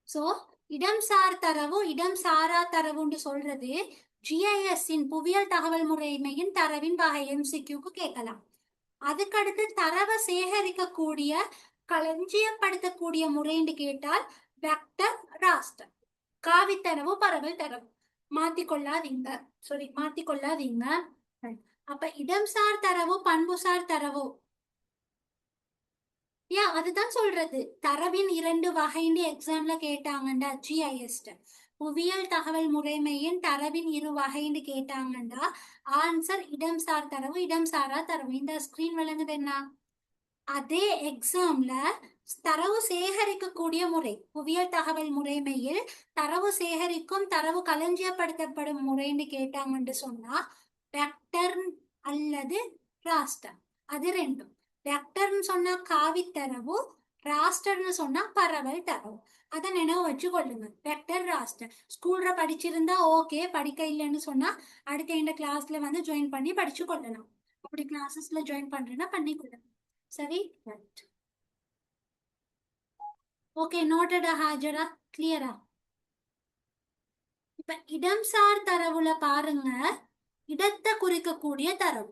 S1: சோ இடம் சார் தரவு, இடம் சாரா தரவுன்னு சொல்றது ஜிஐஎஸ்ஸின் புவியியல் தகவல் முறைமையின் தரவின் வகை எம்சிக்யூக்கு கேட்கலாம். அதுக்கடுத்து தரவை சேகரிக்கக்கூடிய களஞ்சியப்படுத்தக்கூடிய முறைன்னு கேட்டால் வெக்டர் ராஸ்டர். காவித்தரவு பரவல் தரவு. மாத்திக்கொள்ளாதீங்க, மாத்திக்கொள்ளாதீங்க. அப்ப இடம்சார் தரவு, பண்புசார் தரவு. அதுதான் சொல்றது, தரவின் இரண்டு வகைன்னு எக்ஸாம்ல கேட்டாங்கண்டா ஜிஐஎஸ் புவியியல் தகவல் முறைமையின் தரவின் இரு வகைன்னு கேட்டாங்கண்டா ஆன்சர் இடம் சார் தரவு, இடம் சாரா தரவு. இந்த ஸ்கிரீன் விளங்குது என்ன? அதே எக்ஸாம்ல தரவு சேகரிக்கக்கூடிய முறை, புவியியல் தகவல் முறைமையில் தரவு சேகரிக்கும், தரவு களஞ்சியப்படுத்தப்படும் முறைன்னு கேட்டாங்கன்னு சொன்னா வெக்டர் அல்லது ராஸ்டர். அது ரெண்டும். வெக்டர்னு சொன்னா காவி தரவு, ராஸ்டர்னு சொன்னா பரவல் தரவு. அதை நினைவு வச்சு கொள்ளுங்க. வெக்டர் ராஸ்டர் ஸ்கூல்ல படிச்சிருந்தா ஓகே, படிக்க இல்லைன்னு சொன்னா அடுத்த இந்த கிளாஸ்ல ஜாயின் பண்ணி படிச்சு கொள்ளலாம். அப்படி கிளாஸஸ்ல ஜாயின் பண்றேன்னா பண்ணி கொள்ளலாம். சரி, ரைட். ஓகே, நோட்டடா, ஹாஜரா, கிளியரா? இப்ப இடம் சார் தரவுல பாருங்க, இடத்தை குறிக்கக்கூடிய தரவு.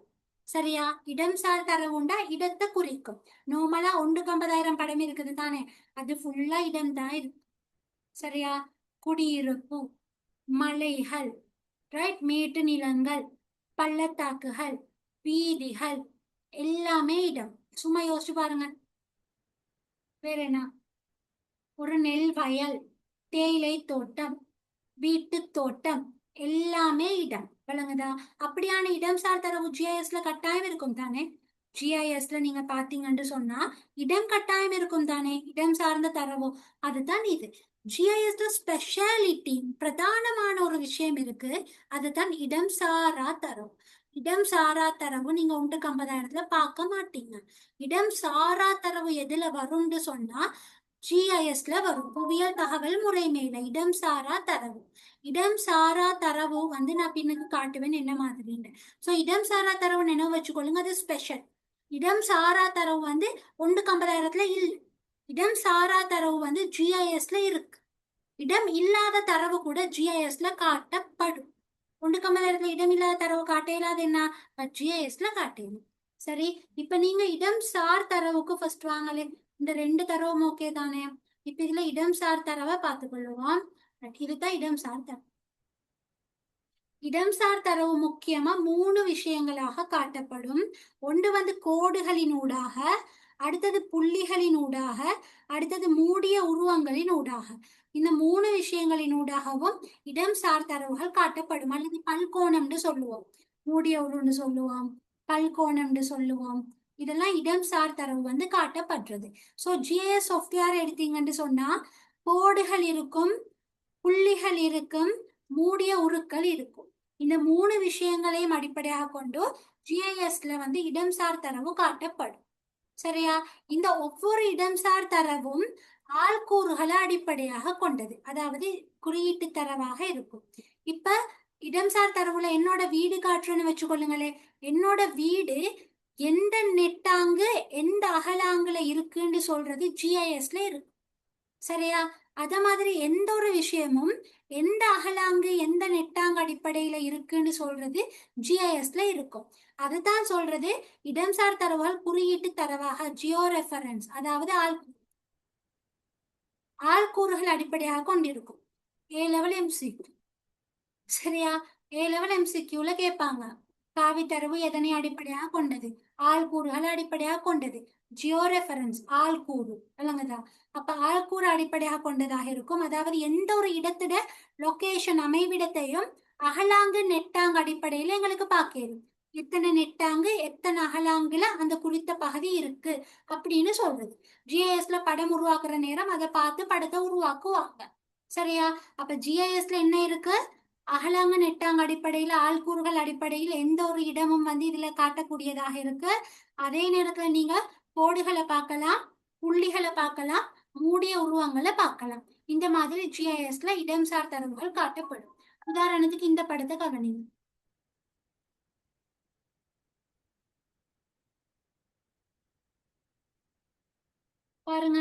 S1: சரியா? இடம்சார் தரவுண்டா இடத்தை குறிக்கும். நார்மலா 150,000 படம் இருக்குது தானே, அது ஃபுல்லா இடம் தான் இருக்கு. சரியா? குடியிருப்பு, மலைகள், ரைட், மேட்டு நிலங்கள், பள்ளத்தாக்குகள், வீதிகள், எல்லாமே இடம். சும்மா யோசிச்சு பாருங்க. வேற என்ன? ஒரு நெல் வயல், தேயிலை தோட்டம், வீட்டு தோட்டம், எல்லாமே இடம். விளங்குதா? அப்படியான இடம் சார் தரவு ஜிஐஎஸ்ல கட்டாயம் இருக்கும் தானே. ஜிஐஎஸ்ல நீங்க பாத்தீங்கன்னு சொன்னா இடம் கட்டாயம் இருக்கும் தானே, இடம் சார்ந்த தரவு. அதுதான் இது. ஜிஐஎஸ்ல ஸ்பெஷாலிட்டி, பிரதானமான ஒரு விஷயம் இருக்கு. அதுதான் இடம் சாரா தரவு. இடம் சாரா தரவு நீங்க 150,000 பார்க்க மாட்டீங்க. இடம் சாரா தரவு எதுல வரும்னு சொன்னா ஜிஐஎஸ்ல வரும். புவியியல் தகவல் முறைமையில இடம் சாரா தரவு. இடம் சாரா தரவு வந்து நான் பின்னுக்கு காட்டுவேன் என்ன மாதிரின்னு. சோ இடம் சாரா தரவு நினைவு வச்சுக்கொள்ளுங்க, அது ஸ்பெஷல். இடம் சாரா தரவு வந்து 150,000 இல்ல. இடம் சாரா தரவு வந்து ஜிஐஎஸ்ல இருக்கு. இடம் இல்லாத தரவு கூட ஜிஐஎஸ்ல காட்டப்படும். 150,000 இடம் இல்லாத தரவு காட்ட இயலாது, என்ன ஜிஐஎஸ்ல காட்டணும். சரி, இப்ப நீங்க இடம் சார் தரவுக்கு ஃபர்ஸ்ட் வாங்கலே. இந்த 2 தரவும் ஓகே தானே. இப்ப இதுல இடம் சார் தரவை பார்த்துக் கொள்ளுவோம். இதுதான் இடம் சார் தரவு. இடம்சார் தரவு முக்கியமா 3 விஷயங்களாக காட்டப்படும். ஒன்று வந்து கோடுகளின் ஊடாக, அடுத்தது புள்ளிகளின் ஊடாக, அடுத்தது மூடிய உருவங்களின் ஊடாக. இந்த 3 விஷயங்களின் ஊடாகவும் இடம்சார் தரவுகள் காட்டப்படும். அல்லது பல்கோணம்னு சொல்லுவோம், மூடிய உருவம்னு சொல்லுவோம், பல்கோணம்னு சொல்லுவோம். இதெல்லாம் இடம்சார் தரவு வந்து காட்டப்படுறது. ஸோ ஜிஐஎஸ் சாஃப்ட்வேர் எடுத்தீங்கன்னு சொன்னா கோடுகள் இருக்கும், புள்ளிகள் இருக்கும், மூடிய உருக்கள் இருக்கும். இந்த 3 விஷயங்களையும் அடிப்படையாக கொண்டு ஜிஐஎஸ்ல வந்து இடம்சார் தரவு காட்டப்படும். சரியா? இந்த ஒவ்வொரு இடம்சார் தரவும் ஆள்கூறுகளை அடிப்படையாக கொண்டது, அதாவது குறியீட்டு தரவாக இருக்கும். இப்ப இடம்சார் தரவுல என்னோட வீடு காட்டுறேன்னு வச்சுக்கொள்ளுங்களேன். என்னோட வீடு எந்த நெட்டாங்கு எந்த அகலாங்குல இருக்குன்னு சொல்றது ஜிஐஎஸ்ல இருக்கு. சரியா? அத மாதிரி எந்த ஒரு விஷயமும் எந்த அகலாங்கு எந்த நெட்டாங்கு அடிப்படையில இருக்குன்னு சொல்றது ஜிஐஎஸ்ல இருக்கும். அதுதான் சொல்றது இடம்சார் தரவுகள் குறியீட்டு தரவாக, ஜியோ ரெஃபரன்ஸ், அதாவது ஆள்கூறுகள் அடிப்படையாக கொண்டிருக்கும். A level MCQ. சரியா? ஏ லெவல் எம்சிக்யூல கேட்பாங்க, காவி தரவு எதனை அடிப்படையாக கொண்டது? ஆள்கூறுகளை அடிப்படையாக கொண்டது. ஜியோ ரெஃபரன்ஸ் ஆள்கூறு, விளங்குதா? அப்ப ஆள்கூறு அடிப்படையாக கொண்டதாக இருக்கும். அதாவது எந்த ஒரு இடத்துல லொகேஷன் அமைவிடத்தையும் அகலாங்கு நெட்டாங்கு அடிப்படையில எங்களுக்கு பார்க்கணும். எத்தனை நெட்டாங்கு எத்தனை அகலாங்குல அந்த குறித்த பகுதி இருக்கு அப்படின்னு சொல்றது. ஜிஐஎஸ்ல படம் உருவாக்குற நேரம் அதை பார்த்து படத்தை உருவாக்குவாங்க. சரியா? அப்ப ஜிஐஎஸ்ல என்ன இருக்கு? அகலாங்க நெட்டாங்க அடிப்படையில ஆள்கூறுகள் அடிப்படையில் எந்த ஒரு இடமும் வந்து இதுல காட்டக்கூடியதாக இருக்கு. அதே நேரத்துல நீங்க கோடுகளை பார்க்கலாம், புள்ளிகளை பார்க்கலாம், மூடிய உருவங்களை பார்க்கலாம். இந்த மாதிரி ஜிஐஎஸ்ல இடம்சார் தரவுகள் காட்டப்படும். உதாரணத்துக்கு இந்த படத்தை கவனிங்க. பாருங்க,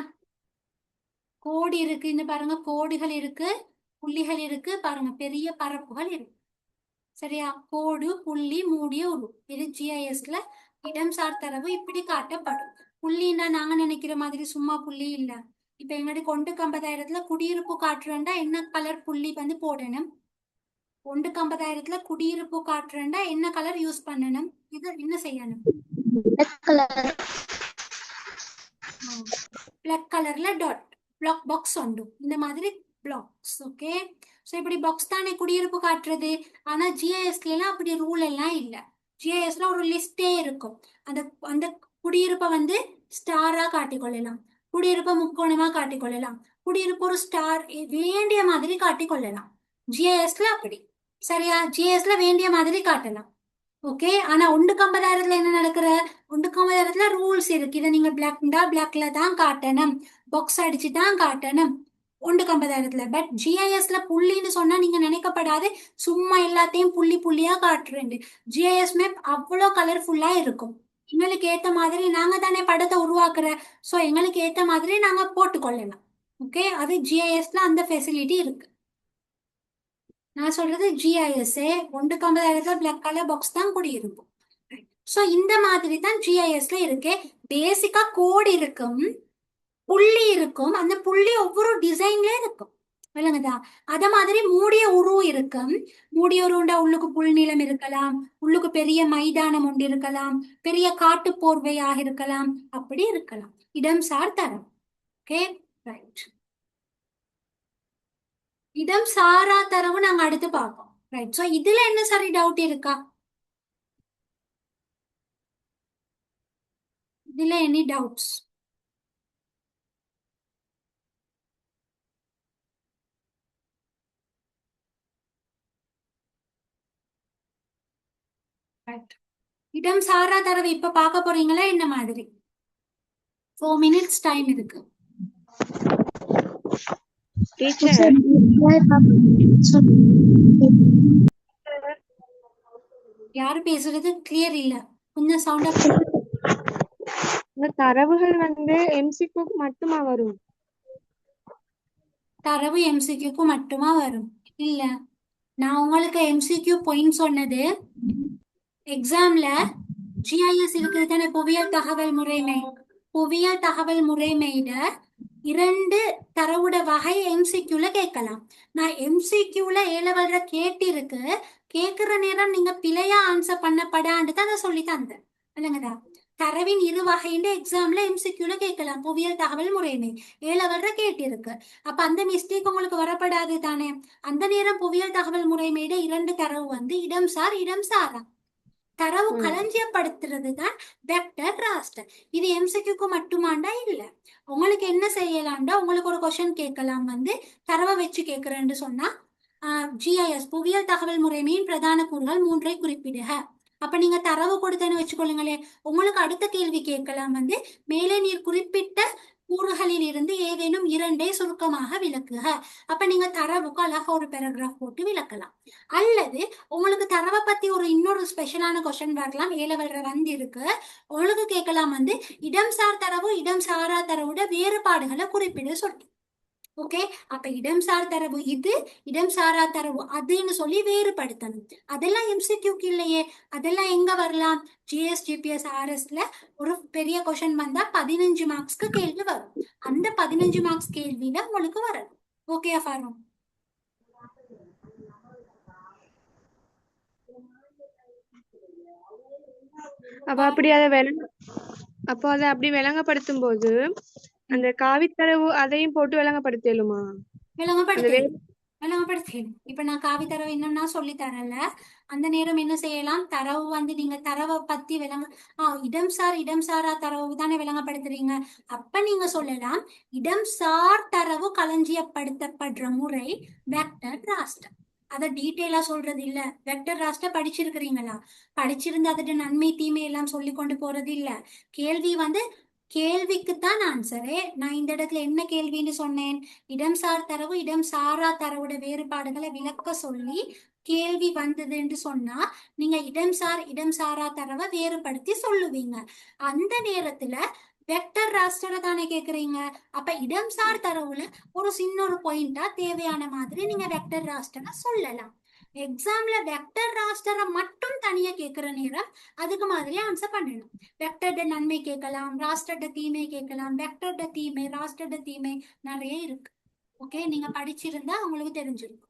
S1: கோடு இருக்கு, இந்த பாருங்க கோடுகள் இருக்கு, புள்ளிகள் இருக்கு, பாருங்க பெரிய பரப்புகள் இருக்கு. சரியா? கோடு, புள்ளி, மூடிய உரு, இது ஜிஐஎஸ்ல இடம்சார் தரவு இப்படி காட்டப்படும். புள்ளின்னா நாங்க நினைக்கிற மாதிரி சும்மா புள்ளி இல்ல. இப்ப எங்கடி 150,000 குடியிருப்பு காட்டுறேன்டா என்ன கலர் புள்ளி வந்து போடணும்? 150,000 குடியிருப்பு காட்டுறேன்டா என்ன கலர் யூஸ் பண்ணணும்? இது என்ன செய்யணும்? பிளாக் கலர்ல டாட் பிளாக் பாக்ஸ் உண்டு, இந்த மாதிரி பிளாக்ஸ். ஓகே, ஸோ இப்படி பாக்ஸ் தானே குடியிருப்பு காட்டுறது. ஆனா ஜிஐஎஸ்ல எல்லாம் அப்படி ரூல் எல்லாம் இல்லை. ஜிஐஎஸ்ல ஒரு லிஸ்டே இருக்கும். அந்த அந்த குடியிருப்பை வந்து ஸ்டாரா காட்டிக்கொள்ளலாம், குடியிருப்பை முக்கோணமா காட்டிக்கொள்ளலாம், குடியிருப்பு ஒரு ஸ்டார் வேண்டிய மாதிரி காட்டிக்கொள்ளலாம். ஜிஐஎஸ்ல அப்படி. சரியா? ஜிஐஎஸ்ல வேண்டிய மாதிரி காட்டலாம். ஓகே, ஆனா 150,000 என்ன நடக்கிற? 150,000 ரூல்ஸ் இருக்கு. இதை நீங்க பிளாக்டா பிளாக்ல தான் காட்டணும், பாக்ஸ் அடிச்சு தான் காட்டணும் 150,000. பட் ஜிஐஎஸ்ல புள்ளின்னு சொன்னா நீங்க நினைக்கப்படாது சும்மா எல்லாத்தையும் புள்ளி புள்ளியா காட்டுறேன். ஜிஐஎஸ் மேப் அவ்வளோ கலர்ஃபுல்லா இருக்கும். எங்களுக்கு ஏத்த மாதிரி நாங்க தானே படத்தை உருவாக்குற, ஸோ எங்களுக்கு ஏத்த மாதிரி நாங்க போட்டுக்கொள்ளலாம். ஓகே, அது ஜிஐஎஸ்ல அந்த ஃபெசிலிட்டி இருக்கு. நான் சொல்றது ஜிஐஎஸ்ஏ 150,000 பிளாக் கலர் பாக்ஸ் தான் குடியிருக்கும். சோ இந்த மாதிரி தான் ஜிஐஎஸ்ல இருக்கு. பேசிக்கா கோடு இருக்கும், புள்ளி இருக்கும், அந்த புள்ளி ஒவ்வொரு டிசைன்ல இருக்கும், விளங்குதா? அத மாதிரி மூடிய உருவம் இருக்கும். மூடிய உருண்டா உள்ளுக்கு புல் நிலம் இருக்கலாம், உள்ளுக்கு பெரிய மைதானம் ஒன்று இருக்கலாம், பெரிய காட்டு போர்வையாக இருக்கலாம், அப்படி இருக்கலாம். இடம் சார் தரம். Okay, right. இடம் சாரா தரவு நாங்க அடுத்து பார்ப்போம். ரைட். சோ இதுல என்ன சரி டவுட் இருக்கா? இதுல எனி டவுட்ஸ்? ரைட். இடம் சாரா தரவு இப்ப பார்க்க போறீங்களா என்ன மாதிரி? 4 minutes டைம் இருக்கு.
S3: டீச்சர்
S1: யாரு பேசுறது கிளியர் இல்ல, கொஞ்சம் சவுண்டா.
S3: இந்த தரவுகள் வந்து எம்சிக்கு மட்டுமா வரும்?
S1: தரவு எம்சிக்யூக்கு மட்டுமா வரும்? இல்ல, நான் உங்களுக்கு எம்சிக்யூ பாயிண்ட் சொன்னது எக்ஸாம்ல ஜிஐஎஸ் இருக்குது தானே, புவியியல் தகவல் முறைமை. புவியியல் தகவல் முறைமையில 2 தரவுட வகை எம்சிக்யூல கேட்கலாம். நான் எம்சிக்யூல ஏலவல்ற கேட்டிருக்கு, கேட்கிற நேரம் நீங்க பிழையா ஆன்சர் பண்ணப்படான்னு தான் அதை சொல்லி தந்தேன், இல்லைங்கதா? தரவின் இரு வகைன்ற எக்ஸாம்ல எம்சிக்யூல கேட்கலாம், புவியியல் தகவல் முறைமை ஏலவல்ற கேட்டிருக்கு. அப்ப அந்த மிஸ்டேக் உங்களுக்கு வரப்படாது தானே. அந்த நேரம் புவியியல் தகவல் முறைமையிட 2 தரவு வந்து இடம் சார், இடம் சாரா. தரவு களஞ்சியப்படுத்துறது தான் வெக்டர் ராஸ்டர். இது எம்சிக்யூக்கு மட்டுமாண்டா இல்ல, உங்களுக்கு என்ன செய்யலாம்டா, உங்களுக்கு ஒரு கொஸ்டின் கேட்கலாம் வந்து தரவை வச்சு கேட்கிறேன்னு சொன்னா ஜிஐஎஸ் புவியியல் தகவல் முறைமையின் பிரதான கூறுகள் 3ஐ குறிப்பிடுக. அப்ப நீங்க தரவு கொடுத்தேன்னு வச்சுக்கொள்ளுங்களேன், உங்களுக்கு அடுத்த கேள்வி கேட்கலாம் வந்து மேலே நீர் குறிப்பிட்ட கூறுகளில் இருந்து ஏதேனும் 2ஐ சுருக்கமாக விளக்குக. அப்ப நீங்க தரவுக்கு அழகா ஒரு பேராகிராஃப் போட்டு விளக்கலாம். அல்லது உங்களுக்கு தரவை பத்தி ஒரு இன்னொரு ஸ்பெஷலான கொஸ்டின் வரலாம், ஏலவல்ற வந்து இருக்கு, உங்களுக்கு கேட்கலாம் வந்து இடம் சார் தரவு இடம் சாரா தரவோட வேறுபாடுகளை குறிப்பிட சொல்லி. ஓகே, அப்ப இடம் சார் தரவு இது, இடம் சாரா தரவு அதுன்னு சொல்லி வேறுபடுத்தணும். அதெல்லாம் எம்சிக்யூக்கு இல்லையே, அதெல்லாம் எங்க வரலாம்? ஜிஎஸ் ஜிபிஎஸ் ஆர்எஸ்ல ஒரு பெரிய கொஸ்டின் வந்தா 15 மார்க்ஸ்க்கு கேள்வி வரும். அந்த 15 மார்க்ஸ் கேள்வியில உங்களுக்கு வரணும். ஓகே ஃபாரும்?
S3: அப்ப அப்படி அதை அப்படி விளங்கப்படுத்தும் போது அந்த காவித்தரவு அதையும் போட்டு விளங்கப்படுத்தலுமா?
S1: விளங்கப்படுத்தேன். இப்ப நான் காவி தரவு என்னன்னா சொல்லி தரல, அந்த நேரம் என்ன செய்யலாம், தரவு வந்து நீங்க தரவை பத்தி இடம் சார் இடம் சாரா தரவு தானே விளங்கப்படுத்துறீங்க. அப்ப நீங்க சொல்லலாம் இடம் சார் தரவு களஞ்சியப்படுத்தப்படுற முறை வெக்டர் ராஸ்டர். அதை டீட்டெயிலா சொல்றது இல்ல. Vector raster படிச்சிருக்கிறீங்களா? படிச்சிருந்து அதோட நன்மை தீமை எல்லாம் சொல்லி கொண்டு போறது இல்ல. கேள்வி வந்து கேள்விக்குத்தான் ஆன்சரே. நான் இந்த இடத்துல என்ன கேள்வின்னு சொன்னேன், இடம் சார் தரவு இடம் சாரா தரவோட வேறுபாடுகளை விளக்க சொல்லி கேள்வி வந்ததுன்னு சொன்னா நீங்க இடம் சார் இடம் சாரா தரவை வேறுபடுத்தி சொல்லுவீங்க. அந்த நேரத்துல வெக்டர் ராஸ்டரை தானே கேக்குறீங்க. அப்ப இடம் சார் தரவுல ஒரு சின்ன ஒரு பாயிண்டா தேவையான மாதிரி நீங்க வெக்டர் ராஸ்டரை சொல்லலாம். எக்ஸாம்ல வெக்டர் ராஸ்டரை மட்டும் தனியா கேட்கிற நேரம் அதுக்கு மாதிரி ஆன்சர் பண்ணணும். வெக்டர்ட நன்மை கேட்கலாம், ராஸ்டர்ட தீமை கேட்கலாம், வெக்டர்ட தீமை ராஸ்டர்ட தீமை நிறைய இருக்கு. ஓகே, நீங்க படிச்சிருந்தா உங்களுக்கு தெரிஞ்சிருக்கும்.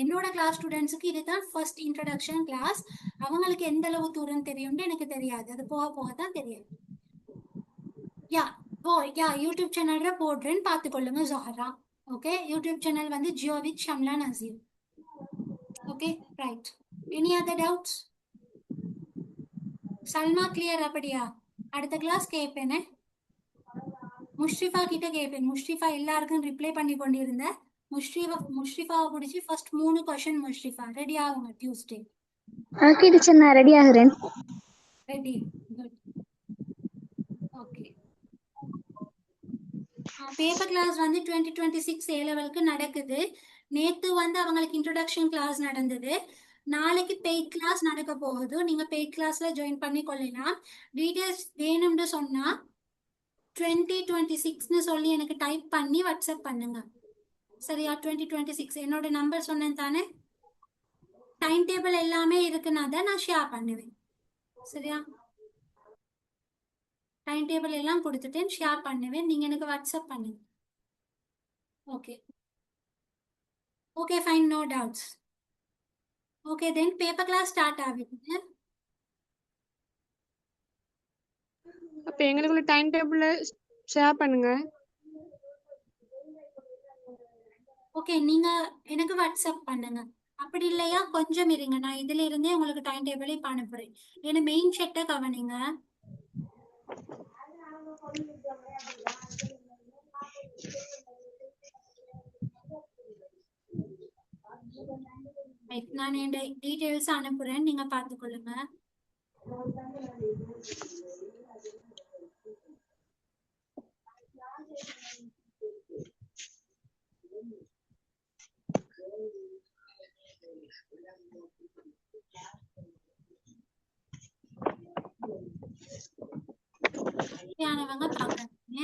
S1: என்னோட கிளாஸ் ஸ்டூடெண்ட்ஸுக்கு இதுதான் ஃபர்ஸ்ட் இன்ட்ரடக்ஷன் கிளாஸ். அவங்களுக்கு எந்த அளவு தூரம் தெரியும்னு எனக்கு தெரியாது, அது போக போக தான் தெரியும். யூடியூப் சேனல்ல போடுறேன்னு பார்த்துக்கொள்ளுங்க ஜஹரா. ஓகே, யூடியூப் சேனல் வந்து geo with Shamla Nazeer. Okay, right. Any other doubts? Salma clear? அப்படியா? அடுத்த கிளாஸ் கேட்பேனே, முஷ்ரிஃபா கிட்ட கேட்பேன். முஷ்ரிஃபா எல்லாருக்கும் ரிப்ளை பண்ணி கொண்டிருந்த முஷ்ரிஃபாவை பிடிச்சி ஃபர்ஸ்ட் 3 கொஸ்டின். முஷ்ரிஃபா ரெடி ஆகுங்க டியூஸ்டே.
S4: ஓகே டீச்சர், நான் ரெடி ஆகுறேன்.
S1: Ready, good. Okay, paper class வந்து 2026 ஏ லெவலுக்கு நடக்குது. நேத்து வந்து அவங்களுக்கு இன்ட்ரோடக்ஷன் கிளாஸ் நடந்தது. நாளைக்கு பெய்ட் கிளாஸ் நடக்க போகுது. நீங்க பெய்ட் கிளாஸ்ல ஜாயின் பண்ணி கொள்ளலாம். டீடைல்ஸ் வேணும்னு சொன்னா 2026ன்னு சொல்லி எனக்கு டைப் பண்ணி வாட்ஸ்அப் பண்ணுங்க, சரியா? 2026 என்னோட நம்பர் சொன்னேன் தானே. டைம் டேபிள் எல்லாமே இருக்குன்னா தான் நான் ஷேர் பண்ணுவேன். சரியா? டைம் டேபிள் எல்லாம் கொடுத்துட்டேன், ஷேர் பண்ணுவேன். நீங்க எனக்கு வாட்ஸ்அப் பண்ணுங்க. Okay okay fine, no doubts. Okay then paper class start ஆகுது.
S3: அப்ப எங்களுக்குள்ள டைம் டேபிள் ஷேர் பண்ணுங்க.
S1: ஓகே நீங்க எனக்கு வாட்ஸ்அப் பண்ணுங்க. அப்படி இல்லையா கொஞ்சம் இருங்க, நான் இதுல இருந்தே உங்களுக்கு டைம் டேபிளே இப்ப அனுப்புறேன். ஏன்னா மெயின் செட்டை கவனிங்க. நான் என் டீட்டெயில்ஸ் அனுப்புறேன், நீங்க பார்த்துக்கொள்ளுங்க. தேவையானவங்க பார்க்கறீங்க.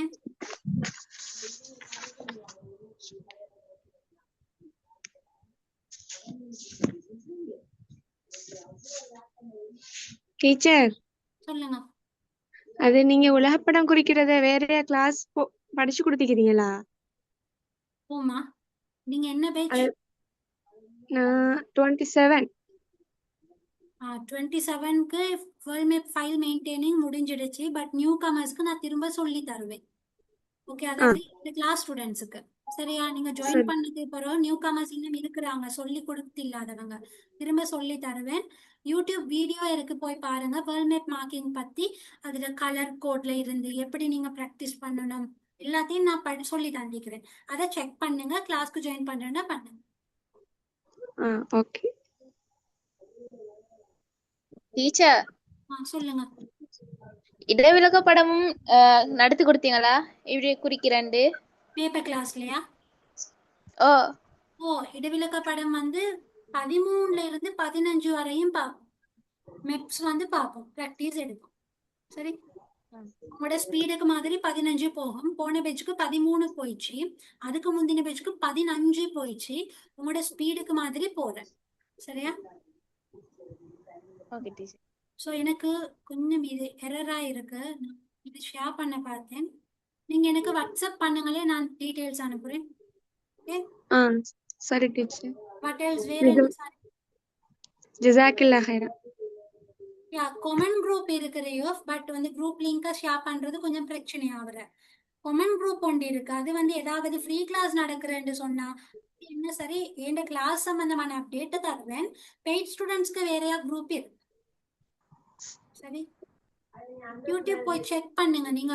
S3: டீச்சர்,
S1: சொல்லுங்க.
S3: அது நீங்க உலகப்படம் குறிக்கிறத வேற கிளாஸ் படிச்சு கொடுத்துக்கிறீங்களா?
S1: ஓமா, நீங்க என்ன பேட்ச்?
S3: அது நான் 27.
S1: 27க்கு வேர்ல்ட் மேப் ஃபைல் மெயின்டைனிங் முடிஞ்சிடுச்சு. பட் நியூ கமர்ஸ்க்கு நான் திரும்ப சொல்லி தருவேன். ஓகே, அதாவது இந்த கிளாஸ் ஸ்டூடெண்ட்ஸுக்கு. சரியா? நீங்க ஜாயின்
S3: சரி.
S1: பண்ணதுக்கு அப்புறம் நியூ கமர்ஸ் இன்னும் இருக்கிறாங்க, சொல்லி கொடுத்து இல்லாதவங்க, திரும்ப சொல்லி தருவேன். யூடியூப் வீடியோ இருக்கு, போய் பாருங்க. வேர்ல்ட் மேப் மார்க்கிங் பத்தி அதுல கலர் கோட்ல இருந்து எப்படி நீங்க ப்ராக்டிஸ் பண்ணணும் எல்லாத்தையும் நான் சொல்லி தந்திக்கிறேன். அதை செக் பண்ணுங்க. கிளாஸ்க்கு ஜாயின் பண்றேன்னா பண்ணுங்க.
S3: ஓகே
S5: டீச்சர்,
S1: சொல்லுங்க.
S5: இடவிலக்க படமும் நடத்தி கொடுத்தீங்களா? இப்படி குறிக்கிறேன்டு
S1: பேப்பர் கிளாஸ்லயா?
S5: ஓ
S1: ஓ, இடவிலக்க படம் வந்து 13ல இருந்து 15 வரையும் பார்ப்போம். மெப்ஸ் வந்து பார்ப்போம், ப்ராக்டிஸ் எடுக்கும். சரி, உங்களோட ஸ்பீடுக்கு மாதிரி 15 போகும். போன பேஜுக்கு 13 போயிடுச்சு, அதுக்கு முந்தின பேஜுக்கு 15 போயிடுச்சு. உங்களோட ஸ்பீடுக்கு மாதிரி போறேன். சரியா?
S5: Okay teacher.
S1: ஸோ எனக்கு கொஞ்சம் இது எரரா இருக்கு, நான் இது ஷேர் பண்ண பார்த்தேன். நீங்க எனக்கு வாட்ஸ்அப் பண்ணுங்களே, நான் டீட்டெயில்ஸ் அனுப்புறேன். ஓகே,
S3: சரி டீச்சர்.
S1: What else? வேற என்ன சார்?
S3: ஜஸாக்கில்லா ஹைரா.
S1: கொமன் குரூப் இருக்கிறையோ, பட் வந்து குரூப் லிங்கை ஷேர் பண்றது கொஞ்சம் பிரச்சனை ஆகுற. கொமன் குரூப் ஒன்று இருக்கு, அது வந்து ஏதாவது ஃப்ரீ கிளாஸ் நடக்கிறேன்னு சொன்னா என்ன சரி, என் கிளாஸ் சம்பந்தமான அப்டேட் தருவேன். பெய்ட் ஸ்டூடெண்ட்ஸ்க்கு வேறையா குரூப் இருக்கு. சரி, யூடியூப் போய் செக் பண்ணுங்க. நீங்க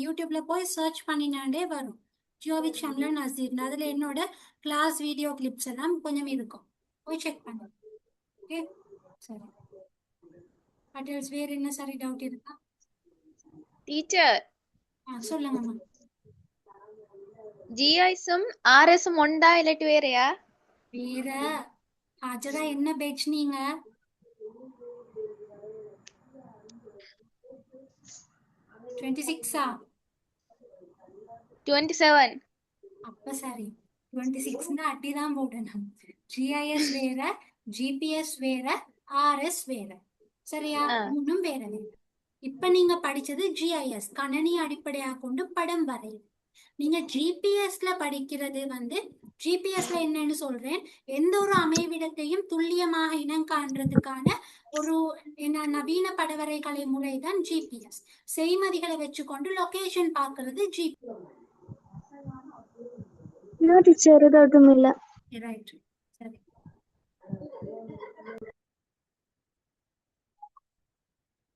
S1: யூடியூப்ல போய் சர்ச் பண்ணினாண்டே வரும், ஜோவி சேனல் நசீர். அதுல என்னோட கிளாஸ் வீடியோ கிளிப்ஸ் எல்லாம் கொஞ்சம் இருக்கும், போய் செக் பண்ணுங்க. ஓகே சரி. பட்டேல்ஸ் வேற என்ன சரி டவுட் இருக்கா?
S5: டீச்சர்,
S1: சொல்லுங்கம்மா.
S5: ஜிஐஸும் ஆர்எஸும் ஒண்டா இல்லாட்டி வேறையா?
S1: வேற ஹாஜரா என்ன பேட்ச் நீங்க? 26ஆ?
S5: 27.
S1: அப்ப சரி, 26ன்னா அட்டிதான் போடணும். ஜிஐஎஸ் வேற, ஜிபிஎஸ் வேற, ஆர்எஸ் வேற. சரியா? ஒன்றும் வேற வேற. இப்ப நீங்க படிச்சது ஜிஐஎஸ், கணனி அடிப்படையாக கொண்டு படம் வரை. நீங்க ஜிபிஎஸ்ல படிக்கிறது வந்து, ஜிபிஎஸ்ல என்னன்னு சொல்றேன், எந்த ஒரு அமைவிடத்தையும் துல்லியமாக இனம் காண்றதுக்கான ஒரு நவீன படவரைகலை முறைதான் ஜிபிஎஸ். செய்மதிகளை வச்சுக்கொண்டு லொகேஷன் பார்க்கிறது ஜிபிஎஸ்.
S4: டீச்சர் எதுவும் இல்ல.
S1: ரைட், சரி.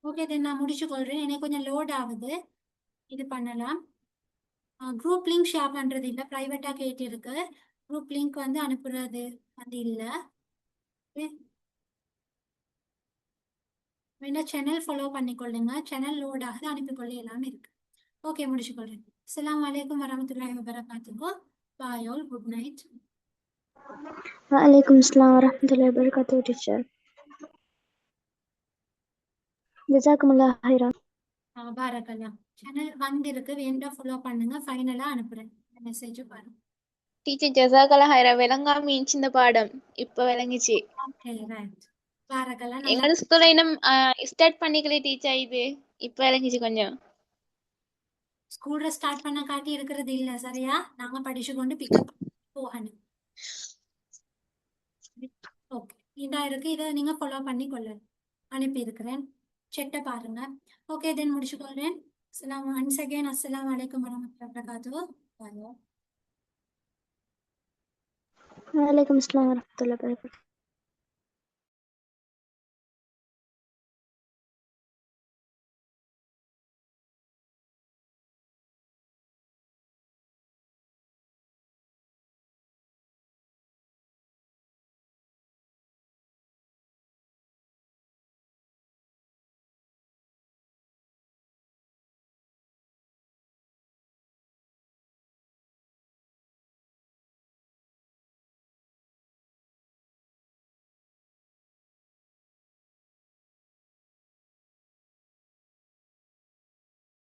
S1: ஓகே தென் நான் முடிச்சு கொள்றேன், எனக்கு கொஞ்சம் லோட் ஆகுது. இது பண்ணலாம். குரூப் லிங்க் ஷேர் பண்றது இல்லை, ப்ரைவேட்டா கேட்டிருக்கு. குரூப் லிங்க் வந்து அனுப்புறது வந்து இல்லை. வேணா சேனல் ஃபாலோ பண்ணிக்கொள்ளுங்க, சேனல் லோட் ஆகுது, அனுப்பிக்கொள்ள எல்லாம் இருக்கு. ஓகே முடிச்சுக்கொள்றேன். அஸ்ஸலாமு அலைக்கும் வரஹ்மத்துல்லாஹி வபரகாத்துஹு. Bye all, good night.
S4: வலைக்கும் அஸ்ஸலாம் வரஹ்மத்துல்லாஹி வபரகாத்துஹு டீச்சர். ஜஸாக்குமுல்லாஹ் ஹைரா.
S1: பாரக்கல்லா. சேனல் வந்திருக்கு, வேண்டா ஃபாலோ பண்ணுங்க. ஃபைனலா அனுப்புறேன் மெசேஜ் பாருங்க.
S5: டீச்சர் ஜஸாக்கல்லா ஹைரா. விளங்காம இந்த பாடம் இப்ப விளங்கிச்சு.
S1: Okay right. பாரக்கெல்லாம் நல்லா
S5: எங்களோட ஸ்கூல்ல இன்னும் ஸ்டார்ட் பண்ணிக்கல டீச்சர் இது இப்ப இறங்கிச்சு கொஞ்சம்.
S1: ஸ்கூல்ல ஸ்டார்ட் பண்ண காட்டி இருக்கிறது இல்ல சரியா, நாங்க படிச்சு கொண்டு பிக்கப் போகணும். ஓகே, இதா இருக்கு, இதை நீங்க ஃபாலோ பண்ணி கொள்ளணும். அனுப்பி இருக்கிறேன், செட்டை பாருங்க. ஓகே, தென் முடிச்சுக்கொள்றேன். ஒன்ஸ் அகைன் அஸ்ஸலாமு அலைக்கும் வரஹ்மத்துல்லாஹி வபரகாத்துஹு. பாய்.
S4: வலைக்கம் அஸ்ஸலாம் வரஹ்மத்துல்லாஹி வபரகாத்துஹு.